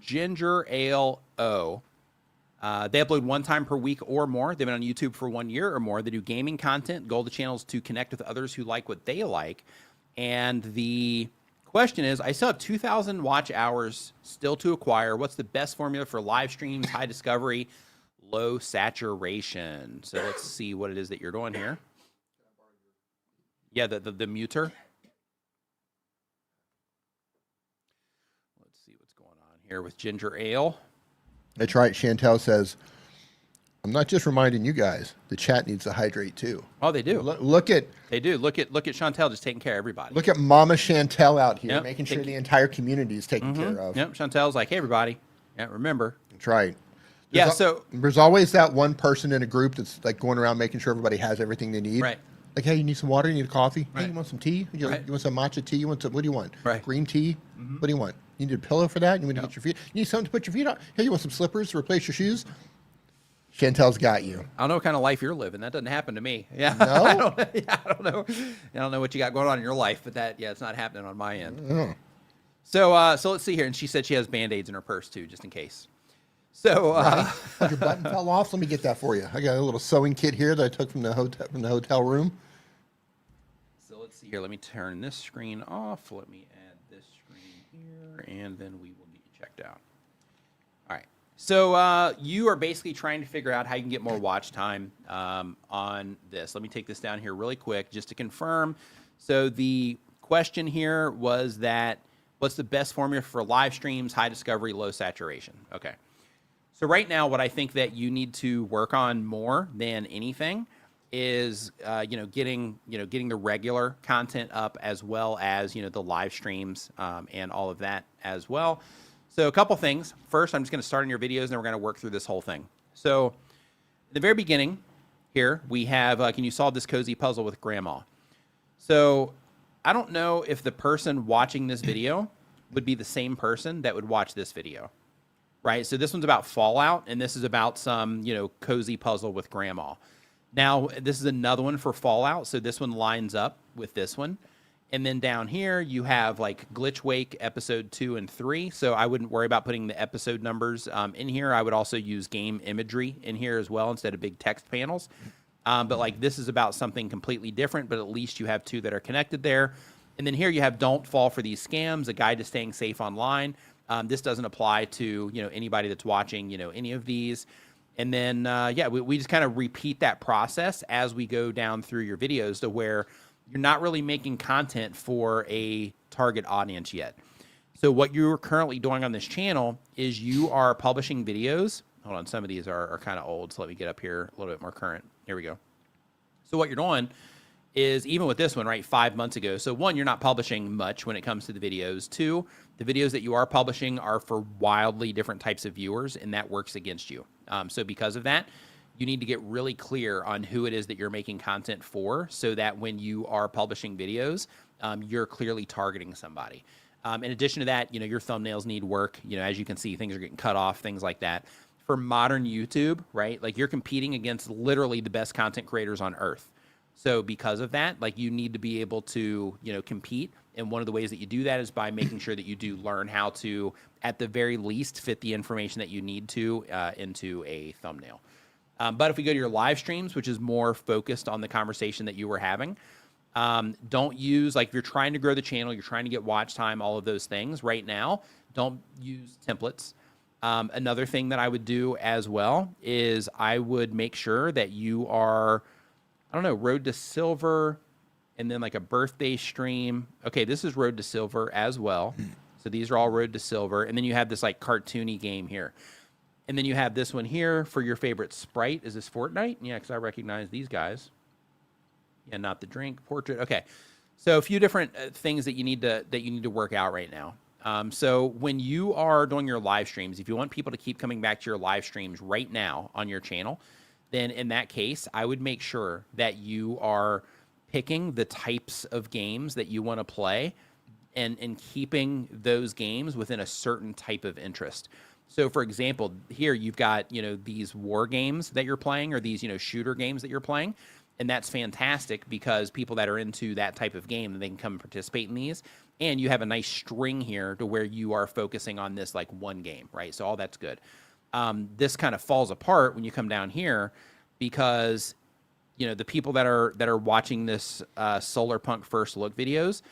[SPEAKER 1] Ginger Ale O. They upload one time per week or more. They've been on YouTube for 1 year or more. They do gaming content. Goal of the channel is to connect with others who like what they like. And the question is, I still have 2,000 watch hours still to acquire. What's the best formula for live streams, high discovery, low saturation? So let's see what it is that you're doing here. Yeah, the muter. Let's see what's going on here with Ginger Ale.
[SPEAKER 2] That's right. Chantel says, I'm not just reminding you guys, the chat needs to hydrate too.
[SPEAKER 1] Oh, they do.
[SPEAKER 2] Look at
[SPEAKER 1] Chantel just taking care of everybody.
[SPEAKER 2] Look at Mama Chantel out here,
[SPEAKER 1] Yep.
[SPEAKER 2] making sure the entire community is taken care of.
[SPEAKER 1] Yep. Chantel's like, hey, everybody. Yeah, remember.
[SPEAKER 2] That's right.
[SPEAKER 1] Yeah. So
[SPEAKER 2] there's always that one person in a group that's like going around making sure everybody has everything they need.
[SPEAKER 1] Right.
[SPEAKER 2] Like, hey, you need some water? You need a coffee? Hey,
[SPEAKER 1] Right.
[SPEAKER 2] you want some tea? You
[SPEAKER 1] Right.
[SPEAKER 2] want some matcha tea? What do you want?
[SPEAKER 1] Right.
[SPEAKER 2] Green tea? What do you want? You need a pillow for that? You want to get your feet? You need something to put your feet on? Hey, you want some slippers to replace your shoes? Chantel's got you.
[SPEAKER 1] I don't know what kind of life you're living. That doesn't happen to me. Yeah.
[SPEAKER 2] No?
[SPEAKER 1] I don't know. I don't know what you got going on in your life, but it's not happening on my end.
[SPEAKER 2] Oh.
[SPEAKER 1] So let's see here. And she said she has Band-Aids in her purse too, just in case. So
[SPEAKER 2] Your button fell off. Let me get that for you. I got a little sewing kit here that I took from the hotel room.
[SPEAKER 1] so let's see here. Let me turn this screen off. Let me add this screen here, and then we will get you checked out. All right. So you are basically trying to figure out how you can get more watch time on this. Let me take this down here really quick just to confirm. So the question here was that what's the best formula for live streams, high discovery, low saturation? Okay. So right now, what I think that you need to work on more than anything is, getting the regular content up as well as, the live streams and all of that as well. So a couple things. First, I'm just going to start on your videos, and then we're going to work through this whole thing. So at the very beginning here, we have, can you solve this cozy puzzle with grandma? So I don't know if the person watching this video would be the same person that would watch this video, right? So this one's about Fallout, and this is about some, cozy puzzle with grandma. Now, this is another one for Fallout, so this one lines up with this one. And then down here, you have like Glitch Wake episode 2 and 3. So I wouldn't worry about putting the episode numbers in here. I would also use game imagery in here as well instead of big text panels. But like this is about something completely different, but at least you have 2 that are connected there. And then here you have Don't Fall for These Scams, a guide to staying safe online. This doesn't apply to, anybody that's watching, any of these. And then, we just kind of repeat that process as we go down through your videos to where you're not really making content for a target audience yet. So what you're currently doing on this channel is you are publishing videos. Hold on, some of these are kind of old, so let me get up here a little bit more current. Here we go. So what you're doing is, even with this one, right, 5 months ago. So 1, you're not publishing much when it comes to the videos. 2, the videos that you are publishing are for wildly different types of viewers, and that works against you. So because of that, you need to get really clear on who it is that you're making content for so that when you are publishing videos, you're clearly targeting somebody. In addition to that, your thumbnails need work. As you can see, things are getting cut off, things like that. For modern YouTube, right, like you're competing against literally the best content creators on earth. So because of that, like you need to be able to, compete. And one of the ways that you do that is by making sure that you do learn how to, at the very least, fit the information that you need to into a thumbnail. But if we go to your live streams, which is more focused on the conversation that you were having, don't use, like if you're trying to grow the channel, you're trying to get watch time, all of those things right now, don't use templates. Another thing that I would do as well is I would make sure that you are, Road to Silver and then like a birthday stream. Okay, this is Road to Silver as well. So these are all Road to Silver. And then you have this like cartoony game here. And then you have this one here for your favorite sprite. Is this Fortnite? Yeah, because I recognize these guys. Yeah, not the drink, portrait. Okay, so a few different things that you need to work out right now. So when you are doing your live streams, if you want people to keep coming back to your live streams right now on your channel, then in that case, I would make sure that you are picking the types of games that you want to play and keeping those games within a certain type of interest. So for example, here you've got, these war games that you're playing or these, shooter games that you're playing. And that's fantastic because people that are into that type of game, they can come and participate in these. And you have a nice string here to where you are focusing on this like one game, right? So all that's good. This kind of falls apart when you come down here because, the people that are watching this Solar Punk First Look videos,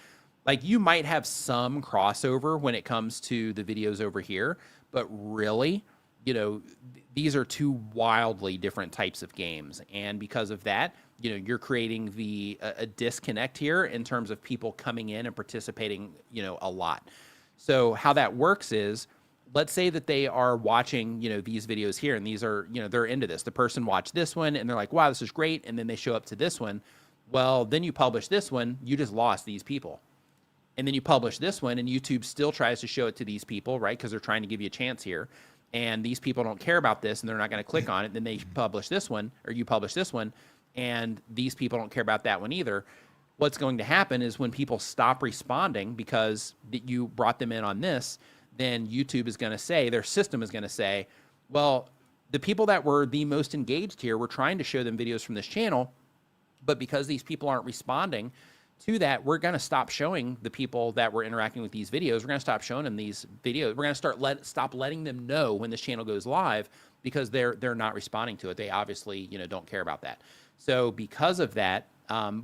[SPEAKER 1] like you might have some crossover when it comes to the videos over here, but really, these are 2 wildly different types of games. And because of that, you're creating a disconnect here in terms of people coming in and participating, a lot. So how that works is, let's say that they are watching, these videos here, and these are, they're into this. The person watched this one and they're like, wow, this is great. And then they show up to this one. Well, then you publish this one, you just lost these people. And then you publish this one and YouTube still tries to show it to these people, right? Because they're trying to give you a chance here. and these people don't care about this and they're not going to click on it, then they publish this one, or you publish this one, and these people don't care about that one either. What's going to happen is when people stop responding because you brought them in on this, then YouTube is going to say, their system is going to say, well, the people that were the most engaged here, we're trying to show them videos from this channel, but because these people aren't responding to that, we're going to stop showing the people that were interacting with these videos. We're going to stop showing them these videos. We're going to stop letting them know when this channel goes live, because they're not responding to it. They obviously, don't care about that. So because of that,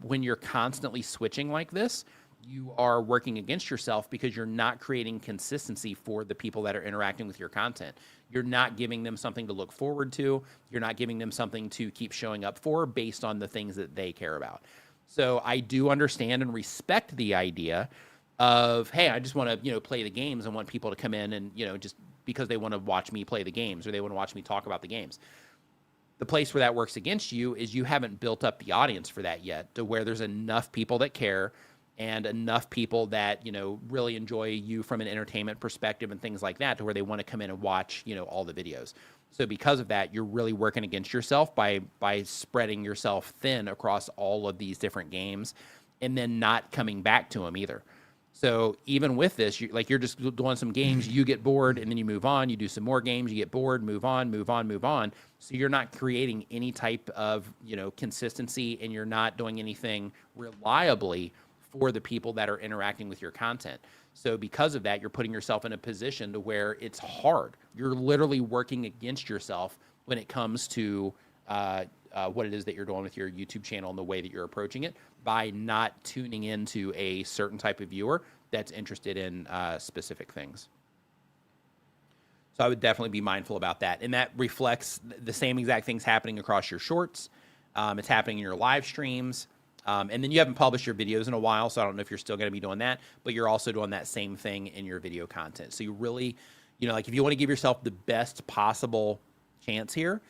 [SPEAKER 1] when you're constantly switching like this, you are working against yourself, because you're not creating consistency for the people that are interacting with your content. You're not giving them something to look forward to. You're not giving them something to keep showing up for based on the things that they care about. So I do understand and respect the idea of, hey, I just want to, play the games and want people to come in and, just because they want to watch me play the games, or they want to watch me talk about the games. The place where that works against you is you haven't built up the audience for that yet, to where there's enough people that care and enough people that, really enjoy you from an entertainment perspective and things like that, to where they want to come in and watch, all the videos. So because of that, you're really working against yourself by spreading yourself thin across all of these different games, and then not coming back to them either. So even with this, you're just doing some games, you get bored, and then you move on, you do some more games, you get bored, move on, move on, move on. So you're not creating any type of, consistency, and you're not doing anything reliably for the people that are interacting with your content. So because of that, you're putting yourself in a position to where it's hard. You're literally working against yourself when it comes to what it is that you're doing with your YouTube channel and the way that you're approaching it, by not tuning into a certain type of viewer that's interested in specific things. So I would definitely be mindful about that. And that reflects the same exact things happening across your shorts. It's happening in your live streams. And then you haven't published your videos in a while, so I don't know if you're still going to be doing that, but you're also doing that same thing in your video content. So you really, if you want to give yourself the best possible chance here,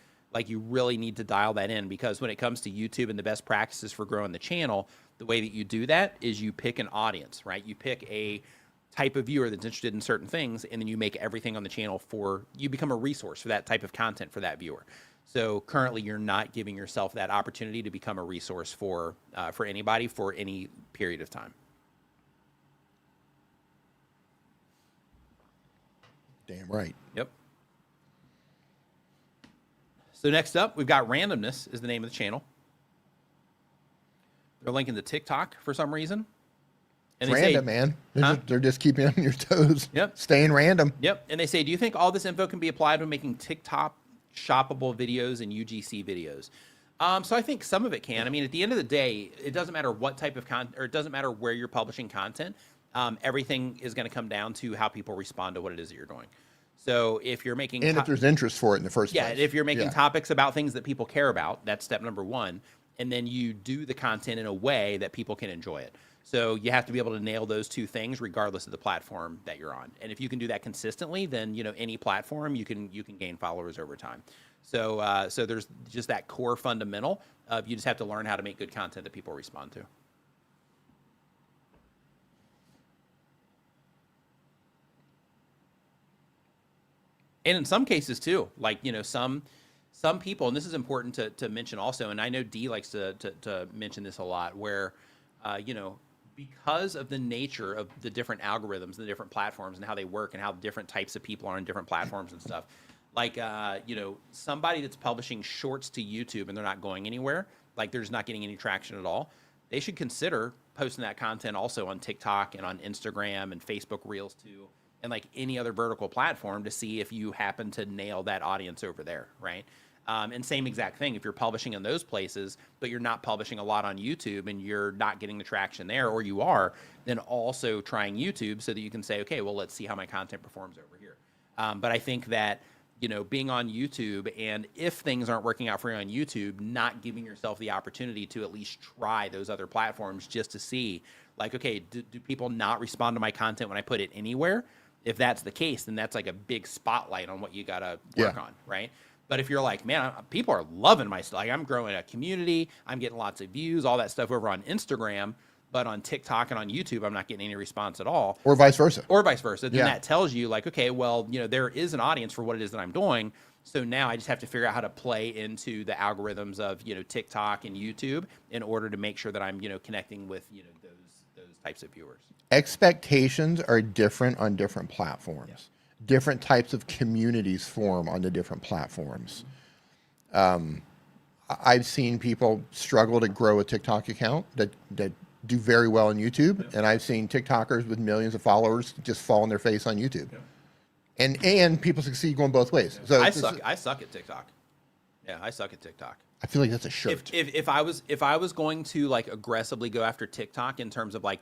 [SPEAKER 1] you really need to dial that in, because when it comes to YouTube and the best practices for growing the channel, the way that you do that is you pick an audience, right? You pick a type of viewer that's interested in certain things, and then you make everything on the channel you become a resource for that type of content for that viewer. So currently, you're not giving yourself that opportunity to become a resource for anybody for any period of time.
[SPEAKER 2] Damn right.
[SPEAKER 1] Yep. So next up, we've got Randomness is the name of the channel. They're linking to TikTok for some reason. And
[SPEAKER 2] it's random, man. They're just keeping on your toes.
[SPEAKER 1] Yep.
[SPEAKER 2] Staying random.
[SPEAKER 1] Yep. And they say, do you think all this info can be applied when making TikTok shoppable videos and UGC videos? So I think some of it can. I mean, at the end of the day, it doesn't matter what type of content, or it doesn't matter where you're publishing content. Everything is going to come down to how people respond to what it is that you're doing. So if you're making...
[SPEAKER 2] And if there's interest for it in the first place.
[SPEAKER 1] Yeah, if you're making topics about things that people care about, that's step number one. And then you do the content in a way that people can enjoy it. So you have to be able to nail those two things regardless of the platform that you're on. And if you can do that consistently, then any platform you can gain followers over time. So so there's just that core fundamental of you just have to learn how to make good content that people respond to. And in some cases too, some people, and this is important to mention also, and I know Dee likes to mention this a lot, where because of the nature of the different algorithms, the different platforms, and how they work, and how different types of people are on different platforms and stuff, somebody that's publishing shorts to YouTube and they're not going anywhere, they're just not getting any traction at all, they should consider posting that content also on TikTok and on Instagram and Facebook Reels too, and any other vertical platform, to see if you happen to nail that audience over there, right? And same exact thing, if you're publishing in those places, but you're not publishing a lot on YouTube and you're not getting the traction there, or you are, then also trying YouTube so that you can say, okay, well, let's see how my content performs over here. But I think that, being on YouTube, and if things aren't working out for you on YouTube, not giving yourself the opportunity to at least try those other platforms just to see, okay, do people not respond to my content when I put it anywhere? If that's the case, then that's a big spotlight on what you got to work on, right? But if you're man, people are loving my stuff, I'm growing a community, I'm getting lots of views, all that stuff over on Instagram, but on TikTok and on YouTube, I'm not getting any response at all.
[SPEAKER 2] Or vice versa.
[SPEAKER 1] Or vice versa. Then
[SPEAKER 2] Yeah.
[SPEAKER 1] that tells you like, okay, well, there is an audience for what it is that I'm doing. So now I just have to figure out how to play into the algorithms of, TikTok and YouTube in order to make sure that I'm, connecting with, those types of viewers.
[SPEAKER 2] Expectations are different on different platforms. Yeah. Different types of communities form on the different platforms. I've seen people struggle to grow a TikTok account that do very well on YouTube, yeah. And I've seen TikTokers with millions of followers just fall on their face on YouTube. Yeah. And people succeed going both ways.
[SPEAKER 1] Yeah.
[SPEAKER 2] So
[SPEAKER 1] I suck at TikTok. Yeah, I suck at TikTok.
[SPEAKER 2] I feel like that's a shirt.
[SPEAKER 1] If I was going to like aggressively go after TikTok in terms of like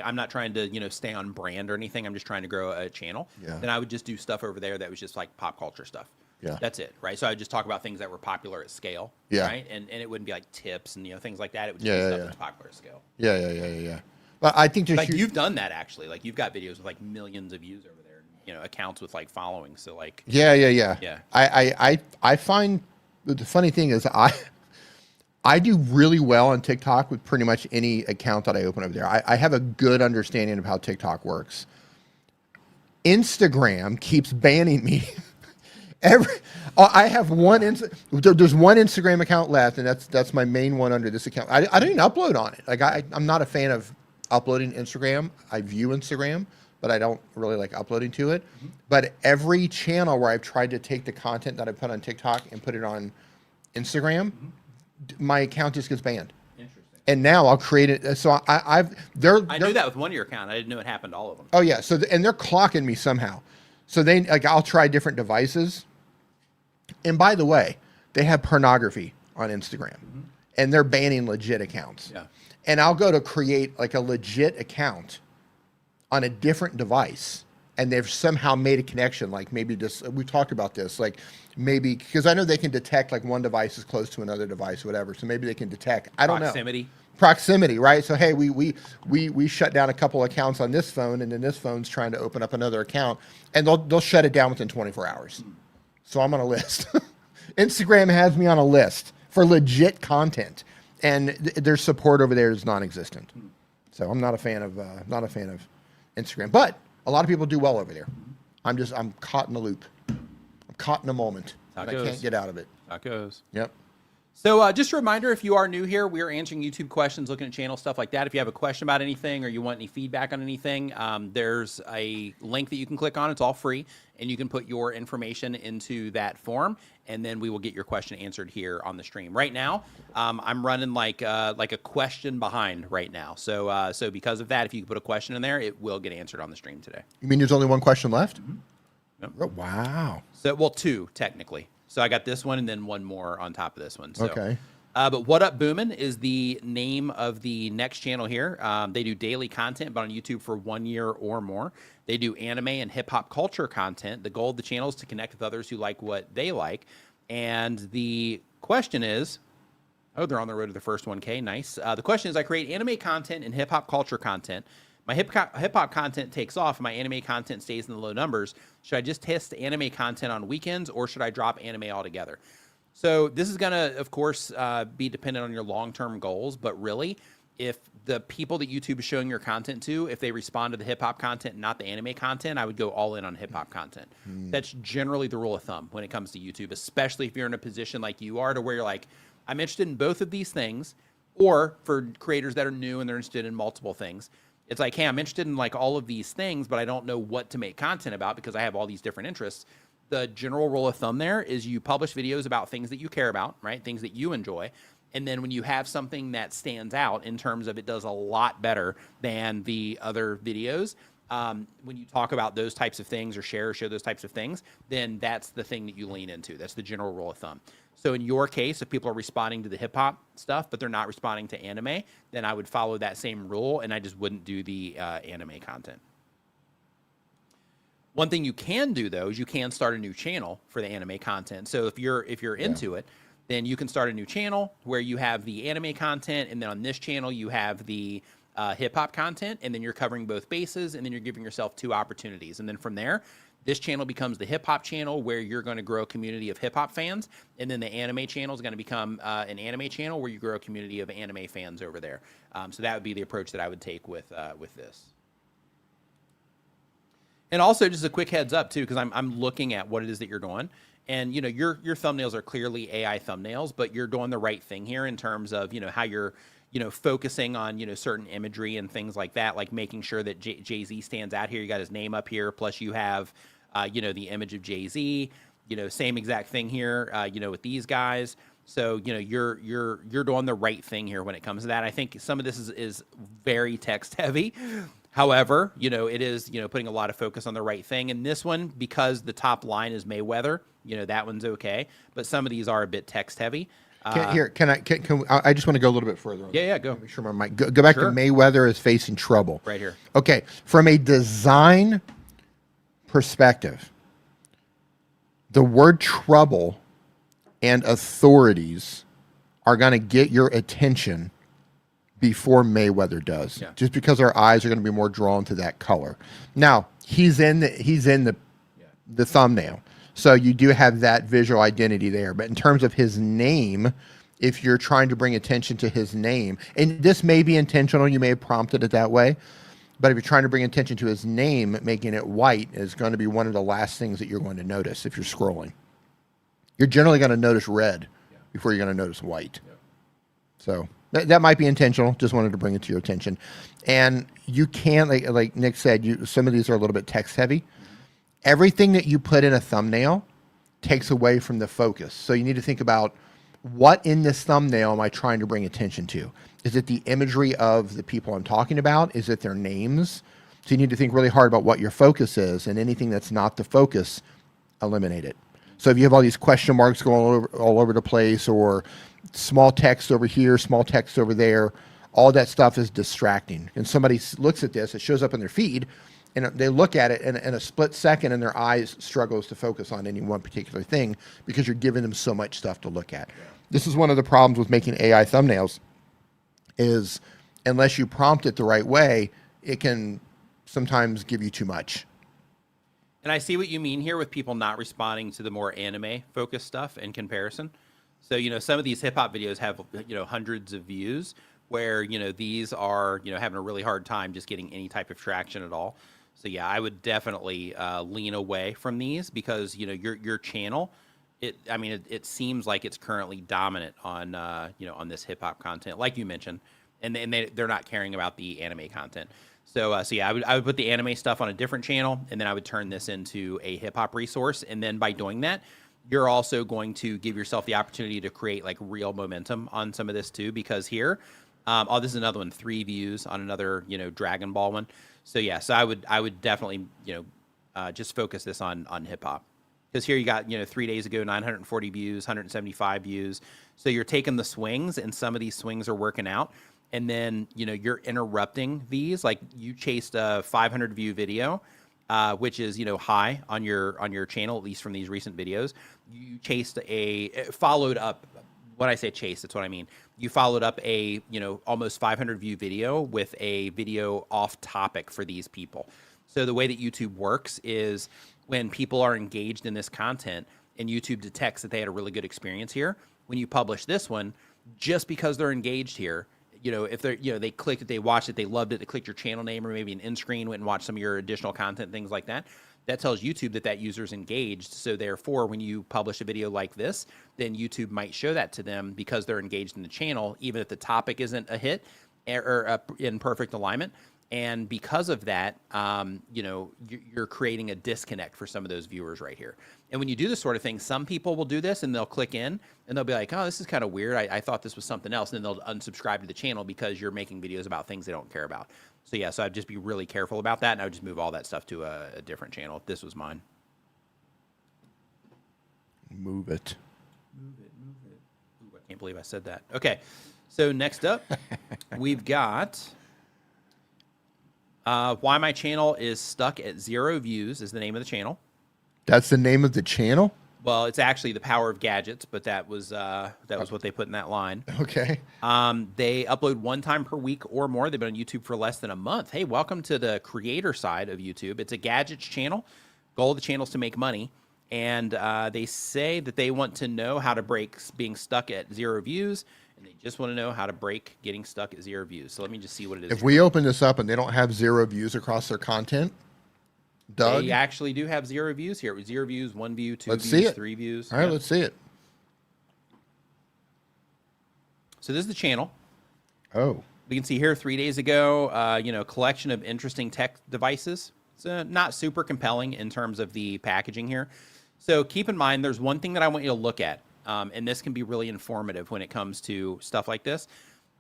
[SPEAKER 1] I'm not trying to stay on brand or anything. I'm just trying to grow a channel.
[SPEAKER 2] Yeah.
[SPEAKER 1] Then I would just do stuff over there that was just like pop culture stuff.
[SPEAKER 2] Yeah.
[SPEAKER 1] That's it, right? So I would just talk about things that were popular at scale.
[SPEAKER 2] Yeah.
[SPEAKER 1] Right. And it wouldn't be like tips and things like that. It would just be stuff that's popular at scale.
[SPEAKER 2] Yeah. But I think
[SPEAKER 1] like you've done that actually. Like you've got videos with like millions of views over there. Accounts with like following. So like.
[SPEAKER 2] Yeah. I find the funny thing is I do really well on TikTok with pretty much any account that I open over there. I have a good understanding of how TikTok works. Instagram keeps banning me. I have there's one Instagram account left, and that's my main one under this account. I don't even upload on it. Like I'm not a fan of uploading Instagram. I view Instagram, but I don't really like uploading to it. Mm-hmm. But every channel where I've tried to take the content that I put on TikTok and put it on Instagram, my account just gets banned.
[SPEAKER 1] Interesting.
[SPEAKER 2] And now I'll create it. So I
[SPEAKER 1] knew that with one of your account. I didn't know it happened to all of them.
[SPEAKER 2] Oh yeah. So and they're clocking me somehow. So I'll try different devices. And by the way, they have pornography on Instagram, and they're banning legit accounts.
[SPEAKER 1] Yeah.
[SPEAKER 2] And I'll go to create like a legit account on a different device, and they've somehow made a connection. Like maybe we talked about this, like maybe because I know they can detect like one device is close to another device, or whatever. So maybe they can detect. I don't know. Proximity, right? So hey, we shut down a couple accounts on this phone, and then this phone's trying to open up another account, and they'll shut it down within 24 hours. So I'm on a list. Instagram has me on a list for legit content, and their support over there is non-existent. So I'm not a fan of Instagram, but a lot of people do well over there. I'm caught in the loop. I'm caught in a moment. I can't get out of it.
[SPEAKER 1] Tacos.
[SPEAKER 2] Yep.
[SPEAKER 1] So just a reminder, if you are new here, we are answering YouTube questions, looking at channel stuff like that. If you have a question about anything or you want any feedback on anything, there's a link that you can click on. It's all free, and you can put your information into that form, and then we will get your question answered here on the stream. Right now, I'm running like a question behind right now. So because of that, if you put a question in there, it will get answered on the stream today.
[SPEAKER 2] You mean there's only one question left?
[SPEAKER 1] Mm-hmm. Yep.
[SPEAKER 2] Oh, wow.
[SPEAKER 1] So, well, two technically. So I got this one and then one more on top of this one. So,
[SPEAKER 2] okay.
[SPEAKER 1] But What Up Boomin' is the name of the next channel here. They do daily content, but on YouTube for 1 year or more. They do anime and hip hop culture content. The goal of the channel is to connect with others who like what they like. And the question is, oh, they're on the road to the first 1K. Nice. The question is, I create anime content and hip hop culture content. My hip hop content takes off and my anime content stays in the low numbers. Should I just test anime content on weekends, or should I drop anime altogether? So this is going to, of course, be dependent on your long-term goals. But really, if the people that YouTube is showing your content to, if they respond to the hip hop content, not the anime content, I would go all in on hip hop content. That's generally the rule of thumb when it comes to YouTube, especially if you're in a position like you are to where you're like, I'm interested in both of these things, or for creators that are new and they're interested in multiple things. It's like, hey, I'm interested in like all of these things, but I don't know what to make content about because I have all these different interests. The general rule of thumb there is you publish videos about things that you care about, right? Things that you enjoy. And then when you have something that stands out in terms of it does a lot better than the other videos, when you talk about those types of things or share or show those types of things, then that's the thing that you lean into. That's the general rule of thumb. So in your case, if people are responding to the hip hop stuff, but they're not responding to anime, then I would follow that same rule and I just wouldn't do the anime content. One thing you can do though, is you can start a new channel for the anime content. So if you're into it, then you can start a new channel where you have the anime content, and then on this channel you have the hip hop content, and then you're covering both bases, and then you're giving yourself two opportunities. And then from there, This channel becomes the hip hop channel where you're going to grow a community of hip hop fans. And then the anime channel is going to become an anime channel where you grow a community of anime fans over there. So that would be the approach that I would take with this. And also just a quick heads up too, because I'm looking at what it is that you're doing. And, you know, your thumbnails are clearly AI thumbnails, but you're doing the right thing here in terms of, you know, how you're, you know, focusing on, you know, certain imagery and things like that, like making sure that Jay-Z stands out here. You got his name up here. Plus you have, you know, the image of Jay-Z, you know, same exact thing here, you know, with these guys. So, you know, you're doing the right thing here when it comes to that. I think some of this is very text heavy. However, you know, it is, you know, putting a lot of focus on the right thing. And this one, because the top line is Mayweather, you know, that one's okay. But some of these are a bit text heavy.
[SPEAKER 2] Can I just want to go a little bit further.
[SPEAKER 1] Yeah, go.
[SPEAKER 2] Make sure my mic. Go back
[SPEAKER 1] Sure.
[SPEAKER 2] to Mayweather is facing trouble.
[SPEAKER 1] Right here.
[SPEAKER 2] Okay. From a design perspective, the word trouble and authorities are going to get your attention before Mayweather does, just because our eyes are going to be more drawn to that color. Now he's in the thumbnail, so you do have that visual identity there. But in terms of his name, if you're trying to bring attention to his name, and this may be intentional, you may have prompted it that way, but if you're trying to bring attention to his name, making it white is going to be one of the last things that you're going to notice if you're scrolling. You're generally going to notice red before you're going to notice white. So that might be intentional. Just wanted to bring it to your attention. And you can, like Nick said, some of these are a little bit text heavy. Everything that you put in a thumbnail takes away from the focus. So you need to think about, what in this thumbnail am I trying to bring attention to? Is it the imagery of the people I'm talking about? Is it their names? So you need to think really hard about what your focus is, and anything that's not the focus, eliminate it. So if you have all these question marks going all over the place, or small text over here, small text over there, all that stuff is distracting. And somebody looks at this, it shows up in their feed, and they look at it in a split second, and their eyes struggles to focus on any one particular thing because you're giving them so much stuff to look at. This is one of the problems with making AI thumbnails, is unless you prompt it the right way, it can sometimes give you too much.
[SPEAKER 1] And I see what you mean here with people not responding to the more anime focused stuff in comparison. So, you know, some of these hip hop videos have, you know, hundreds of views, where, you know, these are, you know, having a really hard time just getting any type of traction at all. So yeah, I would definitely lean away from these, because, you know, your channel, it seems like it's currently dominant on, you know, on this hip hop content, like you mentioned, and they're not caring about the anime content. So yeah, I would put the anime stuff on a different channel, and then I would turn this into a hip hop resource. And then by doing that, you're also going to give yourself the opportunity to create like real momentum on some of this too, because here, oh, this is another one, 3 views on another, you know, Dragon Ball one. So yeah, so I would definitely, you know, just focus this on hip hop, because here you got, you know, 3 days ago, 940 views, 175 views. So you're taking the swings, and some of these swings are working out. And then, you know, you're interrupting these. Like, you chased a 500 view video, which is, you know, high on your channel, at least from these recent videos. You chased followed up. When I say chase, that's what I mean. You followed up a, you know, almost 500 view video with a video off topic for these people. So the way that YouTube works is, when people are engaged in this content and YouTube detects that they had a really good experience here, when you publish this one, just because they're engaged here, you know, if they're, you know, they clicked it, they watched it, they loved it, they clicked your channel name or maybe an end screen, went and watched some of your additional content, things like that. That tells YouTube that that user's engaged. So therefore, when you publish a video like this, then YouTube might show that to them because they're engaged in the channel, even if the topic isn't a hit or in perfect alignment. And because of that, you know, you're creating a disconnect for some of those viewers right here. And when you do this sort of thing, some people will do this and they'll click in and they'll be like, oh, this is kind of weird. I thought this was something else. And then they'll unsubscribe to the channel because you're making videos about things they don't care about. So yeah, so I'd just be really careful about that. And I would just move all that stuff to a different channel if this was mine.
[SPEAKER 2] Move it.
[SPEAKER 1] Move it. Ooh, I can't believe I said that. Okay. So next up, we've got... why my channel is stuck at 0 views is the name of the channel.
[SPEAKER 2] That's the name of the channel?
[SPEAKER 1] Well, it's actually The Power of Gadgets, but that was what they put in that line.
[SPEAKER 2] Okay.
[SPEAKER 1] They upload 1 time per week or more. They've been on YouTube for less than a month. Hey, welcome to the creator side of YouTube. It's a gadgets channel. Goal of the channel is to make money. And they say that they want to know how to break being stuck at 0 views, and they just want to know how to break getting stuck at 0 views. So let me just see what it is.
[SPEAKER 2] If we open this up and they don't have 0 views across their content, Doug,
[SPEAKER 1] they actually do have 0 views here. 0 views, 1 view, 2
[SPEAKER 2] let's
[SPEAKER 1] views,
[SPEAKER 2] see it.
[SPEAKER 1] 3 views.
[SPEAKER 2] All right, let's see it.
[SPEAKER 1] So this is the channel.
[SPEAKER 2] Oh,
[SPEAKER 1] We can see here 3 days ago, you know, collection of interesting tech devices. It's not super compelling in terms of the packaging here. So keep in mind, there's one thing that I want you to look at, and this can be really informative when it comes to stuff like this,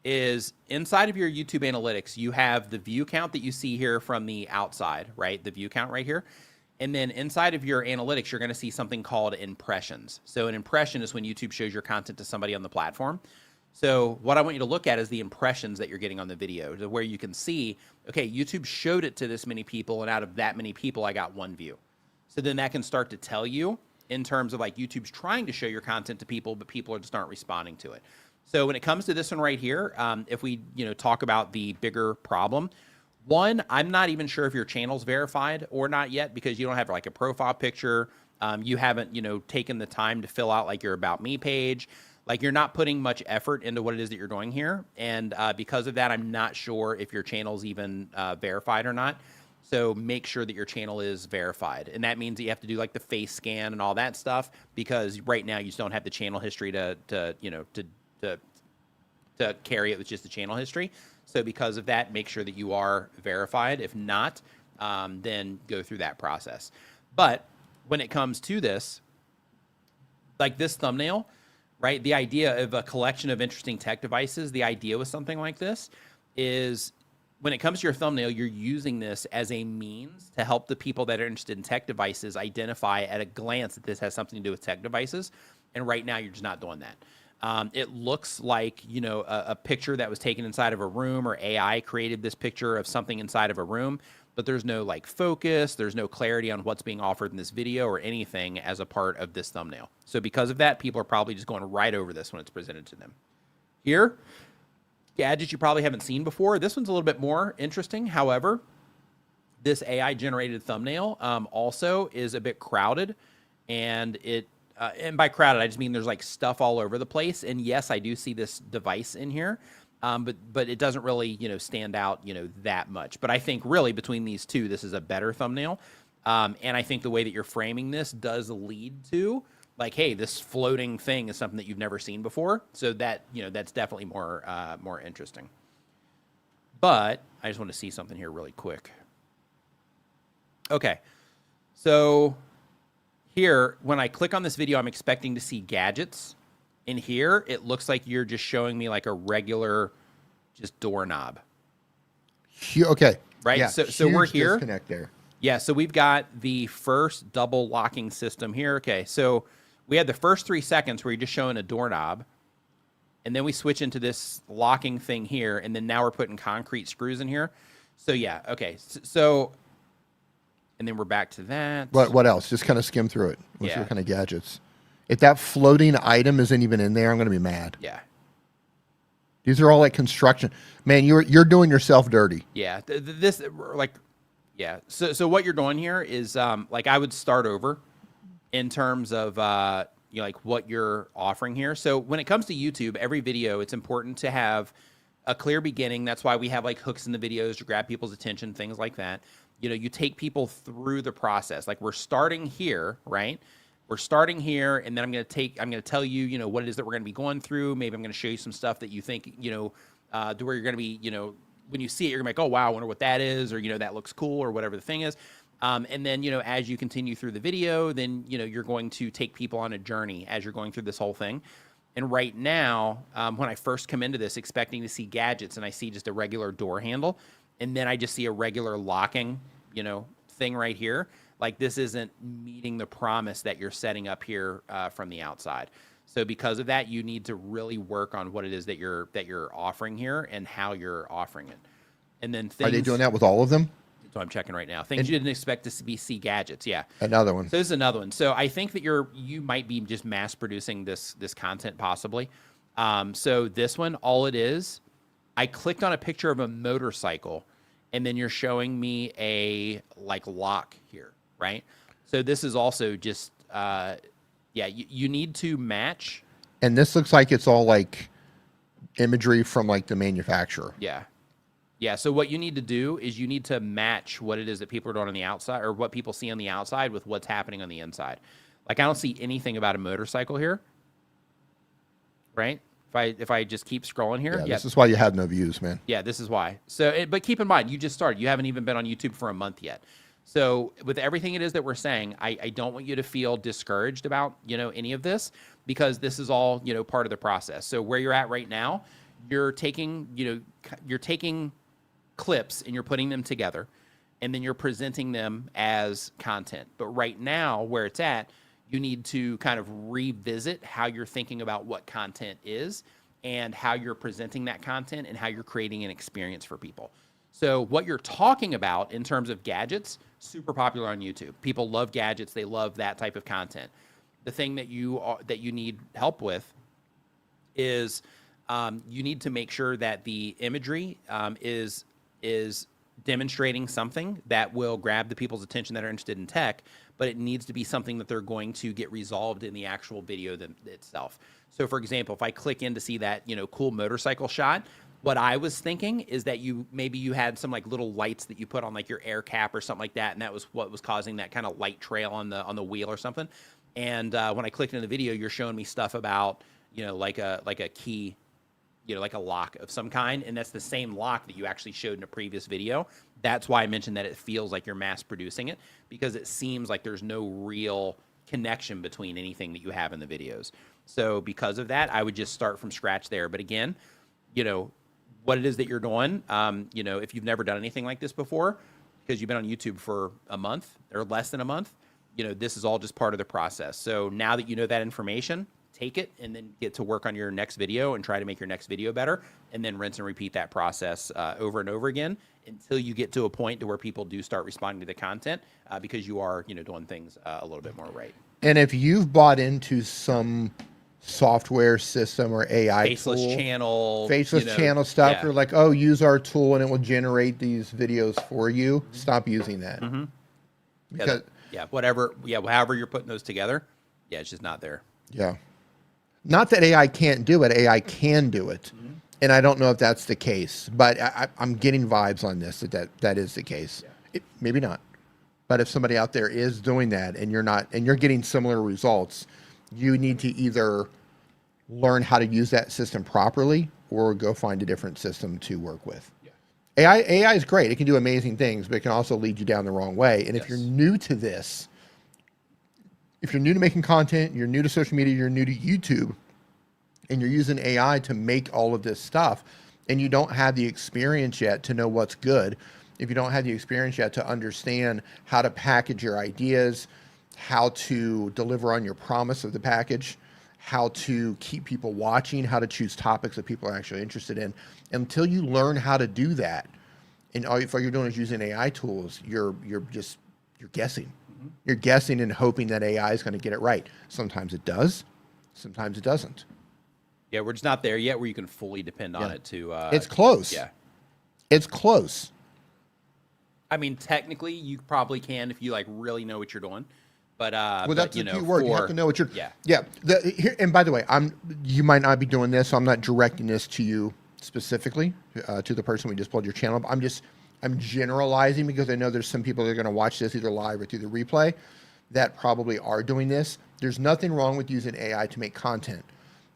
[SPEAKER 1] is inside of your YouTube analytics, you have the view count that you see here from the outside, right? The view count right here. And then inside of your analytics, you're going to see something called impressions. So an impression is when YouTube shows your content to somebody on the platform. So what I want you to look at is the impressions that you're getting on the video, to where you can see, okay, YouTube showed it to this many people, and out of that many people, I got 1 view. So then that can start to tell you in terms of like YouTube's trying to show your content to people, but people just aren't responding to it. So when it comes to this one right here, if we talk about the bigger problem, one, I'm not even sure if your channel's verified or not yet, because you don't have like a profile picture. You haven't taken the time to fill out like your About Me page. Like you're not putting much effort into what it is that you're doing here. And because of that, I'm not sure if your channel's even verified or not. So make sure that your channel is verified. And that means that you have to do like the face scan and all that stuff, because right now you just don't have the channel history to carry it with just the channel history. So because of that, make sure that you are verified. If not, then go through that process. But when it comes to this, like this thumbnail, right? The idea of a collection of interesting tech devices, the idea with something like this is when it comes to your thumbnail, you're using this as a means to help the people that are interested in tech devices identify at a glance that this has something to do with tech devices. And right now you're just not doing that. It looks like, a picture that was taken inside of a room, or AI created this picture of something inside of a room, but there's no like focus, there's no clarity on what's being offered in this video or anything as a part of this thumbnail. So because of that, people are probably just going right over this when it's presented to them. Here, gadgets you probably haven't seen before. This one's a little bit more interesting. However, this AI generated thumbnail also is a bit crowded, and and by crowded, I just mean there's like stuff all over the place. And yes, I do see this device in here, but it doesn't really, stand out, that much. But I think really between these two, this is a better thumbnail. And I think the way that you're framing this does lead to like, hey, this floating thing is something that you've never seen before. So that, that's definitely more interesting. But I just want to see something here really quick. Okay. So here, when I click on this video, I'm expecting to see gadgets. In here, it looks like you're just showing me like a regular just doorknob.
[SPEAKER 2] Okay.
[SPEAKER 1] Right?
[SPEAKER 2] Yeah,
[SPEAKER 1] so we're here.
[SPEAKER 2] Disconnect there.
[SPEAKER 1] Yeah, so we've got the first double locking system here. Okay, so we had the first 3 seconds where you're just showing a doorknob, and then we switch into this locking thing here, and then now we're putting concrete screws in here. So yeah, okay. So and then we're back to that.
[SPEAKER 2] What else? Just kind of skim through it. What's
[SPEAKER 1] Yeah.
[SPEAKER 2] your kind of gadgets? If that floating item isn't even in there, I'm going to be mad.
[SPEAKER 1] Yeah.
[SPEAKER 2] These are all like construction. Man, you're doing yourself dirty.
[SPEAKER 1] Yeah. This like, yeah. So what you're doing here is like I would start over in terms of like what you're offering here. So when it comes to YouTube, every video, it's important to have a clear beginning. That's why we have like hooks in the videos to grab people's attention, things like that. You take people through the process. Like we're starting here, right? We're starting here, and then I'm going to tell you, what it is that we're going to be going through. Maybe I'm going to show you some stuff that you think, to where you're going to be, when you see it, you're going to be like, oh, wow, I wonder what that is, or, that looks cool, or whatever the thing is. And then, as you continue through the video, then, you're going to take people on a journey as you're going through this whole thing. And right now, when I first come into this expecting to see gadgets, and I see just a regular door handle, and then I just see a regular locking, thing right here. Like this isn't meeting the promise that you're setting up here from the outside. So because of that, you need to really work on what it is that you're offering here and how you're offering it. And then things,
[SPEAKER 2] Are they doing that with all of them?
[SPEAKER 1] So I'm checking right now. Things you didn't expect to see gadgets. Yeah.
[SPEAKER 2] Another one.
[SPEAKER 1] So this is another one. So I think that you might be just mass producing this content possibly. So this one, all it is, I clicked on a picture of a motorcycle, and then you're showing me a like lock here, right? So this is also just, yeah, you need to match.
[SPEAKER 2] And this looks like it's all like imagery from like the manufacturer.
[SPEAKER 1] Yeah. Yeah. So what you need to do is you need to match what it is that people are doing on the outside, or what people see on the outside, with what's happening on the inside. Like, I don't see anything about a motorcycle here. Right? If I just keep scrolling here.
[SPEAKER 2] Yeah, this is why you have no views, man.
[SPEAKER 1] Yeah, this is why. So, but keep in mind, you just started. You haven't even been on YouTube for a month yet. So with everything it is that we're saying, I don't want you to feel discouraged about, any of this, because this is all, part of the process. So where you're at right now, you're taking, you're taking clips and you're putting them together, and then you're presenting them as content. But right now, where it's at, you need to kind of revisit how you're thinking about what content is, and how you're presenting that content, and how you're creating an experience for people. So what you're talking about in terms of gadgets, super popular on YouTube. People love gadgets. They love that type of content. The thing that you need help with is you need to make sure that the imagery is demonstrating something that will grab the people's attention that are interested in tech, but it needs to be something that they're going to get resolved in the actual video itself. So for example, if I click in to see that, cool motorcycle shot, what I was thinking is that maybe you had some like little lights that you put on like your air cap or something like that, and that was what was causing that kind of light trail on the wheel or something. And when I clicked into the video, you're showing me stuff about, like a key, like a lock of some kind, and that's the same lock that you actually showed in a previous video. That's why I mentioned that it feels like you're mass producing it, because it seems like there's no real connection between anything that you have in the videos. So because of that, I would just start from scratch there. But again, what it is that you're doing, if you've never done anything like this before, because you've been on YouTube for a month or less than a month, this is all just part of the process. So now that you know that information, take it and then get to work on your next video and try to make your next video better, and then rinse and repeat that process over and over again until you get to a point to where people do start responding to the content, because you are, doing things a little bit more right.
[SPEAKER 2] And if you've bought into some software system or AI
[SPEAKER 1] faceless
[SPEAKER 2] tool,
[SPEAKER 1] channel
[SPEAKER 2] stuff,
[SPEAKER 1] yeah.
[SPEAKER 2] or like, oh, use our tool and it will generate these videos for you, stop using that. Because
[SPEAKER 1] however you're putting those together, it's just not there.
[SPEAKER 2] Yeah. Not that AI can't do it, AI can do it. And I don't know if that's the case, but I'm getting vibes on this that is the case. Yeah. Maybe not. But if somebody out there is doing that and you're not, and you're getting similar results, you need to either learn how to use that system properly or go find a different system to work with. Yeah. AI is great. It can do amazing things, but it can also lead you down the wrong way. And if you're new to this, if you're new to making content, you're new to social media, you're new to YouTube, and you're using AI to make all of this stuff, and you don't have the experience yet to know what's good, if you don't have the experience yet to understand how to package your ideas, how to deliver on your promise of the package, how to keep people watching, how to choose topics that people are actually interested in, until you learn how to do that, and all you're doing is using AI tools, you're guessing. You're guessing and hoping that AI is going to get it right. Sometimes it does, sometimes it doesn't.
[SPEAKER 1] Yeah, we're just not there yet where you can fully depend on it to...
[SPEAKER 2] it's close.
[SPEAKER 1] Yeah.
[SPEAKER 2] It's close.
[SPEAKER 1] I mean, technically, you probably can if you like really know what you're doing. But
[SPEAKER 2] that's the key word. You have to know what you're...
[SPEAKER 1] Yeah.
[SPEAKER 2] And by the way, you might not be doing this, so I'm not directing this to you specifically, to the person we just pulled your channel. But I'm generalizing, because I know there's some people that are going to watch this either live or through the replay that probably are doing this. There's nothing wrong with using AI to make content.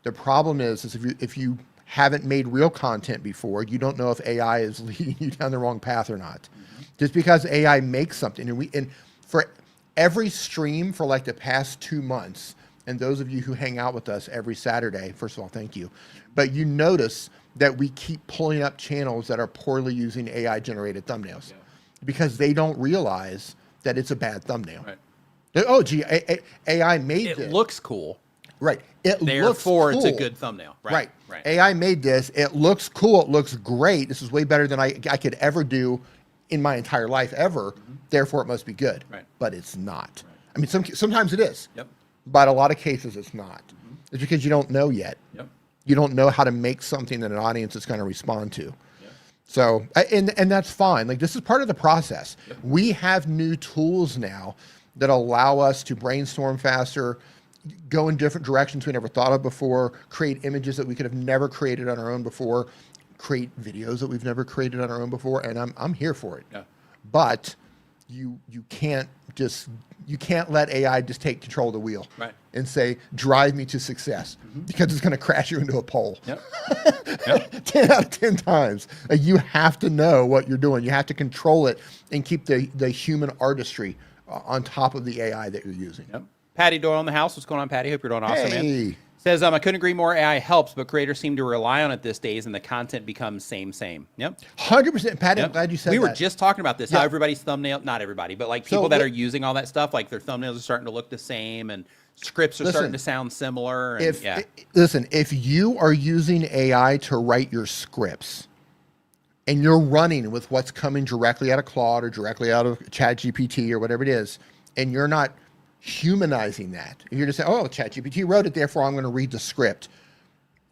[SPEAKER 2] The problem is if you haven't made real content before, you don't know if AI is leading you down the wrong path or not. Just because AI makes something, and for every stream for like the past 2 months, and those of you who hang out with us every Saturday, first of all, thank you. But you notice that we keep pulling up channels that are poorly using AI generated thumbnails because they don't realize that it's a bad thumbnail. Right. Oh, gee, AI made this.
[SPEAKER 1] It looks cool.
[SPEAKER 2] Right.
[SPEAKER 1] Therefore,
[SPEAKER 2] looks
[SPEAKER 1] it's
[SPEAKER 2] cool.
[SPEAKER 1] a good thumbnail.
[SPEAKER 2] Right. AI made this. It looks cool. It looks great. This is way better than I could ever do in my entire life ever. Therefore, it must be good. Right. But it's not. Right. I mean, sometimes it is. Yep. But a lot of cases, it's not. It's because you don't know yet. Yep. You don't know how to make something that an audience is going to respond to. Yep. So, and that's fine. Like, this is part of the process. Yep. We have new tools now that allow us to brainstorm faster, go in different directions we never thought of before, create images that we could have never created on our own before, create videos that we've never created on our own before, and I'm here for it.
[SPEAKER 1] Yeah.
[SPEAKER 2] But you can't let AI just take control of the wheel,
[SPEAKER 1] right,
[SPEAKER 2] and say, drive me to success, because it's going to crash you into a pole.
[SPEAKER 1] Yep.
[SPEAKER 2] 10 out of 10 times. You have to know what you're doing. You have to control it and keep the human artistry on top of the AI that you're using.
[SPEAKER 1] Yep. Patty Doyle in the house. What's going on, Patty? Hope you're doing awesome, man.
[SPEAKER 2] Hey.
[SPEAKER 1] Says, I couldn't agree more. AI helps, but creators seem to rely on it these days, and the content becomes same. Yep.
[SPEAKER 2] 100%. Patty,
[SPEAKER 1] Yep.
[SPEAKER 2] I'm glad you said
[SPEAKER 1] we
[SPEAKER 2] that.
[SPEAKER 1] were just talking about this,
[SPEAKER 2] Yeah.
[SPEAKER 1] how everybody's thumbnail, not everybody, but like
[SPEAKER 2] So
[SPEAKER 1] people that
[SPEAKER 2] li-
[SPEAKER 1] are using all that stuff, like their thumbnails are starting to look the same, and scripts are starting to sound similar. And,
[SPEAKER 2] Listen, if you are using AI to write your scripts, and you're running with what's coming directly out of Claude or directly out of ChatGPT or whatever it is, and you're not humanizing that, you're just saying, oh, ChatGPT wrote it, therefore I'm going to read the script,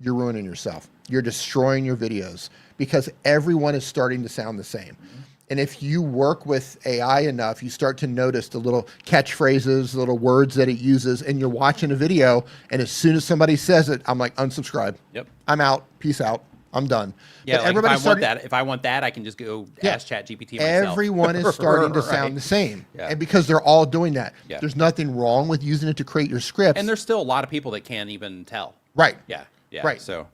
[SPEAKER 2] you're ruining yourself. You're destroying your videos, because everyone is starting to sound the same. And if you work with AI enough, you start to notice the little catchphrases, the little words that it uses, and you're watching a video, and as soon as somebody says it, I'm like, unsubscribe.
[SPEAKER 1] Yep.
[SPEAKER 2] I'm out. Peace out. I'm done.
[SPEAKER 1] Yeah,
[SPEAKER 2] But
[SPEAKER 1] like if I want that, I can just go ask ChatGPT myself.
[SPEAKER 2] Everyone is starting to sound the same.
[SPEAKER 1] Yeah.
[SPEAKER 2] And because they're all doing that.
[SPEAKER 1] Yeah.
[SPEAKER 2] There's nothing wrong with using it to create your scripts.
[SPEAKER 1] And there's still a lot of people that can't even tell.
[SPEAKER 2] Right.
[SPEAKER 1] Yeah.
[SPEAKER 2] Right.
[SPEAKER 1] So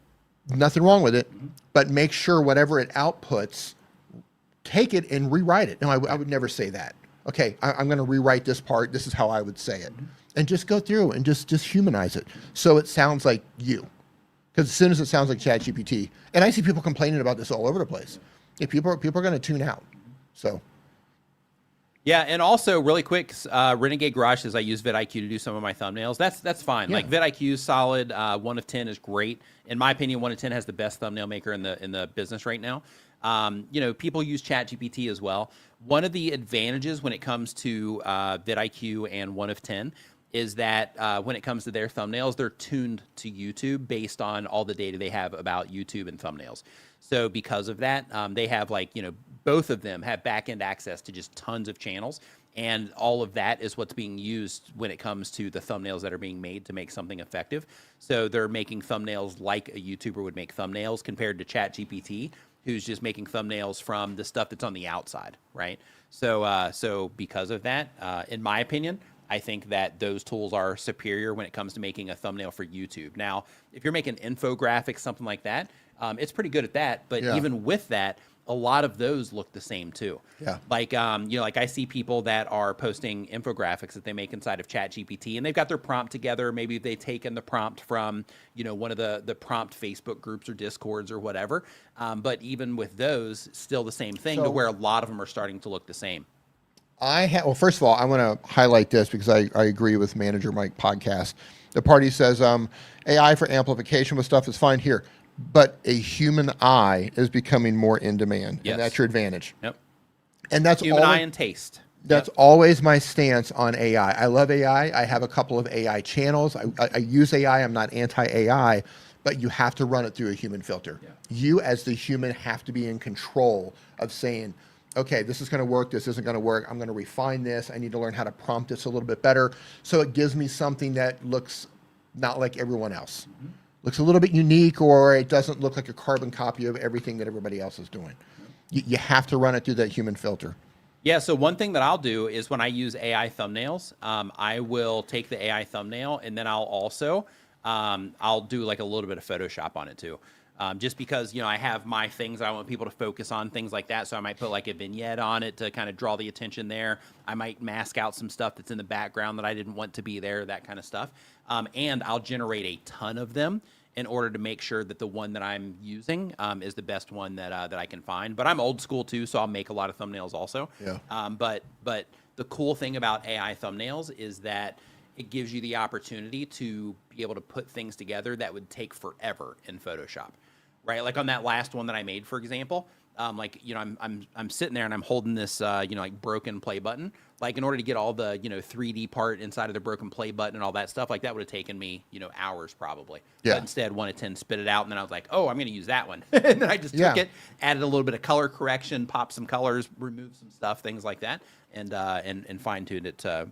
[SPEAKER 2] nothing wrong with it, but make sure whatever it outputs, take it and rewrite it. No, I would never say that. Okay, I'm going to rewrite this part. This is how I would say it. And just go through and just humanize it so it sounds like you. Because as soon as it sounds like ChatGPT, and I see people complaining about this all over the place, yeah, people are going to tune out. So.
[SPEAKER 1] yeah, and also really quick, Renegade Garage says I use VidIQ to do some of my thumbnails. That's fine.
[SPEAKER 2] Yeah.
[SPEAKER 1] Like VidIQ is solid. 1 of 10 is great. In my opinion, 1 of 10 has the best thumbnail maker in the business right now. People use ChatGPT as well. One of the advantages when it comes to VidIQ and 1 of 10 is that when it comes to their thumbnails, they're tuned to YouTube based on all the data they have about YouTube and thumbnails. So because of that, they have both of them have back-end access to just tons of channels. And all of that is what's being used when it comes to the thumbnails that are being made to make something effective. So they're making thumbnails like a YouTuber would make thumbnails compared to ChatGPT, who's just making thumbnails from the stuff that's on the outside, right? So because of that, in my opinion, I think that those tools are superior when it comes to making a thumbnail for YouTube. Now, if you're making infographics, something like that, it's pretty good at that. But even with that, a lot of those look the same too.
[SPEAKER 2] Yeah.
[SPEAKER 1] Like, like I see people that are posting infographics that they make inside of ChatGPT, and they've got their prompt together. Maybe they've taken the prompt from, one of the prompt Facebook groups or Discords or whatever. But even with those, still the same thing, to where a lot of them are starting to look the same.
[SPEAKER 2] Well, first of all, I want to highlight this because I agree with Manager Mike podcast. The party says AI for amplification with stuff is fine here, but a human eye is becoming more in demand,
[SPEAKER 1] Yes.
[SPEAKER 2] and that's your advantage.
[SPEAKER 1] Yep.
[SPEAKER 2] And that's
[SPEAKER 1] Human
[SPEAKER 2] always,
[SPEAKER 1] eye and taste.
[SPEAKER 2] That's always my stance on AI. I love AI. I have a couple of AI channels. I use AI. I'm not anti-AI, but you have to run it through a human filter.
[SPEAKER 1] Yeah.
[SPEAKER 2] You as the human have to be in control of saying, okay, this is going to work, this isn't going to work, I'm going to refine this, I need to learn how to prompt this a little bit better so it gives me something that looks not like everyone else. Looks a little bit unique, or it doesn't look like a carbon copy of everything that everybody else is doing. You have to run it through that human filter.
[SPEAKER 1] Yeah, so one thing that I'll do is when I use AI thumbnails, I will take the AI thumbnail and then I'll also, I'll do like a little bit of Photoshop on it too. Just because, I have my things I want people to focus on, things like that. So I might put like a vignette on it to kind of draw the attention there. I might mask out some stuff that's in the background that I didn't want to be there, that kind of stuff. And I'll generate a ton of them in order to make sure that the one that I'm using is the best one that I can find. But I'm old school too, so I'll make a lot of thumbnails also.
[SPEAKER 2] Yeah.
[SPEAKER 1] But the cool thing about AI thumbnails is that it gives you the opportunity to be able to put things together that would take forever in Photoshop, right? Like on that last one that I made, for example, I'm sitting there and I'm holding this, like broken play button. Like in order to get all the, 3D part inside of the broken play button and all that stuff, like that would have taken me, hours probably.
[SPEAKER 2] Yeah.
[SPEAKER 1] But instead, 1 of 10 spit it out, and then I was like, oh, I'm going to use that one. And then I just took it, added a little bit of color correction, popped some colors, removed some stuff, things like that, and fine-tuned it to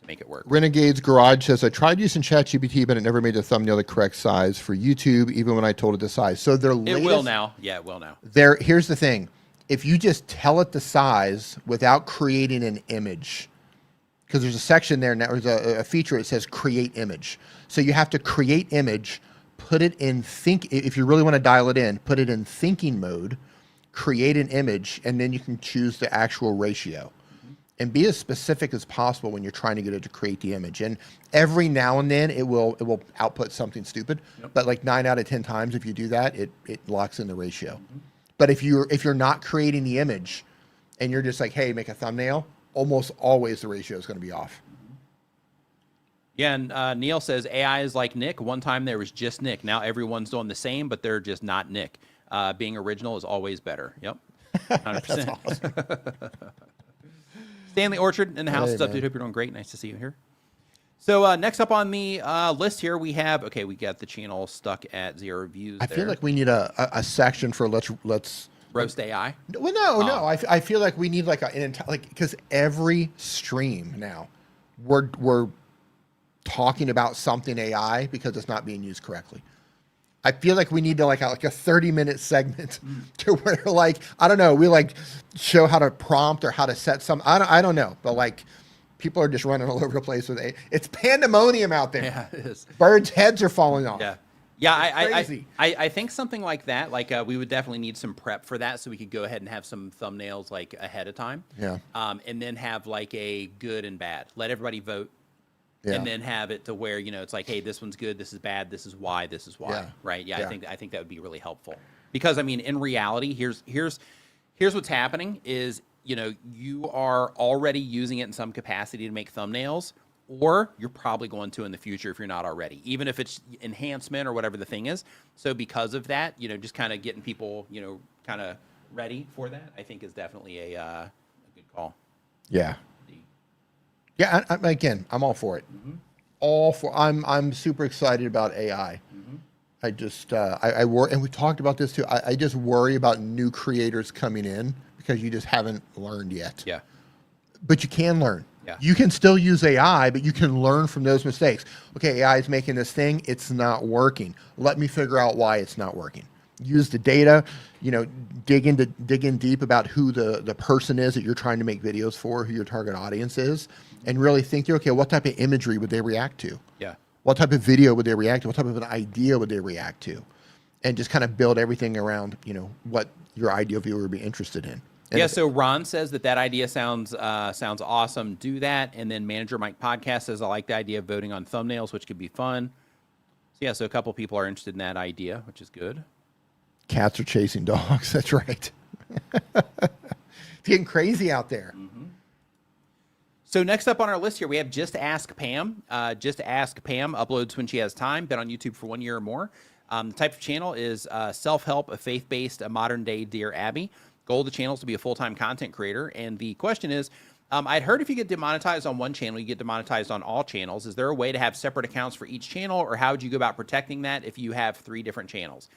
[SPEAKER 1] make it work.
[SPEAKER 2] Renegade's Garage says, I tried using ChatGPT, but it never made the thumbnail the correct size for YouTube, even when I told it the size. So their latest,
[SPEAKER 1] It will now. Yeah, it will now.
[SPEAKER 2] Here's the thing. If you just tell it the size without creating an image, because there's a section there, now there's a feature that says create image. So you have to create image, put it in if you really want to dial it in, put it in thinking mode, create an image, and then you can choose the actual ratio. And be as specific as possible when you're trying to get it to create the image. And every now and then it will output something stupid. Yep. But like 9 out of 10 times, if you do that, it locks in the ratio. Mm-hmm. But if you're not creating the image and you're just like, hey, make a thumbnail, almost always the ratio is going to be off.
[SPEAKER 1] Yeah, and Neil says AI is like Nick. One time there was just Nick. Now everyone's doing the same, but they're just not Nick. Being original is always better. Yep, 100%.
[SPEAKER 2] That's awesome.
[SPEAKER 1] Stanley Orchard in the house. What's up, dude? Hope you're doing great. Nice to see you here. So next up on the list here, we have, okay, we got the channel stuck at 0 views.
[SPEAKER 2] I feel like we need a section for let's
[SPEAKER 1] roast AI.
[SPEAKER 2] Well, no. I feel like we need like an entire, like, because every stream now we're talking about something AI because it's not being used correctly. I feel like we need to like a 30-minute segment to where, like, I don't know, we like show how to prompt or how to set some, I don't know, but like people are just running all over the place with it. It's pandemonium out there.
[SPEAKER 1] Yeah, it is.
[SPEAKER 2] Birds' heads are falling off.
[SPEAKER 1] Yeah. Yeah, I think something like that, like we would definitely need some prep for that, so we could go ahead and have some thumbnails like ahead of time.
[SPEAKER 2] Yeah.
[SPEAKER 1] And then have like a good and bad. Let everybody vote.
[SPEAKER 2] Yeah.
[SPEAKER 1] And then have it to where, you know, it's like, hey, this one's good, this is bad, this is why,
[SPEAKER 2] Yeah.
[SPEAKER 1] right? Yeah,
[SPEAKER 2] Yeah.
[SPEAKER 1] I think that would be really helpful. Because I mean, in reality, here's what's happening is, you know, you are already using it in some capacity to make thumbnails, or you're probably going to in the future if you're not already, even if it's enhancement or whatever the thing is. So because of that, you know, just kind of getting people, you know, kind of ready for that, I think is definitely a good call.
[SPEAKER 2] Yeah. Yeah, again, I'm all for it. Mm-hmm. I'm super excited about AI. Mm-hmm. I just, I worry, and we talked about this too. I just worry about new creators coming in because you just haven't learned yet.
[SPEAKER 1] Yeah.
[SPEAKER 2] But you can learn.
[SPEAKER 1] Yeah.
[SPEAKER 2] You can still use AI, but you can learn from those mistakes. Okay, AI is making this thing. It's not working. Let me figure out why it's not working. Use the data, you know, dig in deep about who the person is that you're trying to make videos for, who your target audience is, and really think through, okay, what type of imagery would they react to? Yeah. What type of video would they react to? What type of an idea would they react to? And just kind of build everything around, you know, what your ideal viewer would be interested in. And
[SPEAKER 1] yeah, so Ron says that idea sounds awesome. Do that. And then Manager Mike Podcast says, I like the idea of voting on thumbnails, which could be fun. So yeah, so a couple people are interested in that idea, which is good.
[SPEAKER 2] Cats are chasing dogs. That's right. It's getting crazy out there.
[SPEAKER 1] Mm-hmm. So next up on our list here, we have Just Ask Pam. Just Ask Pam uploads when she has time. Been on YouTube for 1 year or more. The type of channel is self-help, a faith-based, a modern-day Dear Abby. Goal of the channel is to be a full-time content creator. And the question is, I'd heard if you get demonetized on one channel, you get demonetized on all channels. Is there a way to have separate accounts for each channel, or how would you go about protecting that if you have 3 different channels?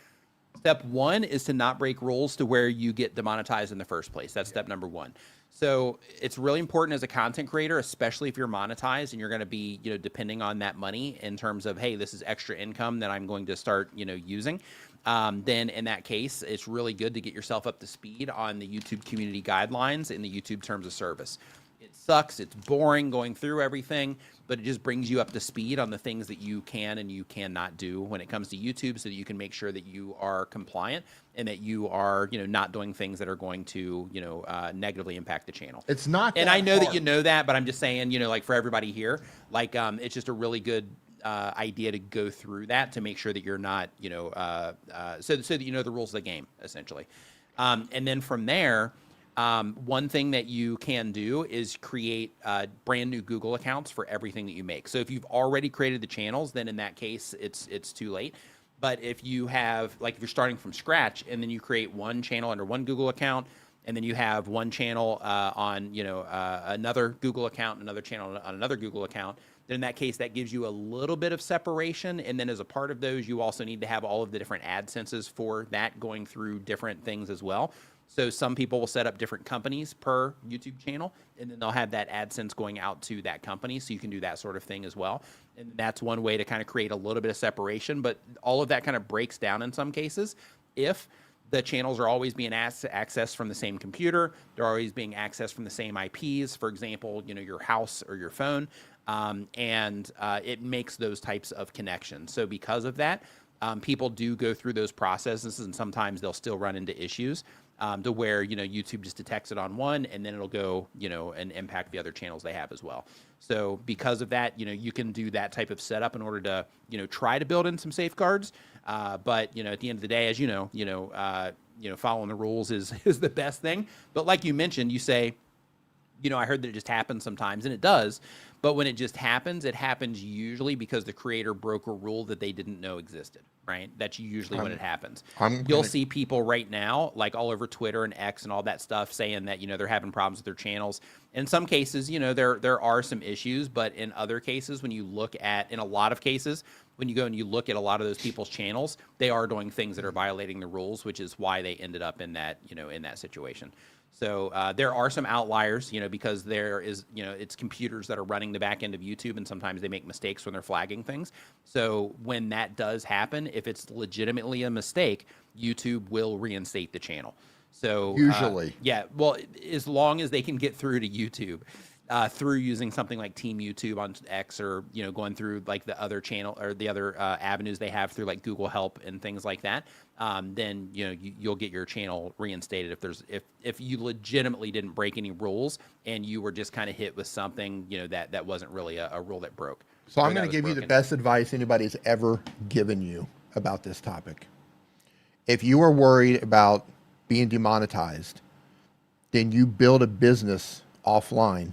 [SPEAKER 1] Step 1 is to not break rules to where you get demonetized in the first place. That's step number 1. So it's really important as a content creator, especially if you're monetized and you're going to be, you know, depending on that money in terms of, hey, this is extra income that I'm going to start, you know, using. Then in that case, it's really good to get yourself up to speed on the YouTube community guidelines and the YouTube terms of service. It sucks. It's boring going through everything, but it just brings you up to speed on the things that you can and you cannot do when it comes to YouTube, so that you can make sure that you are compliant and that you are, you know, not doing things that are going to, you know, negatively impact the channel.
[SPEAKER 2] It's not.
[SPEAKER 1] And I know that you know that, but I'm just saying, you know, like for everybody here, like it's just a really good idea to go through that to make sure that you're not, you know, so that you know the rules of the game essentially. And then from there, one thing that you can do is create brand new Google accounts for everything that you make. So if you've already created the channels, then in that case, it's too late. But if you have, like, if you're starting from scratch and then you create one channel under one Google account, and then you have one channel on, you know, another Google account, another channel on another Google account, then in that case, that gives you a little bit of separation. And then as a part of those, you also need to have all of the different AdSenses for that going through different things as well. So some people will set up different companies per YouTube channel, and then they'll have that AdSense going out to that company. So you can do that sort of thing as well. And that's one way to kind of create a little bit of separation. But all of that kind of breaks down in some cases if the channels are always being accessed from the same computer. They're always being accessed from the same IPs, for example, your house or your phone. It makes those types of connections. So because of that, people do go through those processes, and sometimes they'll still run into issues to where, YouTube just detects it on one, and then it'll go, and impact the other channels they have as well. So because of that, you can do that type of setup in order to, try to build in some safeguards. But, at the end of the day, as following the rules is the best thing. But like you mentioned, you say, I heard that it just happens sometimes, and it does. But when it just happens, it happens usually because the creator broke a rule that they didn't know existed, right? That's usually when it happens. You'll see people right now, like all over Twitter and X and all that stuff, saying that, they're having problems with their channels. In some cases, there are some issues, but in other cases, when you look at, in a lot of cases, when you go and you look at a lot of those people's channels, they are doing things that are violating the rules, which is why they ended up in that, in that situation. So there are some outliers, because there is, it's computers that are running the back end of YouTube, and sometimes they make mistakes when they're flagging things. So when that does happen, if it's legitimately a mistake, YouTube will reinstate the channel. So
[SPEAKER 2] usually,
[SPEAKER 1] yeah, well, as long as they can get through to YouTube. Through using something like Team YouTube on X, or going through like the other channel or the other avenues they have through like Google Help and things like that, then you'll get your channel reinstated if you legitimately didn't break any rules and you were just kind of hit with something that wasn't really a rule that broke.
[SPEAKER 2] So I'm going to give you the best advice anybody's ever given you about this topic. If you are worried about being demonetized, then you build a business offline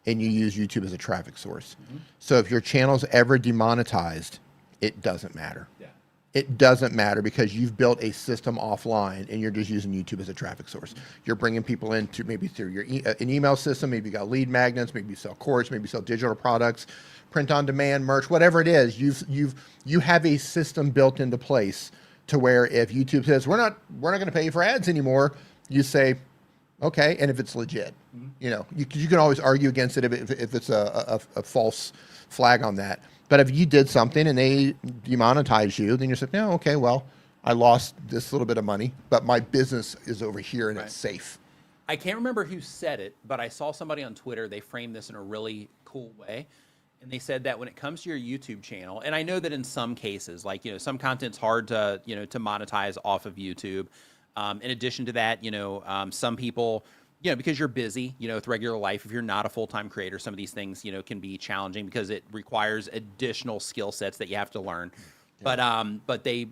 [SPEAKER 2] and you use YouTube as a traffic source. So if your channel's ever demonetized, it doesn't matter. Yeah. It doesn't matter because you've built a system offline and you're just using YouTube as a traffic source. You're bringing people in to maybe through your an email system, maybe you got lead magnets, maybe you sell courses, maybe you sell digital products, print on demand, merch, whatever it is. You have a system built into place to where if YouTube says we're not going to pay you for ads anymore, you say, okay, and if it's legit, you can always argue against it if it's a false flag on that. But if you did something and they demonetize you, then you're saying, no, okay, well, I lost this little bit of money, but my business is over here and it's safe.
[SPEAKER 1] I can't remember who said it, but I saw somebody on Twitter, they framed this in a really cool way. And they said that when it comes to your YouTube channel, and I know that in some cases, like, some content's hard to, to monetize off of YouTube. In addition to that, some people, because you're busy, with regular life, if you're not a full-time creator, some of these things, can be challenging because it requires additional skill sets that you have to learn. Yeah. But the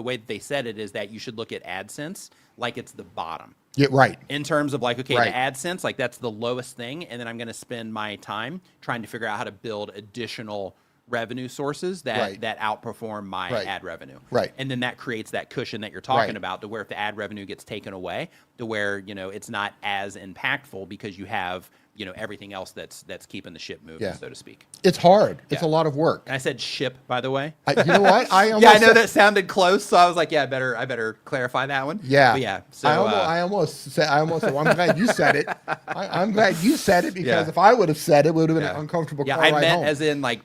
[SPEAKER 1] way that they said it is that you should look at AdSense like it's the bottom.
[SPEAKER 2] Yeah, right.
[SPEAKER 1] In terms of like, okay,
[SPEAKER 2] right.
[SPEAKER 1] The AdSense, like that's the lowest thing. And then I'm going to spend my time trying to figure out how to build additional revenue sources that outperform my ad revenue.
[SPEAKER 2] Right.
[SPEAKER 1] And then that creates that cushion that you're talking about to where if the ad revenue gets taken away, to where, it's not as impactful because you have, everything else that's keeping the ship moving, so to speak.
[SPEAKER 2] It's hard. It's a lot of work.
[SPEAKER 1] And I said ship, by the way.
[SPEAKER 2] You know what? I
[SPEAKER 1] know that sounded close, so I was like, I better clarify that one.
[SPEAKER 2] Yeah.
[SPEAKER 1] But yeah. So
[SPEAKER 2] I almost said, well, I'm glad you said it. I'm glad you said it because if I would have said it, it would have been an uncomfortable car ride
[SPEAKER 1] meant
[SPEAKER 2] home.
[SPEAKER 1] as in like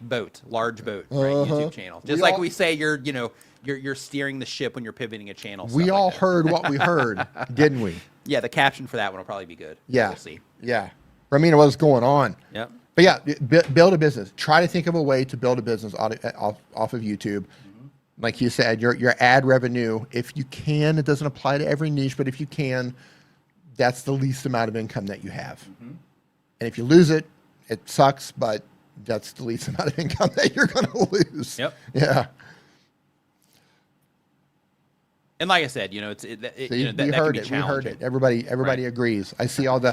[SPEAKER 1] large boat, right? YouTube channel. Just like we say you're steering the ship when you're pivoting a channel.
[SPEAKER 2] We all heard what we heard, didn't we?
[SPEAKER 1] Yeah, the caption for that one will probably be good.
[SPEAKER 2] Yeah.
[SPEAKER 1] We'll see.
[SPEAKER 2] Yeah. Ramina, what's going on?
[SPEAKER 1] Yep.
[SPEAKER 2] But yeah, build a business. Try to think of a way to build a business off of YouTube. Like you said, your ad revenue, if you can, it doesn't apply to every niche, but if you can, that's the least amount of income that you have. And if you lose it, it sucks, but that's the least amount of income that you're going to lose.
[SPEAKER 1] Yep.
[SPEAKER 2] Yeah.
[SPEAKER 1] And like I said, that can be challenging.
[SPEAKER 2] We heard it. Everybody agrees. I see all the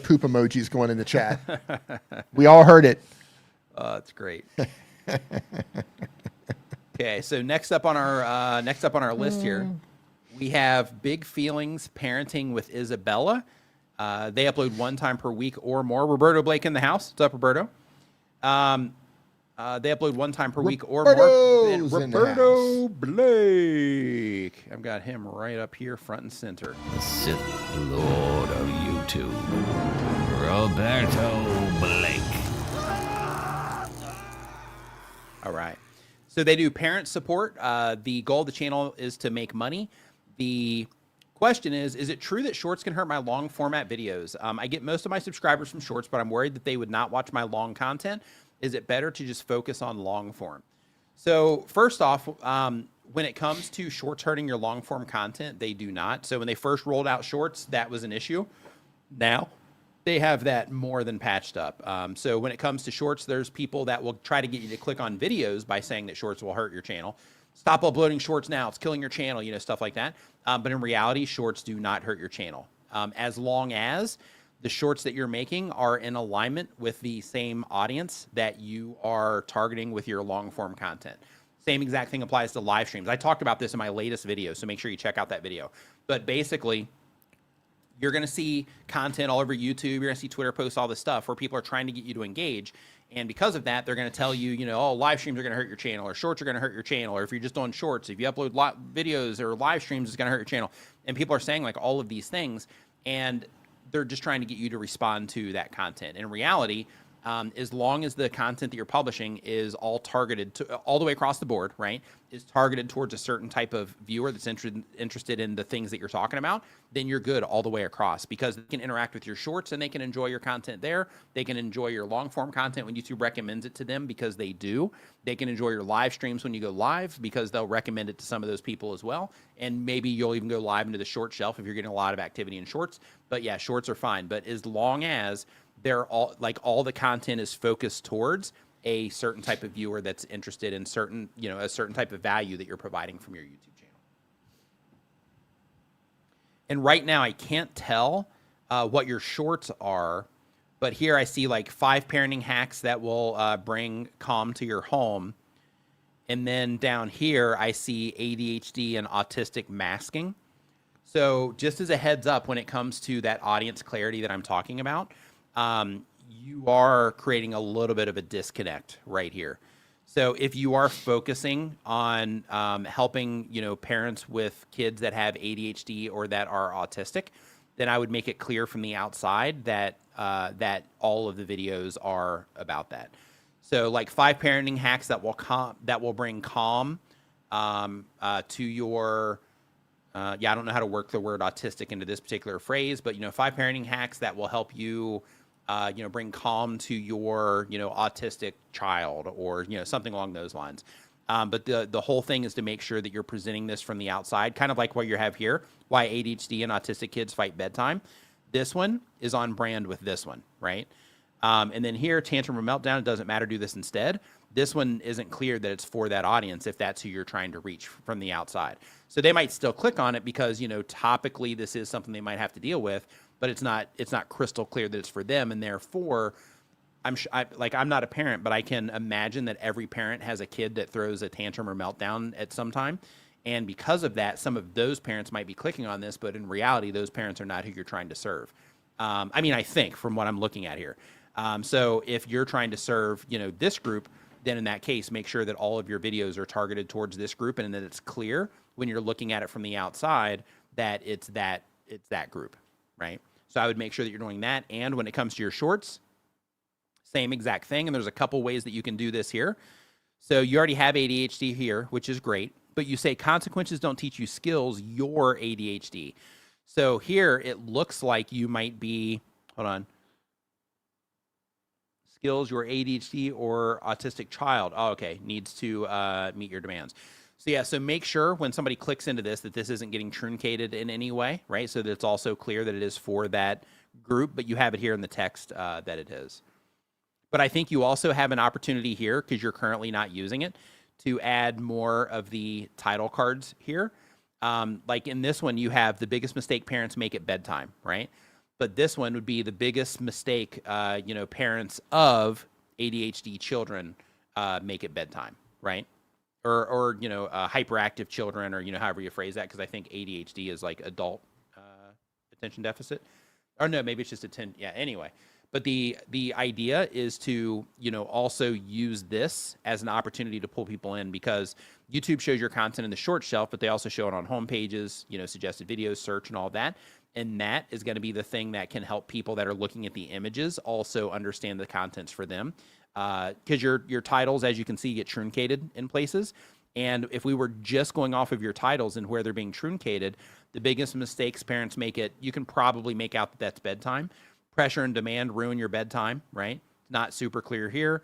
[SPEAKER 2] poop emojis going in the chat. We all heard it.
[SPEAKER 1] That's great. Okay, so next up on our list here, we have Big Feelings Parenting with Isabella. They upload one time per week or more. Roberto Blake in the house. What's up, Roberto? They upload 1 time per week or more.
[SPEAKER 2] Roberto's in the
[SPEAKER 1] Roberto Blake. I've got him right up here, front and center.
[SPEAKER 3] The Sith Lord of YouTube, Roberto Blake.
[SPEAKER 1] All right. So they do parent support. The goal of the channel is to make money. The question is it true that shorts can hurt my long format videos? I get most of my subscribers from shorts, but I'm worried that they would not watch my long content. Is it better to just focus on long form? So first off, when it comes to shorts hurting your long form content, they do not. So when they first rolled out shorts, that was an issue. Now they have that more than patched up. So when it comes to shorts, there's people that will try to get you to click on videos by saying that shorts will hurt your channel. Stop uploading shorts now. It's killing your channel, stuff like that. But in reality, shorts do not hurt your channel. As long as the shorts that you're making are in alignment with the same audience that you are targeting with your long form content. Same exact thing applies to live streams. I talked about this in my latest video, so make sure you check out that video. But basically, you're going to see content all over YouTube. You're going to see Twitter posts, all this stuff where people are trying to get you to engage. And because of that, they're going to tell you, oh, live streams are going to hurt your channel, or shorts are going to hurt your channel, or if you're just doing shorts, if you upload videos or live streams, it's going to hurt your channel. And people are saying like all of these things, and they're just trying to get you to respond to that content. In reality, as long as the content that you're publishing is all targeted to all the way across the board, right, is targeted towards a certain type of viewer that's interested in the things that you're talking about, then you're good all the way across, because they can interact with your shorts and they can enjoy your content there. They can enjoy your long form content when YouTube recommends it to them, because they do. They can enjoy your live streams when you go live, because they'll recommend it to some of those people as well. And maybe you'll even go live into the short shelf if you're getting a lot of activity in shorts. But yeah, shorts are fine. But as long as they're all the content is focused towards a certain type of viewer that's interested in certain, a certain type of value that you're providing from your YouTube channel. And right now I can't tell what your shorts are, but here I see like 5 parenting hacks that will bring calm to your home. And then down here I see ADHD and autistic masking. So just as a heads up, when it comes to that audience clarity that I'm talking about, you are creating a little bit of a disconnect right here. So if you are focusing on helping, parents with kids that have ADHD or that are autistic, then I would make it clear from the outside that that all of the videos are about that. So like 5 parenting hacks that will bring calm to your I don't know how to work the word autistic into this particular phrase, but 5 parenting hacks that will help you bring calm to your, autistic child, or, something along those lines. But the whole thing is to make sure that you're presenting this from the outside, kind of like what you have here, why ADHD and autistic kids fight bedtime. This one is on brand with this one, right? And then here, tantrum or meltdown, it doesn't matter, do this instead. This one isn't clear that it's for that audience if that's who you're trying to reach from the outside. So they might still click on it because, topically this is something they might have to deal with, but it's not crystal clear that it's for them. And therefore, I'm not a parent, but I can imagine that every parent has a kid that throws a tantrum or meltdown at some time. And because of that, some of those parents might be clicking on this, but in reality, those parents are not who you're trying to serve. I think from what I'm looking at here. So if you're trying to serve, this group, then in that case, make sure that all of your videos are targeted towards this group, and that it's clear when you're looking at it from the outside that it's that group, right? So I would make sure that you're doing that. And when it comes to your shorts, same exact thing. And there's a couple ways that you can do this here. So you already have ADHD here, which is great, but you say consequences don't teach you skills, you're ADHD. So here it looks like you might be, hold on, skills, your ADHD or autistic child. Oh, okay, needs to meet your demands. So yeah, so make sure when somebody clicks into this that this isn't getting truncated in any way, right? So that it's also clear that it is for that group, but you have it here in the text that it is. But I think you also have an opportunity here, because you're currently not using it, to add more of the title cards here. Like in this one, you have the biggest mistake parents make at bedtime, right? But this one would be the biggest mistake, parents of ADHD children make at bedtime, right? Or hyperactive children, or, however you phrase that, because I think ADHD is like adult attention deficit. Or no, maybe it's just yeah, anyway. But the idea is to, you know, also use this as an opportunity to pull people in, because YouTube shows your content in the short shelf, but they also show it on home pages, you know, suggested videos, search, and all that. And that is going to be the thing that can help people that are looking at the images also understand the contents for them. Because your titles, as you can see, get truncated in places. And if we were just going off of your titles and where they're being truncated, the biggest mistakes parents make you can probably make out that that's bedtime. Pressure and demand ruin your bedtime, right? Not super clear here.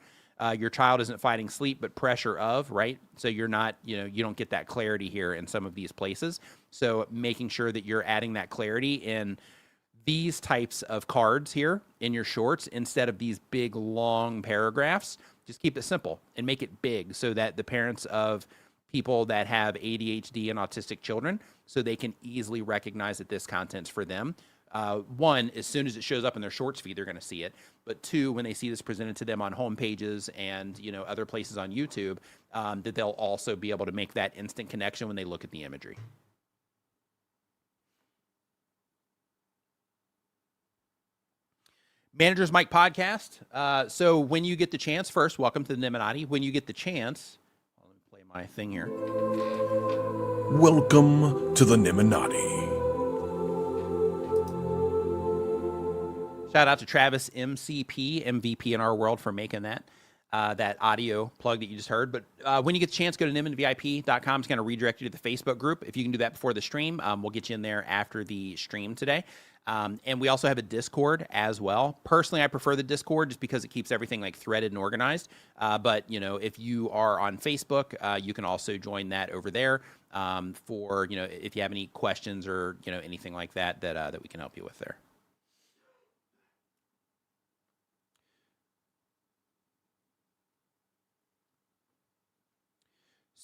[SPEAKER 1] Your child isn't fighting sleep, but pressure of, right? So you're not, you know, you don't get that clarity here in some of these places. So making sure that you're adding that clarity in these types of cards here in your shorts instead of these big, long paragraphs. Just keep it simple and make it big so that the parents of people that have ADHD and autistic children, so they can easily recognize that this content's for them. One, as soon as it shows up in their shorts feed, they're going to see it. But two, when they see this presented to them on home pages and, you know, other places on YouTube, that they'll also be able to make that instant connection when they look at the imagery. Manager's Mic podcast. So when you get the chance, first, welcome to the Demonetization. When you get the chance, let me play my thing here.
[SPEAKER 5] Welcome to the Demonetization.
[SPEAKER 1] Shout out to Travis MCP, MVP in our world, for making that audio plug that you just heard. But when you get the chance, go to nimonvip.com. It's going to redirect you to the Facebook group. If you can do that before the stream, we'll get you in there after the stream today. And we also have a Discord as well. Personally, I prefer the Discord just because it keeps everything like threaded and organized. But, you know, if you are on Facebook, you can also join that over there for, you know, if you have any questions or, you know, anything like that, that we can help you with there.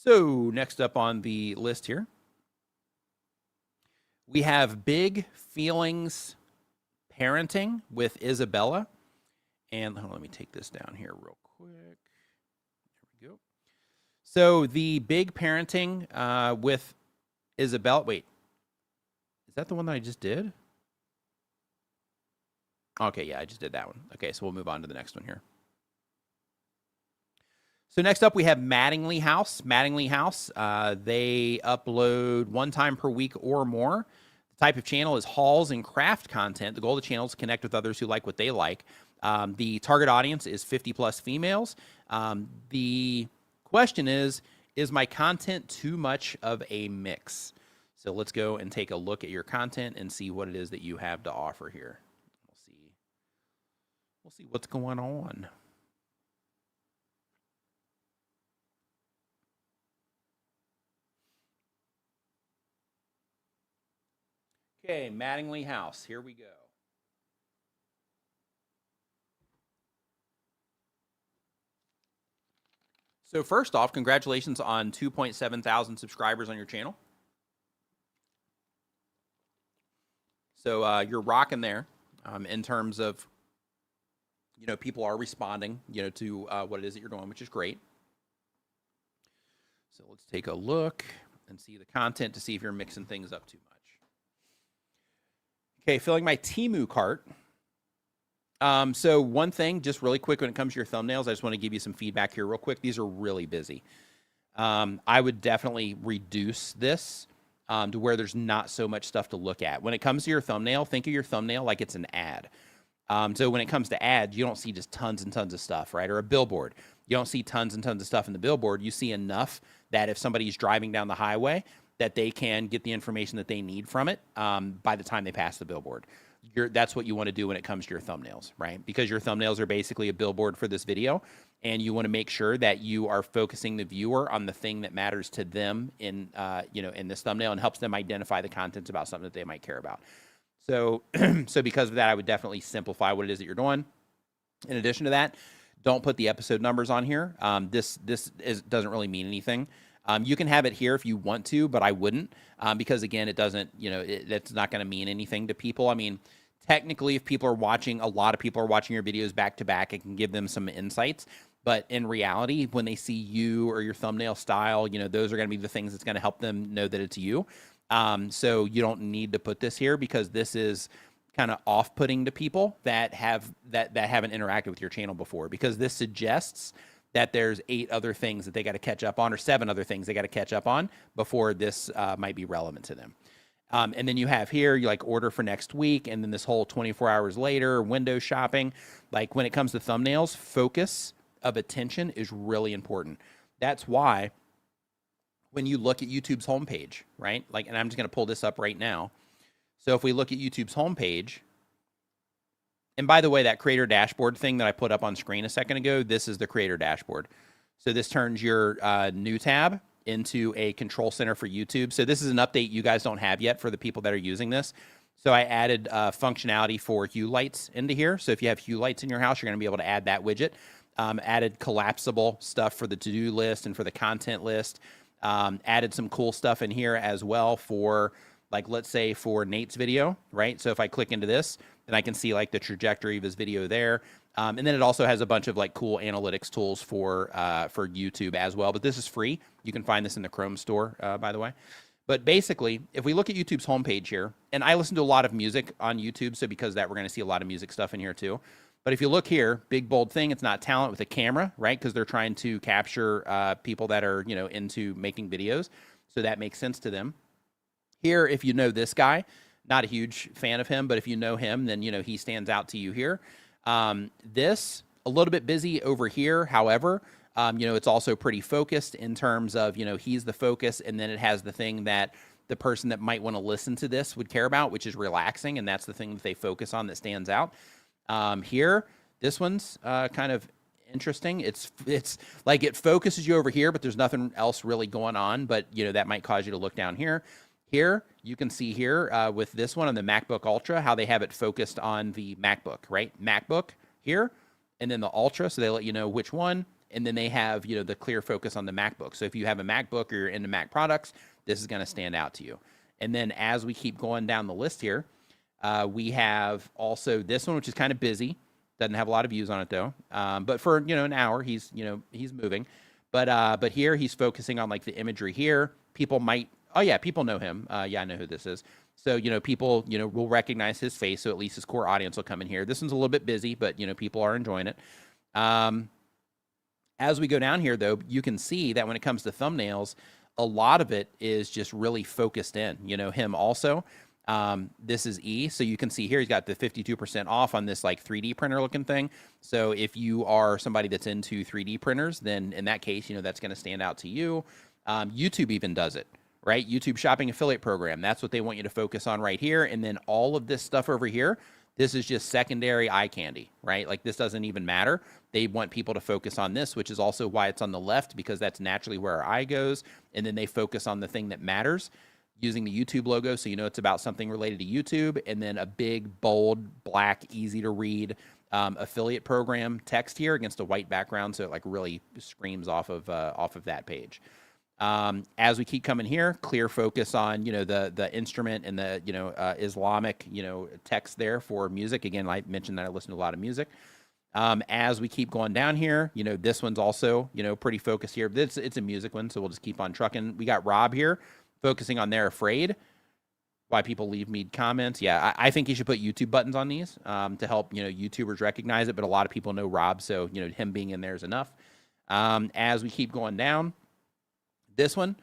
[SPEAKER 1] So next up on the list here, we have Big Feelings Parenting with Isabella. And let me take this down here real quick. There we go. So the Big Parenting with Isabella. Wait, is that the one that I just did? Okay, yeah, I just did that one. Okay, so we'll move on to the next one here. So next up, we have Mattingly House. Mattingly House, they upload one time per week or more. The type of channel is hauls and craft content. The goal of the channel is to connect with others who like what they like. The target audience is 50+ females. The question is my content too much of a mix? So let's go and take a look at your content and see what it is that you have to offer here. We'll see what's going on. Okay, Mattingly House, here we go. So first off, congratulations on 2.7 thousand subscribers on your channel. So you're rocking there in terms of, you know, people are responding, you know, to what it is that you're doing, which is great. So let's take a look and see the content to see if you're mixing things up too much. Okay, filling my Temu cart. So one thing, just really quick, when it comes to your thumbnails, I just want to give you some feedback here real quick. These are really busy. I would definitely reduce this to where there's not so much stuff to look at. When it comes to your thumbnail, think of your thumbnail like it's an ad. So when it comes to ads, you don't see just tons and tons of stuff, right? Or a billboard. You don't see tons and tons of stuff in the billboard. You see enough that if somebody's driving down the highway, that they can get the information that they need from it by the time they pass the billboard. That's what you want to do when it comes to your thumbnails, right? Because your thumbnails are basically a billboard for this video, and you want to make sure that you are focusing the viewer on the thing that matters to them in, you know, in this thumbnail, and helps them identify the contents about something that they might care about. So, so because of that, I would definitely simplify what it is that you're doing. In addition to that, don't put the episode numbers on here. This doesn't really mean anything. You can have it here if you want to, but I wouldn't, because again, it doesn't, you know, that's not going to mean anything to people. I mean, technically, if people are watching, a lot of people are watching your videos back to back, it can give them some insights. But in reality, when they see you or your thumbnail style, you know, those are going to be the things that's going to help them know that it's you. So you don't need to put this here, because this is kind of off-putting to people that haven't interacted with your channel before, because this suggests that there's 8 other things that they got to catch up on, or 7 other things they got to catch up on before this might be relevant to them. And then you have here, you like order for next week, and then this whole 24 hours later, window shopping. Like when it comes to thumbnails, focus of attention is really important. That's why when you look at YouTube's homepage, right? Like, and I'm just going to pull this up right now. So if we look at YouTube's homepage, and by the way, that creator dashboard thing that I put up on screen a second ago, this is the creator dashboard. So this turns your new tab into a control center for YouTube. So this is an update you guys don't have yet for the people that are using this. So I added functionality for hue lights into here. So if you have hue lights in your house, you're going to be able to add that widget. Added collapsible stuff for the to-do list and for the content list. Added some cool stuff in here as well for, like, let's say for Nate's video, right? So if I click into this, then I can see like the trajectory of his video there. And then it also has a bunch of like cool analytics tools for YouTube as well. But this is free. You can find this in the Chrome store, by the way. But basically, if we look at YouTube's homepage here, and I listen to a lot of music on YouTube, so because of that, we're going to see a lot of music stuff in here too. But if you look here, big bold thing, it's not talent with a camera, right? Because they're trying to capture people that are, you know, into making videos. So that makes sense to them. Here, if you know this guy, not a huge fan of him, but if you know him, then, you know, he stands out to you here. This, a little bit busy over here. However, you know, it's also pretty focused in terms of, you know, he's the focus, and then it has the thing that the person that might want to listen to this would care about, which is relaxing, and that's the thing that they focus on that stands out. Here, this one's kind of interesting. It's like it focuses you over here, but there's nothing else really going on, but, you know, that might cause you to look down here. Here, you can see here with this one on the MacBook Ultra, how they have it focused on the MacBook, right? MacBook here, and then the Ultra, so they let you know which one, and then they have, you know, the clear focus on the MacBook. So if you have a MacBook or you're into Mac products, this is going to stand out to you. And then as we keep going down the list here, we have also this one, which is kind of busy. Doesn't have a lot of views on it though. But for, you know, an hour, he's moving. But here he's focusing on like the imagery here. People might, oh yeah, people know him. Yeah, I know who this is. So, you know, people, you know, will recognize his face. So at least his core audience will come in here. This one's a little bit busy, but, you know, people are enjoying it. As we go down here though, you can see that when it comes to thumbnails, a lot of it is just really focused in, you know, him also. This is E. So you can see here, he's got the 52% off on this like 3D printer looking thing. So if you are somebody that's into 3D printers, then in that case, you know, that's going to stand out to you. YouTube even does it, right? YouTube shopping affiliate program. That's what they want you to focus on right here. And then all of this stuff over here, this is just secondary eye candy, right? Like this doesn't even matter. They want people to focus on this, which is also why it's on the left, because that's naturally where our eye goes. And then they focus on the thing that matters using the YouTube logo. So you know it's about something related to YouTube. And then a big, bold, black, easy to read affiliate program text here against a white background. So it like really screams off of that page. As we keep coming here, clear focus on, you know, the instrument and the, you know, Islamic, you know, text there for music. Again, I mentioned that I listen to a lot of music. As we keep going down here, you know, this one's also, you know, pretty focused here. It's a music one, so we'll just keep on trucking. We got Rob here focusing on They're Afraid. Why people leave me comments. Yeah, I think you should put YouTube buttons on these to help, you know, YouTubers recognize it, but a lot of people know Rob, so, you know, him being in there is enough. As we keep going down, this one,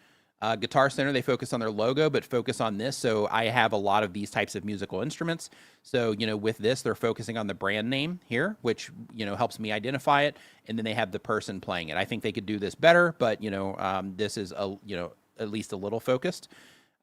[SPEAKER 1] Guitar Center, they focus on their logo, but focus on this. So I have a lot of these types of musical instruments. So, you know, with this, they're focusing on the brand name here, which, you know, helps me identify it. And then they have the person playing it. I think they could do this better, but, you know, this is, you know, at least a little focused.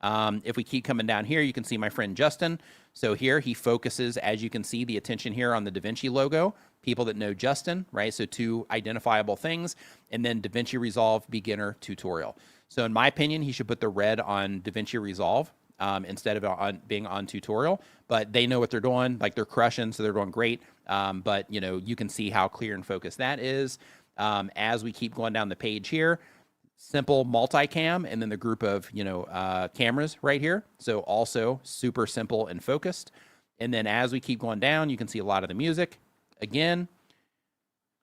[SPEAKER 1] If we keep coming down here, you can see my friend Justin. So here he focuses, as you can see, the attention here on the DaVinci logo. People that know Justin, right? So 2 identifiable things, and then DaVinci Resolve beginner tutorial. So in my opinion, he should put the red on DaVinci Resolve instead of being on tutorial, but they know what they're doing, like they're crushing, so they're doing great. But you know, you can see how clear and focused that is. As we keep going down the page here, simple multicam, and then the group of, you know, cameras right here. So also super simple and focused. And then as we keep going down, you can see a lot of the music. Again,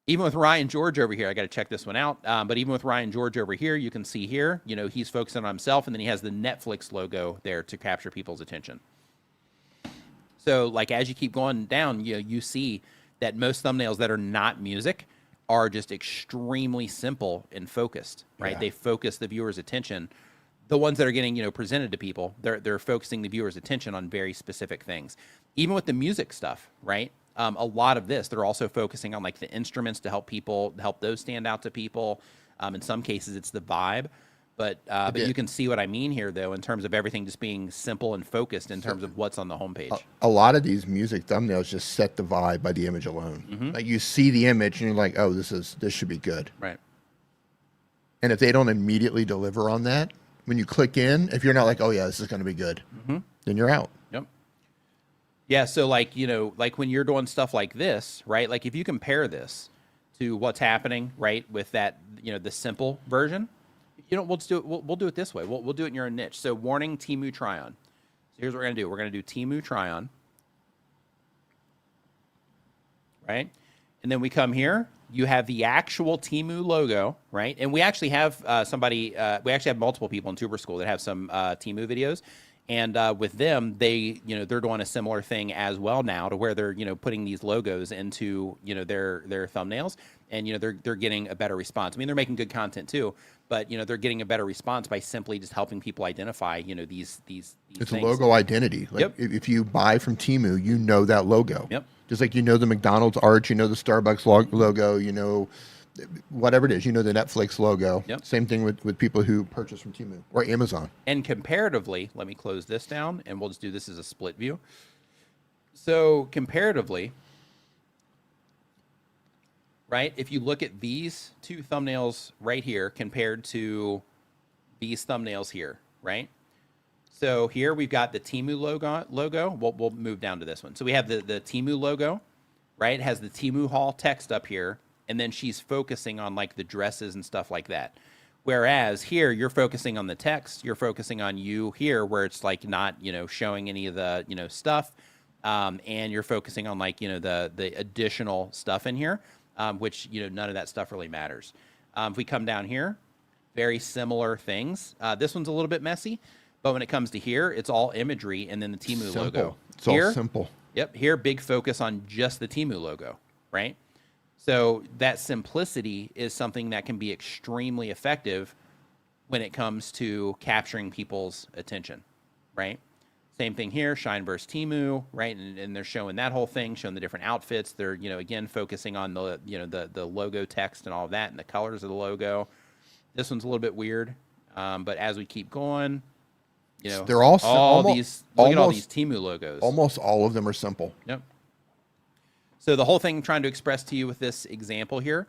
[SPEAKER 1] even with Ryan George over here, I got to check this one out. But even with Ryan George over here, you can see here, you know, he's focusing on himself, and then he has the Netflix logo there to capture people's attention. So like as you keep going down, you see that most thumbnails that are not music are just extremely simple and focused, right?
[SPEAKER 2] Yeah.
[SPEAKER 1] They focus the viewer's attention. The ones that are getting, presented to people, they're focusing the viewer's attention on very specific things. Even with the music stuff, right? A lot of this, they're also focusing on like the instruments to help those stand out to people. In some cases, it's the vibe. But you can see what I mean here, though, in terms of everything just being simple and focused in terms of what's on the homepage.
[SPEAKER 2] A lot of these music thumbnails just set the vibe by the image alone. Like you see the image and you're like, oh, this should be good.
[SPEAKER 1] Right.
[SPEAKER 2] And if they don't immediately deliver on that, when you click in, if you're not like, oh yeah, this is going to be good, then you're out.
[SPEAKER 1] Yep. Yeah. So like, like when you're doing stuff like this, right? Like if you compare this to what's happening, right, with that, the simple version. We'll just do it. We'll do it this way. We'll do it in your own niche. So warning, Temu try-on. So here's what we're going to do. We're going to do Temu try-on. Right? And then we come here. You have the actual Temu logo, right? And we actually have we actually have multiple people in Tuber School that have some Temu videos. And with them, they're doing a similar thing as well now, to where they're, putting these logos into, their thumbnails, and, they're getting a better response. I mean, they're making good content too, but, they're getting a better response by simply just helping people identify, these
[SPEAKER 2] It's
[SPEAKER 1] things.
[SPEAKER 2] a logo identity. Like if you buy from Temu, you know that logo.
[SPEAKER 1] Yep.
[SPEAKER 2] Just like the McDonald's arch, the Starbucks logo, whatever it is, the Netflix logo.
[SPEAKER 1] Yep.
[SPEAKER 2] Same thing with people who purchase from Temu or Amazon.
[SPEAKER 1] And comparatively, let me close this down, and we'll just do this as a split view. So comparatively, right, if you look at these two thumbnails right here compared to these thumbnails here, right? So here we've got the Temu logo. We'll move down to this one. So we have the Temu logo, right? It has the Temu Hall text up here, and then she's focusing on like the dresses and stuff like that. Whereas here, you're focusing on the text, you're focusing on you here, where it's like not, showing any of the, stuff. And you're focusing on like, the additional stuff in here, which, none of that stuff really matters. If we come down here, very similar things. This one's a little bit messy, but when it comes to here, it's all imagery and then the Temu logo.
[SPEAKER 2] It's all simple.
[SPEAKER 1] Yep. Here, big focus on just the Temu logo, right? So that simplicity is something that can be extremely effective when it comes to capturing people's attention, right? Same thing here, Shine versus Temu, right? And they're showing that whole thing, showing the different outfits. They're, again, focusing on the, the logo text and all of that and the colors of the logo. This one's a little bit weird, but as we keep going,
[SPEAKER 2] they're all
[SPEAKER 1] look at all these Temu logos.
[SPEAKER 2] Almost all of them are simple.
[SPEAKER 1] Yep. So the whole thing I'm trying to express to you with this example here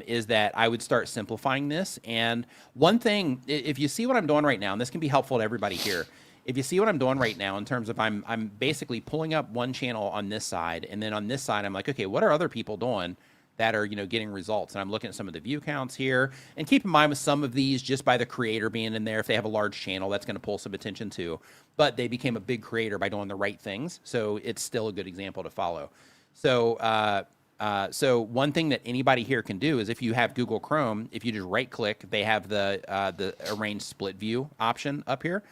[SPEAKER 1] is that I would start simplifying this. And one thing, if you see what I'm doing right now, and this can be helpful to everybody here, if you see what I'm doing right now in terms of I'm basically pulling up one channel on this side, and then on this side, I'm like, okay, what are other people doing that are, getting results? And I'm looking at some of the view counts here. And keep in mind with some of these, just by the creator being in there, if they have a large channel, that's going to pull some attention too. But they became a big creator by doing the right things. So it's still a good example to follow. So, so one thing that anybody here can do is if you have Google Chrome, if you just right click, they have the arrange split view option up here.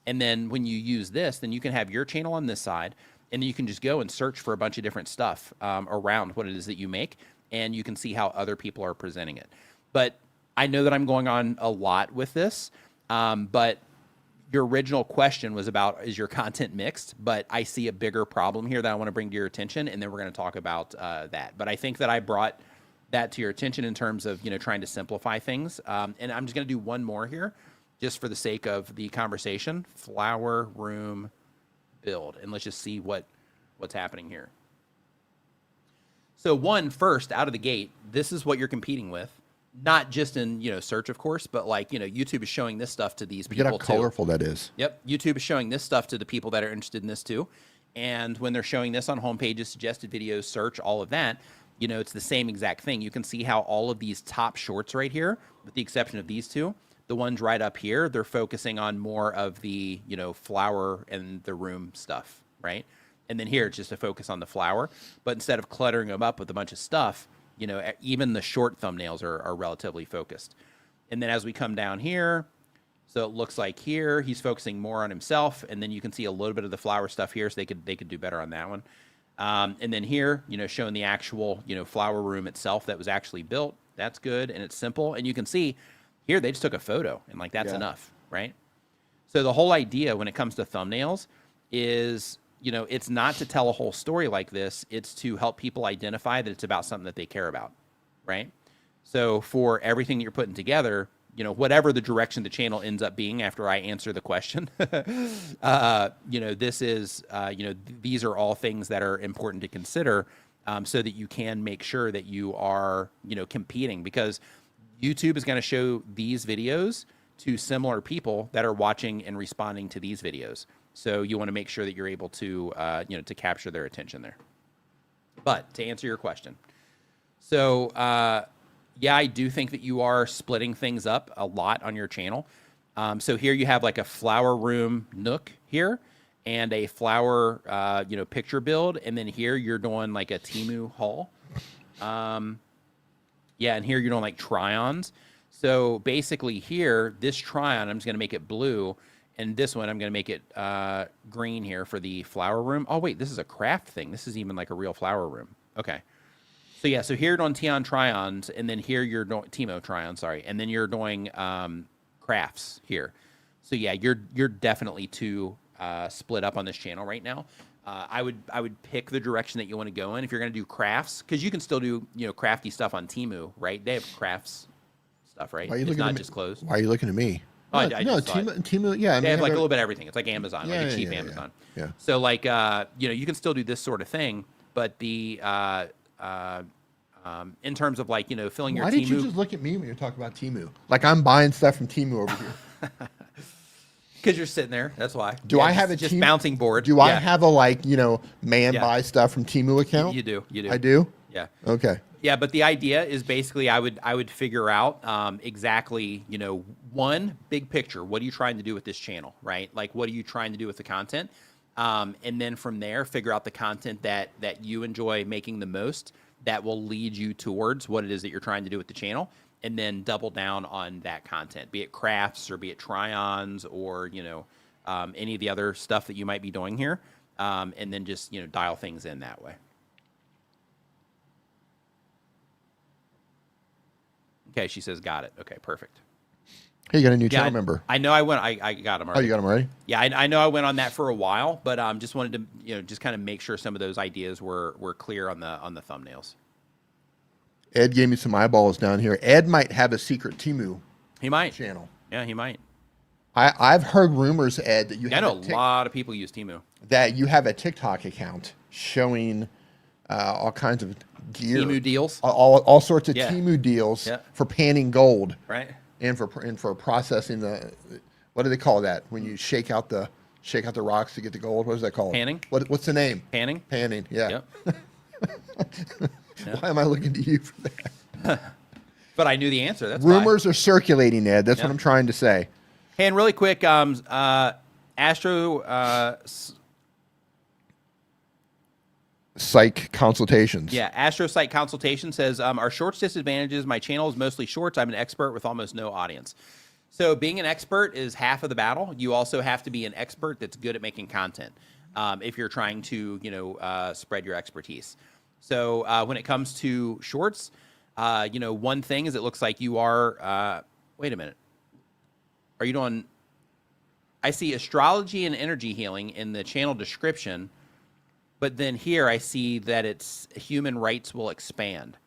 [SPEAKER 1] And then when you use this, then you can have your channel on this side, and then you can just go and search for a bunch of different stuff around what it is that you make, and you can see how other people are presenting it. But I know that I'm going on a lot with this, but your original question was about, is your content mixed? But I see a bigger problem here that I want to bring to your attention, and then we're going to talk about that. But I think that I brought that to your attention in terms of, trying to simplify things. And I'm just going to do one more here, just for the sake of the conversation. Flower room build, and let's just see what's happening here. So first out of the gate, this is what you're competing with. Not just in, search, of course, but like, YouTube is showing this stuff to these people too.
[SPEAKER 2] Look at how colorful that is.
[SPEAKER 1] Yep. YouTube is showing this stuff to the people that are interested in this too. And when they're showing this on homepages, suggested videos, search, all of that, it's the same exact thing. You can see how all of these top shorts right here, with the exception of these two, the ones right up here, they're focusing on more of the, flower and the room stuff, right? And then here, it's just a focus on the flower. But instead of cluttering them up with a bunch of stuff, even the short thumbnails are relatively focused. And then as we come down here, So it looks like here he's focusing more on himself, and then you can see a little bit of the flower stuff here, so they could do better on that one. And then here, showing the actual, flower room itself that was actually built. That's good, and it's simple. And you can see here they just took a photo, and like that's enough, right? So the whole idea when it comes to thumbnails is, it's not to tell a whole story like this. It's to help people identify that it's about something that they care about, right? So for everything that you're putting together, whatever the direction the channel ends up being after I answer the question, this is, these are all things that are important to consider, so that you can make sure that you are, competing, because YouTube is going to show these videos to similar people that are watching and responding to these videos. So you want to make sure that you're able to, to capture their attention there. But to answer your question, so, yeah, I do think that you are splitting things up a lot on your channel. So here you have like a flower room nook here and a flower, picture build. And then here you're doing like a Temu haul. Yeah, and here you're doing like try-ons. So basically here, this try-on, I'm just going to make it blue. And this one, I'm going to make it green here for the flower room. Oh, wait, this is a craft thing. This is even like a real flower room. Okay. So yeah, so here you're doing Tion try-ons, and then here you're doing Timo try-on, sorry, and then you're doing crafts here. So yeah, you're definitely too split up on this channel right now. I would pick the direction that you want to go in if you're going to do crafts, because you can still do crafty stuff on Temu, right? They have crafts stuff, right? It's not just clothes.
[SPEAKER 2] Why are you looking at me?
[SPEAKER 1] Oh,
[SPEAKER 2] No, Temu, yeah.
[SPEAKER 1] They have like a little bit of everything. It's like Amazon, like a cheap
[SPEAKER 2] yeah,
[SPEAKER 1] Amazon.
[SPEAKER 2] Yeah.
[SPEAKER 1] So like you can still do this sort of thing, but the in terms of like, filling your Temu.
[SPEAKER 2] Why did you just look at me when you're talking about Temu? Like I'm buying stuff from Temu over here.
[SPEAKER 1] Because you're sitting there. That's why.
[SPEAKER 2] Do I have a
[SPEAKER 1] just bouncing board?
[SPEAKER 2] Do I have a buy stuff from Temu account?
[SPEAKER 1] You do.
[SPEAKER 2] I do?
[SPEAKER 1] Yeah.
[SPEAKER 2] Okay.
[SPEAKER 1] Yeah, but the idea is basically I would figure out exactly, one, big picture. What are you trying to do with this channel, right? Like, what are you trying to do with the content? And then from there, figure out the content that you enjoy making the most that will lead you towards what it is that you're trying to do with the channel, and then double down on that content, be it crafts or be it try-ons or, any of the other stuff that you might be doing here, and then just, dial things in that way. Okay, she says, got it. Okay, perfect.
[SPEAKER 2] Hey, you got a new channel member.
[SPEAKER 1] I know I got him already.
[SPEAKER 2] Oh, you got him already?
[SPEAKER 1] Yeah, I know I went on that for a while, but just wanted to, just kind of make sure some of those ideas were clear on the thumbnails.
[SPEAKER 2] Ed gave me some eyeballs down here. Ed might have a secret Temu channel.
[SPEAKER 1] Yeah, he might.
[SPEAKER 2] I've heard rumors, Ed, that
[SPEAKER 1] I know a lot of people use Temu.
[SPEAKER 2] That you have a TikTok account showing all kinds of gear.
[SPEAKER 1] Temu deals?
[SPEAKER 2] All sorts of Temu deals for panning gold.
[SPEAKER 1] Right.
[SPEAKER 2] And for processing what do they call that when you shake out the rocks to get the gold? What is that called?
[SPEAKER 1] Panning.
[SPEAKER 2] What's the name?
[SPEAKER 1] Panning.
[SPEAKER 2] Panning. Yeah.
[SPEAKER 1] Yep.
[SPEAKER 2] Why am I looking to you for that?
[SPEAKER 1] But I knew the answer. That's
[SPEAKER 2] rumors are circulating, Ed. That's what I'm trying to say.
[SPEAKER 1] Hey, and really quick, Astro
[SPEAKER 2] Psych consultations.
[SPEAKER 1] Yeah, Astro Psych consultation says, are shorts disadvantages? My channel is mostly shorts. I'm an expert with almost no audience. So being an expert is half of the battle. You also have to be an expert that's good at making content if you're trying to, spread your expertise. So when it comes to shorts, one thing is it looks like you are, wait a minute. Are you doing, I see astrology and energy healing in the channel description. But then here I see that it's human rights will expand.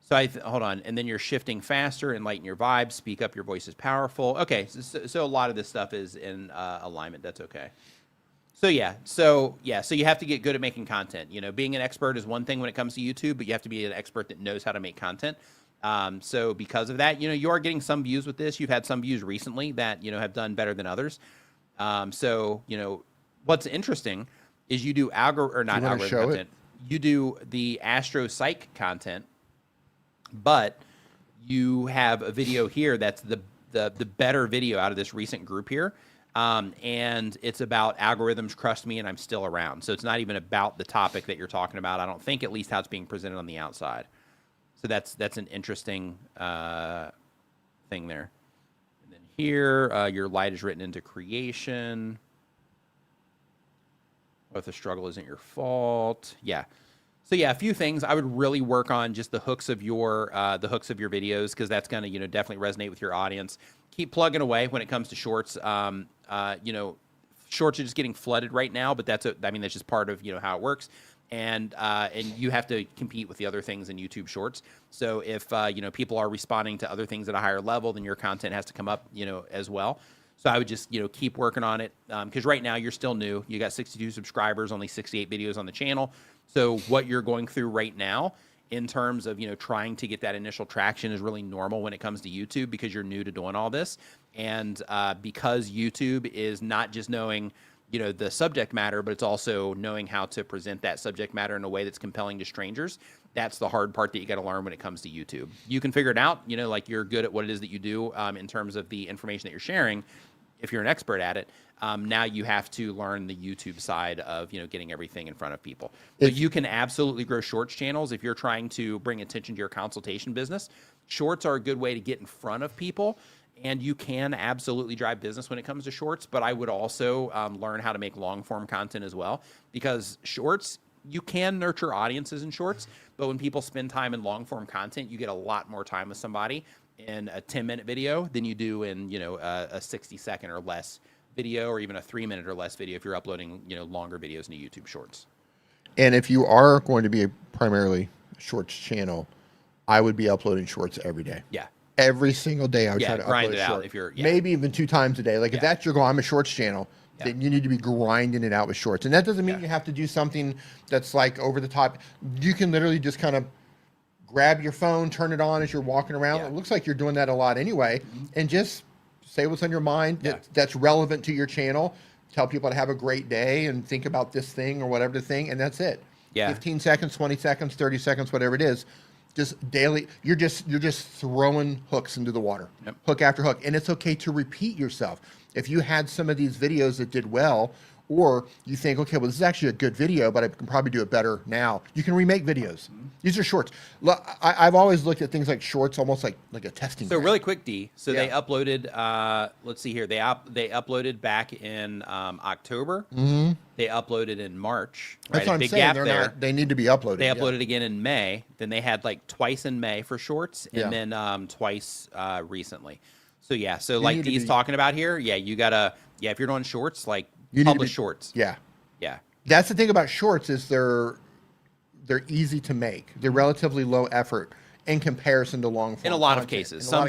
[SPEAKER 1] So hold on. And then you're shifting faster, enlighten your vibes, speak up, your voice is powerful. Okay. So a lot of this stuff is in alignment. That's okay. So you have to get good at making content. Being an expert is one thing when it comes to YouTube, but you have to be an expert that knows how to make content. So because of that, you are getting some views with this. You've had some views recently that, have done better than others. What's interesting is you do not algorithm content. You do the Astro Psych content, but you have a video here that's the better video out of this recent group here. And it's about algorithms crushed me and I'm still around. So it's not even about the topic that you're talking about. I don't think, at least how it's being presented on the outside. So that's an interesting thing there. And then here. Your light is written into creation. What if the struggle isn't your fault? Yeah. So yeah, a few things. I would really work on just the hooks of your videos, because that's going to definitely resonate with your audience. Keep plugging away when it comes to shorts. Shorts are just getting flooded right now, but that's just part of how it works. And you have to compete with the other things in YouTube Shorts. So if people are responding to other things at a higher level, then your content has to come up as well. So I would just keep working on it, because right now you're still new. You got 62 subscribers, only 68 videos on the channel. So what you're going through right now in terms of trying to get that initial traction is really normal when it comes to YouTube, because you're new to doing all this. And because YouTube is not just knowing the subject matter, but it's also knowing how to present that subject matter in a way that's compelling to strangers. That's the hard part that you got to learn when it comes to YouTube. You can figure it out, like you're good at what it is that you do in terms of the information that you're sharing. If you're an expert at it, now you have to learn the YouTube side of getting everything in front of people. So you can absolutely grow shorts channels if you're trying to bring attention to your consultation business. Shorts are a good way to get in front of people. And you can absolutely drive business when it comes to shorts, but I would also learn how to make long form content as well, because shorts, you can nurture audiences in shorts, but when people spend time in long form content, you get a lot more time with somebody in a 10-minute video than you do in a 60-second or less video, or even a 3-minute or less video if you're uploading longer videos into YouTube Shorts.
[SPEAKER 2] And if you are going to be a primarily shorts channel, I would be uploading shorts every day.
[SPEAKER 1] Yeah.
[SPEAKER 2] Every single day I would try to
[SPEAKER 1] grind
[SPEAKER 2] upload
[SPEAKER 1] it
[SPEAKER 2] a
[SPEAKER 1] out
[SPEAKER 2] short.
[SPEAKER 1] if you're
[SPEAKER 2] maybe even 2 times a day. Like if that's your goal, I'm a shorts channel, then you need to be grinding it out with shorts. And that doesn't mean you have to do something that's like over the top. You can literally just kind of grab your phone, turn it on as you're walking around. It looks like you're doing that a lot anyway, and just say what's on your mind that's relevant to your channel. Tell people to have a great day and think about this thing or whatever the thing, and that's it. 15 seconds, 20 seconds, 30 seconds, whatever it is. Just daily, you're just throwing hooks into the water, hook after hook, and it's okay to repeat yourself. If you had some of these videos that did well, or you think, okay, well, this is actually a good video, but I can probably do it better now, you can remake videos. These are shorts. I've always looked at things like shorts almost like a testing.
[SPEAKER 1] So really quick, D. So they uploaded. Let's see here. They uploaded back in October. They uploaded in March. Right?
[SPEAKER 2] That's what I'm saying. They need to be uploaded.
[SPEAKER 1] They uploaded again in May. Then they had like twice in May for shorts, and then twice recently. So yeah. So like D's talking about here. Yeah, you gotta. Yeah, if you're doing shorts, like publish shorts.
[SPEAKER 2] Yeah.
[SPEAKER 1] Yeah.
[SPEAKER 2] That's the thing about shorts is they're easy to make. They're relatively low effort in comparison to long form.
[SPEAKER 1] In a lot of cases. Some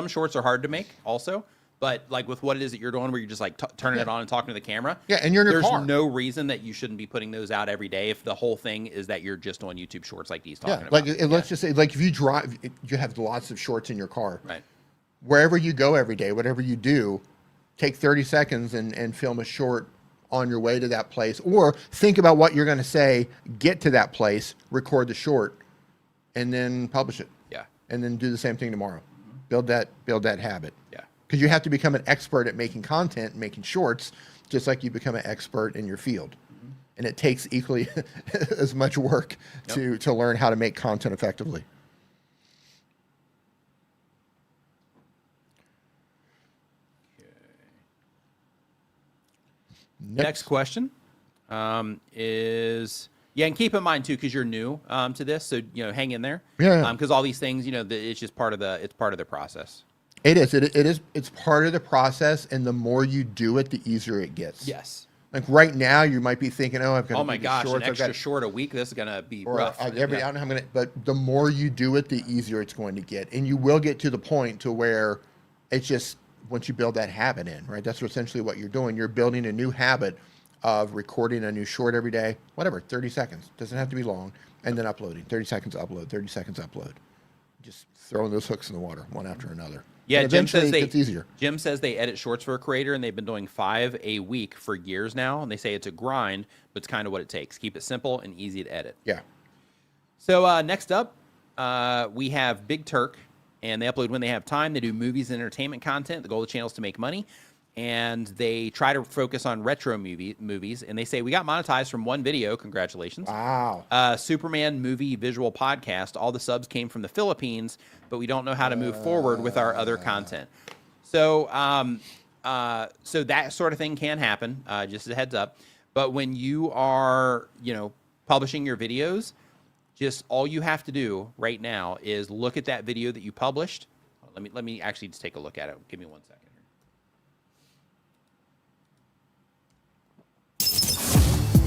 [SPEAKER 1] shorts are hard to make also, but like with what it is that you're doing where you're just like turning it on and talking to the camera.
[SPEAKER 2] Yeah, and you're in your car.
[SPEAKER 1] There's no reason that you shouldn't be putting those out every day if the whole thing is that you're just on YouTube Shorts like he's talking about.
[SPEAKER 2] Like let's just say like if you drive, you have lots of shorts in your car.
[SPEAKER 1] Right.
[SPEAKER 2] Wherever you go every day, whatever you do, take 30 seconds and film a short on your way to that place, or think about what you're going to say, get to that place, record the short, and then publish it.
[SPEAKER 1] Yeah.
[SPEAKER 2] And then do the same thing tomorrow. Build that habit.
[SPEAKER 1] Yeah.
[SPEAKER 2] Because you have to become an expert at making content, making shorts, just like you become an expert in your field. And it takes equally as much work to learn how to make content effectively.
[SPEAKER 1] Next question is, and keep in mind too, because you're new to this, so hang in there. Because all these things, it's just part of the process.
[SPEAKER 2] It is. It's part of the process, and the more you do it, the easier it gets.
[SPEAKER 1] Yes.
[SPEAKER 2] Like right now, you might be thinking, "Oh, I've got
[SPEAKER 1] my gosh, an extra short a week. This is gonna be rough."
[SPEAKER 2] I don't know how I'm gonna. But the more you do it, the easier it's going to get, and you will get to the point to where it's just. Once you build that habit in, right? That's essentially what you're doing. You're building a new habit of recording a new short every day, whatever, 30 seconds. Doesn't have to be long. And then uploading. 30 seconds upload, 30 seconds upload. Just throwing those hooks in the water, one after another.
[SPEAKER 1] Yeah,
[SPEAKER 2] Jim says it's easier.
[SPEAKER 1] Jim says they edit shorts for a creator, and they've been doing 5 a week for years now. And they say it's a grind, but it's kind of what it takes. Keep it simple and easy to edit.
[SPEAKER 2] Yeah.
[SPEAKER 1] So next up, we have Big Turk. And they upload when they have time. They do movies and entertainment content. The goal of the channel is to make money. And they try to focus on retro movies. And they say, we got monetized from one video. Congratulations.
[SPEAKER 2] Wow.
[SPEAKER 1] Superman movie visual podcast. All the subs came from the Philippines, but we don't know how to move forward with our other content. So, so that sort of thing can happen, just as a heads up. But when you are, publishing your videos, just all you have to do right now is look at that video that you published. Let me actually just take a look at it. Give me 1 second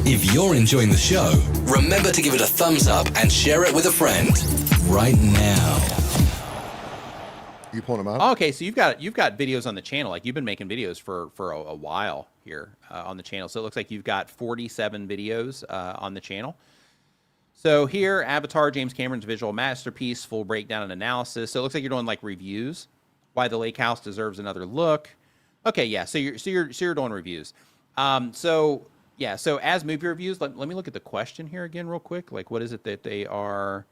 [SPEAKER 1] here.
[SPEAKER 6] If you're enjoying the show, remember to give it a thumbs up and share it with a friend right now.
[SPEAKER 2] You pulling them up?
[SPEAKER 1] Oh, okay, so you've got videos on the channel. Like you've been making videos for a while here on the channel. So it looks like you've got 47 videos on the channel. So here, Avatar, James Cameron's visual masterpiece, full breakdown and analysis. So it looks like you're doing like reviews. Why the Lake House deserves another look. Okay, yeah. So you're doing reviews. So yeah. So as movie reviews, let me look at the question here again real quick. Like, what is it that they are?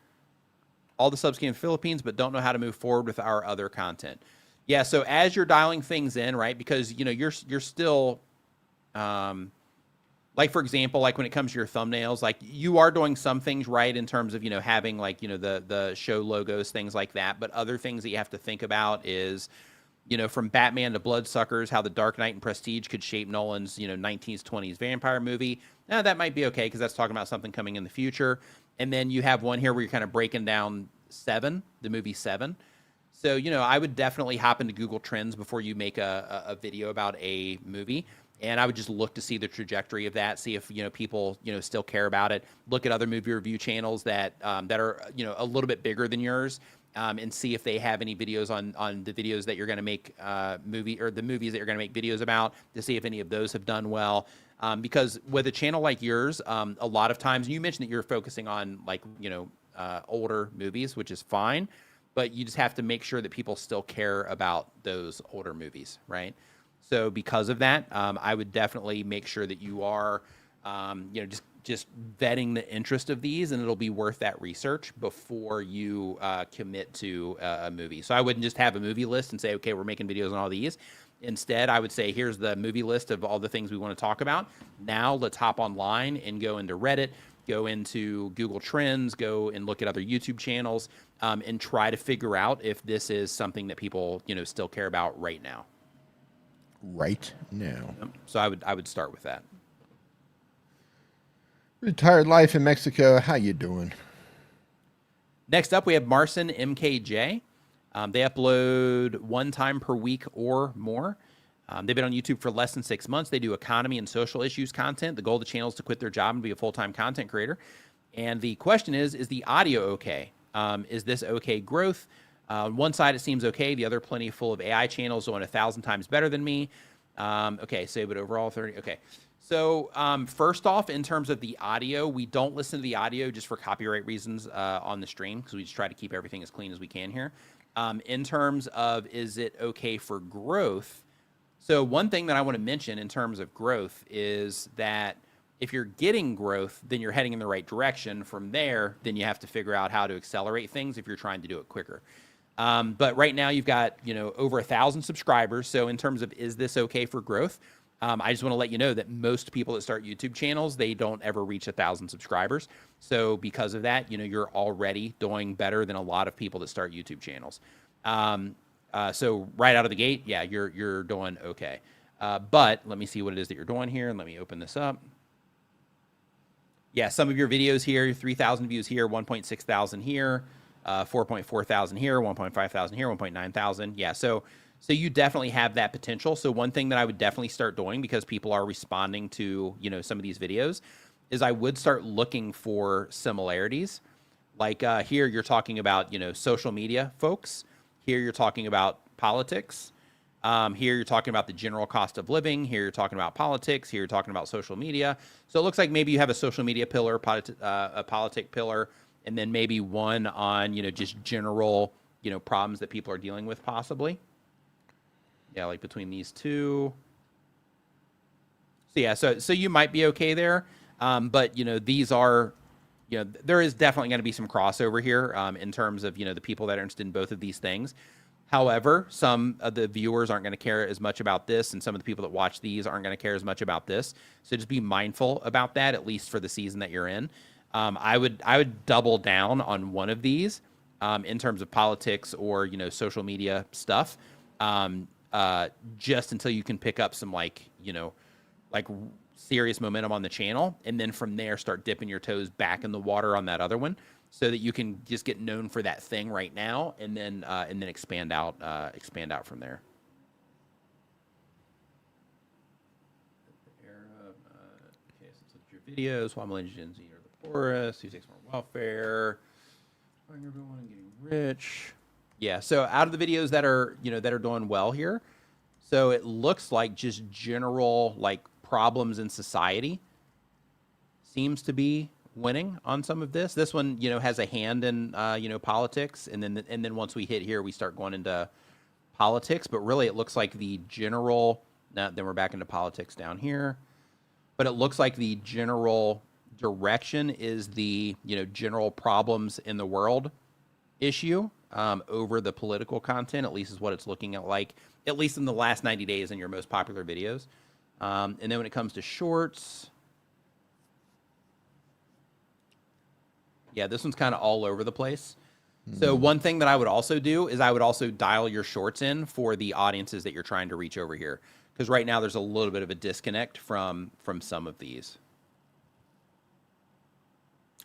[SPEAKER 1] All the subs came in the Philippines, but don't know how to move forward with our other content. Yeah. So as you're dialing things in, right? Because you're still. Like, for example, like when it comes to your thumbnails, like you are doing some things right in terms of, having like, the show logos, things like that. But other things that you have to think about is, from Batman to Bloodsuckers, how the Dark Knight and Prestige could shape Nolan's, 19s, 20s vampire movie. Now, that might be okay because that's talking about something coming in the future. And then you have one here where you're kind of breaking down Seven, the movie Seven. So, I would definitely hop into Google Trends before you make a video about a movie. And I would just look to see the trajectory of that, see if, people, still care about it. Look at other movie review channels that are, a little bit bigger than yours, and see if they have any videos on the videos that you're going to make the movies that you're going to make videos about, to see if any of those have done well. Because with a channel like yours, a lot of times, you mentioned that you're focusing on like, older movies, which is fine, but you just have to make sure that people still care about those older movies, right? So because of that, I would definitely make sure that you are, just vetting the interest of these, and it'll be worth that research before you commit to a movie. So I wouldn't just have a movie list and say, okay, we're making videos on all these. Instead, I would say, here's the movie list of all the things we want to talk about. Now let's hop online and go into Reddit, go into Google Trends, go and look at other YouTube channels, and try to figure out if this is something that people, still care about right now.
[SPEAKER 2] Right now.
[SPEAKER 1] So I would start with that.
[SPEAKER 2] Retired life in Mexico. How you doing?
[SPEAKER 1] Next up, we have Marcin MKJ. They upload 1 time per week or more. They've been on YouTube for less than 6 months. They do economy and social issues content. The goal of the channel is to quit their job and be a full-time content creator. And the question is the audio okay? Is this okay growth? One side, it seems okay. The other, plenty full of AI channels doing 1,000 times better than me. Okay, so but overall 30. Okay. So first off, in terms of the audio, we don't listen to the audio just for copyright reasons on the stream, because we just try to keep everything as clean as we can here. In terms of, is it okay for growth? So one thing that I want to mention in terms of growth is that if you're getting growth, then you're heading in the right direction. From there, then you have to figure out how to accelerate things if you're trying to do it quicker. But right now you've got, over 1,000 subscribers. So in terms of, is this okay for growth? I just want to let you know that most people that start YouTube channels, they don't ever reach 1,000 subscribers. So because of that, you're already doing better than a lot of people that start YouTube channels. So right out of the gate, yeah, you're doing okay. But let me see what it is that you're doing here, and let me open this up. Yeah, some of your videos here, 3,000 views here, 1.6 thousand here, 4.4 thousand here, 1.5 thousand here, 1.9 thousand. Yeah, so you definitely have that potential. So one thing that I would definitely start doing, because people are responding to, some of these videos, is I would start looking for similarities. Like here you're talking about, social media folks. Here you're talking about politics. Here you're talking about the general cost of living. Here you're talking about politics. Here you're talking about social media. So it looks like maybe you have a social media pillar, a politic pillar, and then maybe one on, just general, problems that people are dealing with possibly. Yeah, like between these two. So yeah, so you might be okay there. But, these are, there is definitely going to be some crossover here in terms of, the people that are interested in both of these things. However, some of the viewers aren't going to care as much about this, and some of the people that watch these aren't going to care as much about this. So just be mindful about that, at least for the season that you're in. I would double down on one of these in terms of politics or, social media stuff. just until you can pick up some like serious momentum on the channel, and then from there start dipping your toes back in the water on that other one, so that you can just get known for that thing right now, and then expand out from there. Okay, so it's your videos. Why millennials Gen Z are the poorest? Who takes more welfare? Firing everyone and getting rich. Yeah. So out of the videos that are doing well here, so it looks like just general like problems in society seems to be winning on some of this. This one, has a hand in politics, and then once we hit here, we start going into politics. But really, it looks like the general. Then we're back into politics down here. But it looks like the general direction is the general problems in the world issue over the political content. At least is what it's looking at like, at least in the last 90 days in your most popular videos. And then when it comes to shorts, yeah, this one's kind of all over the place. So one thing that I would also do is I would also dial your shorts in for the audiences that you're trying to reach over here. Because right now there's a little bit of a disconnect from some of these.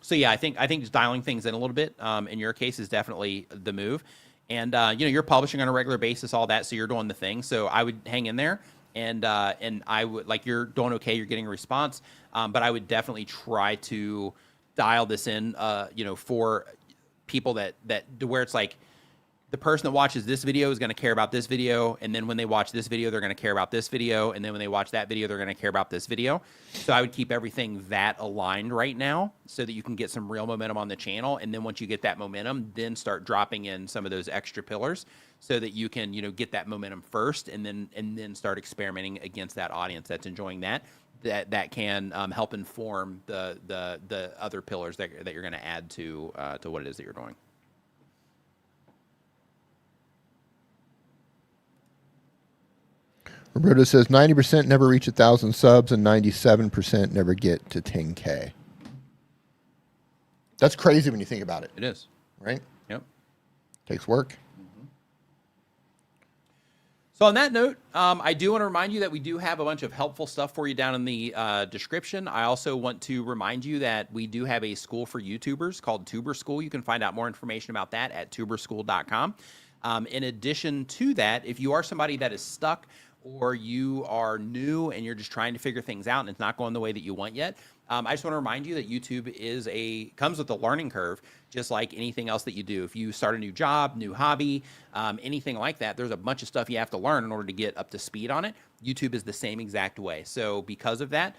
[SPEAKER 1] So yeah, I think just dialing things in a little bit in your case is definitely the move. And you're publishing on a regular basis, all that, so you're doing the thing. So I would hang in there, and I would, like, you're doing okay, you're getting a response, but I would definitely try to dial this in, for people that where it's like the person that watches this video is going to care about this video, and then when they watch this video, they're going to care about this video, and then when they watch that video, they're going to care about this video. So I would keep everything that aligned right now so that you can get some real momentum on the channel, and then once you get that momentum, then start dropping in some of those extra pillars so that you can, get that momentum first, and then start experimenting against that audience that's enjoying that can help inform the other pillars that you're going to add to what it is that you're doing.
[SPEAKER 2] Roberto says 90% never reach 1,000 subs and 97% never get to 10K. That's crazy when you think about it.
[SPEAKER 1] It is.
[SPEAKER 2] Right?
[SPEAKER 1] Yep.
[SPEAKER 2] Takes work.
[SPEAKER 1] So on that note, I do want to remind you that we do have a bunch of helpful stuff for you down in the description. I also want to remind you that we do have a school for YouTubers called Tuber School. You can find out more information about that at tuberschool.com. In addition to that, if you are somebody that is stuck, or you are new and you're just trying to figure things out and it's not going the way that you want yet, I just want to remind you that YouTube comes with a learning curve, just like anything else that you do. If you start a new job, new hobby, anything like that, there's a bunch of stuff you have to learn in order to get up to speed on it. YouTube is the same exact way. So because of that,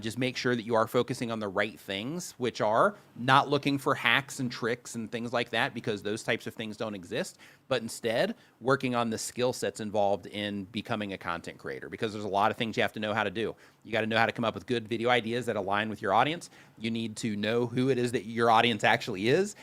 [SPEAKER 1] just make sure that you are focusing on the right things, which are not looking for hacks and tricks and things like that, because those types of things don't exist, but instead working on the skill sets involved in becoming a content creator, because there's a lot of things you have to know how to do. You got to know how to come up with good video ideas that align with your audience. You need to know who it is that your audience actually is.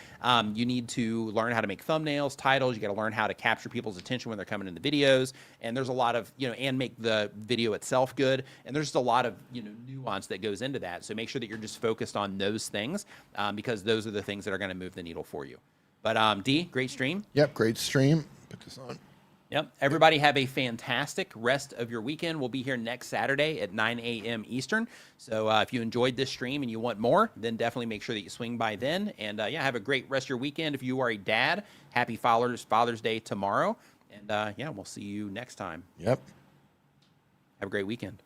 [SPEAKER 1] You need to learn how to make thumbnails, titles. You got to learn how to capture people's attention when they're coming in the videos. And there's a lot of, and make the video itself good. And there's just a lot of, nuance that goes into that. So make sure that you're just focused on those things, because those are the things that are going to move the needle for you. But D, great stream.
[SPEAKER 2] Yep, great stream. Put this on.
[SPEAKER 1] Yep. Everybody have a fantastic rest of your weekend. We'll be here next Saturday at 9 a.m. Eastern. So if you enjoyed this stream and you want more, then definitely make sure that you swing by then. And have a great rest of your weekend. If you are a dad, happy Father's Day tomorrow. And we'll see you next time.
[SPEAKER 2] Yep.
[SPEAKER 1] Have a great weekend.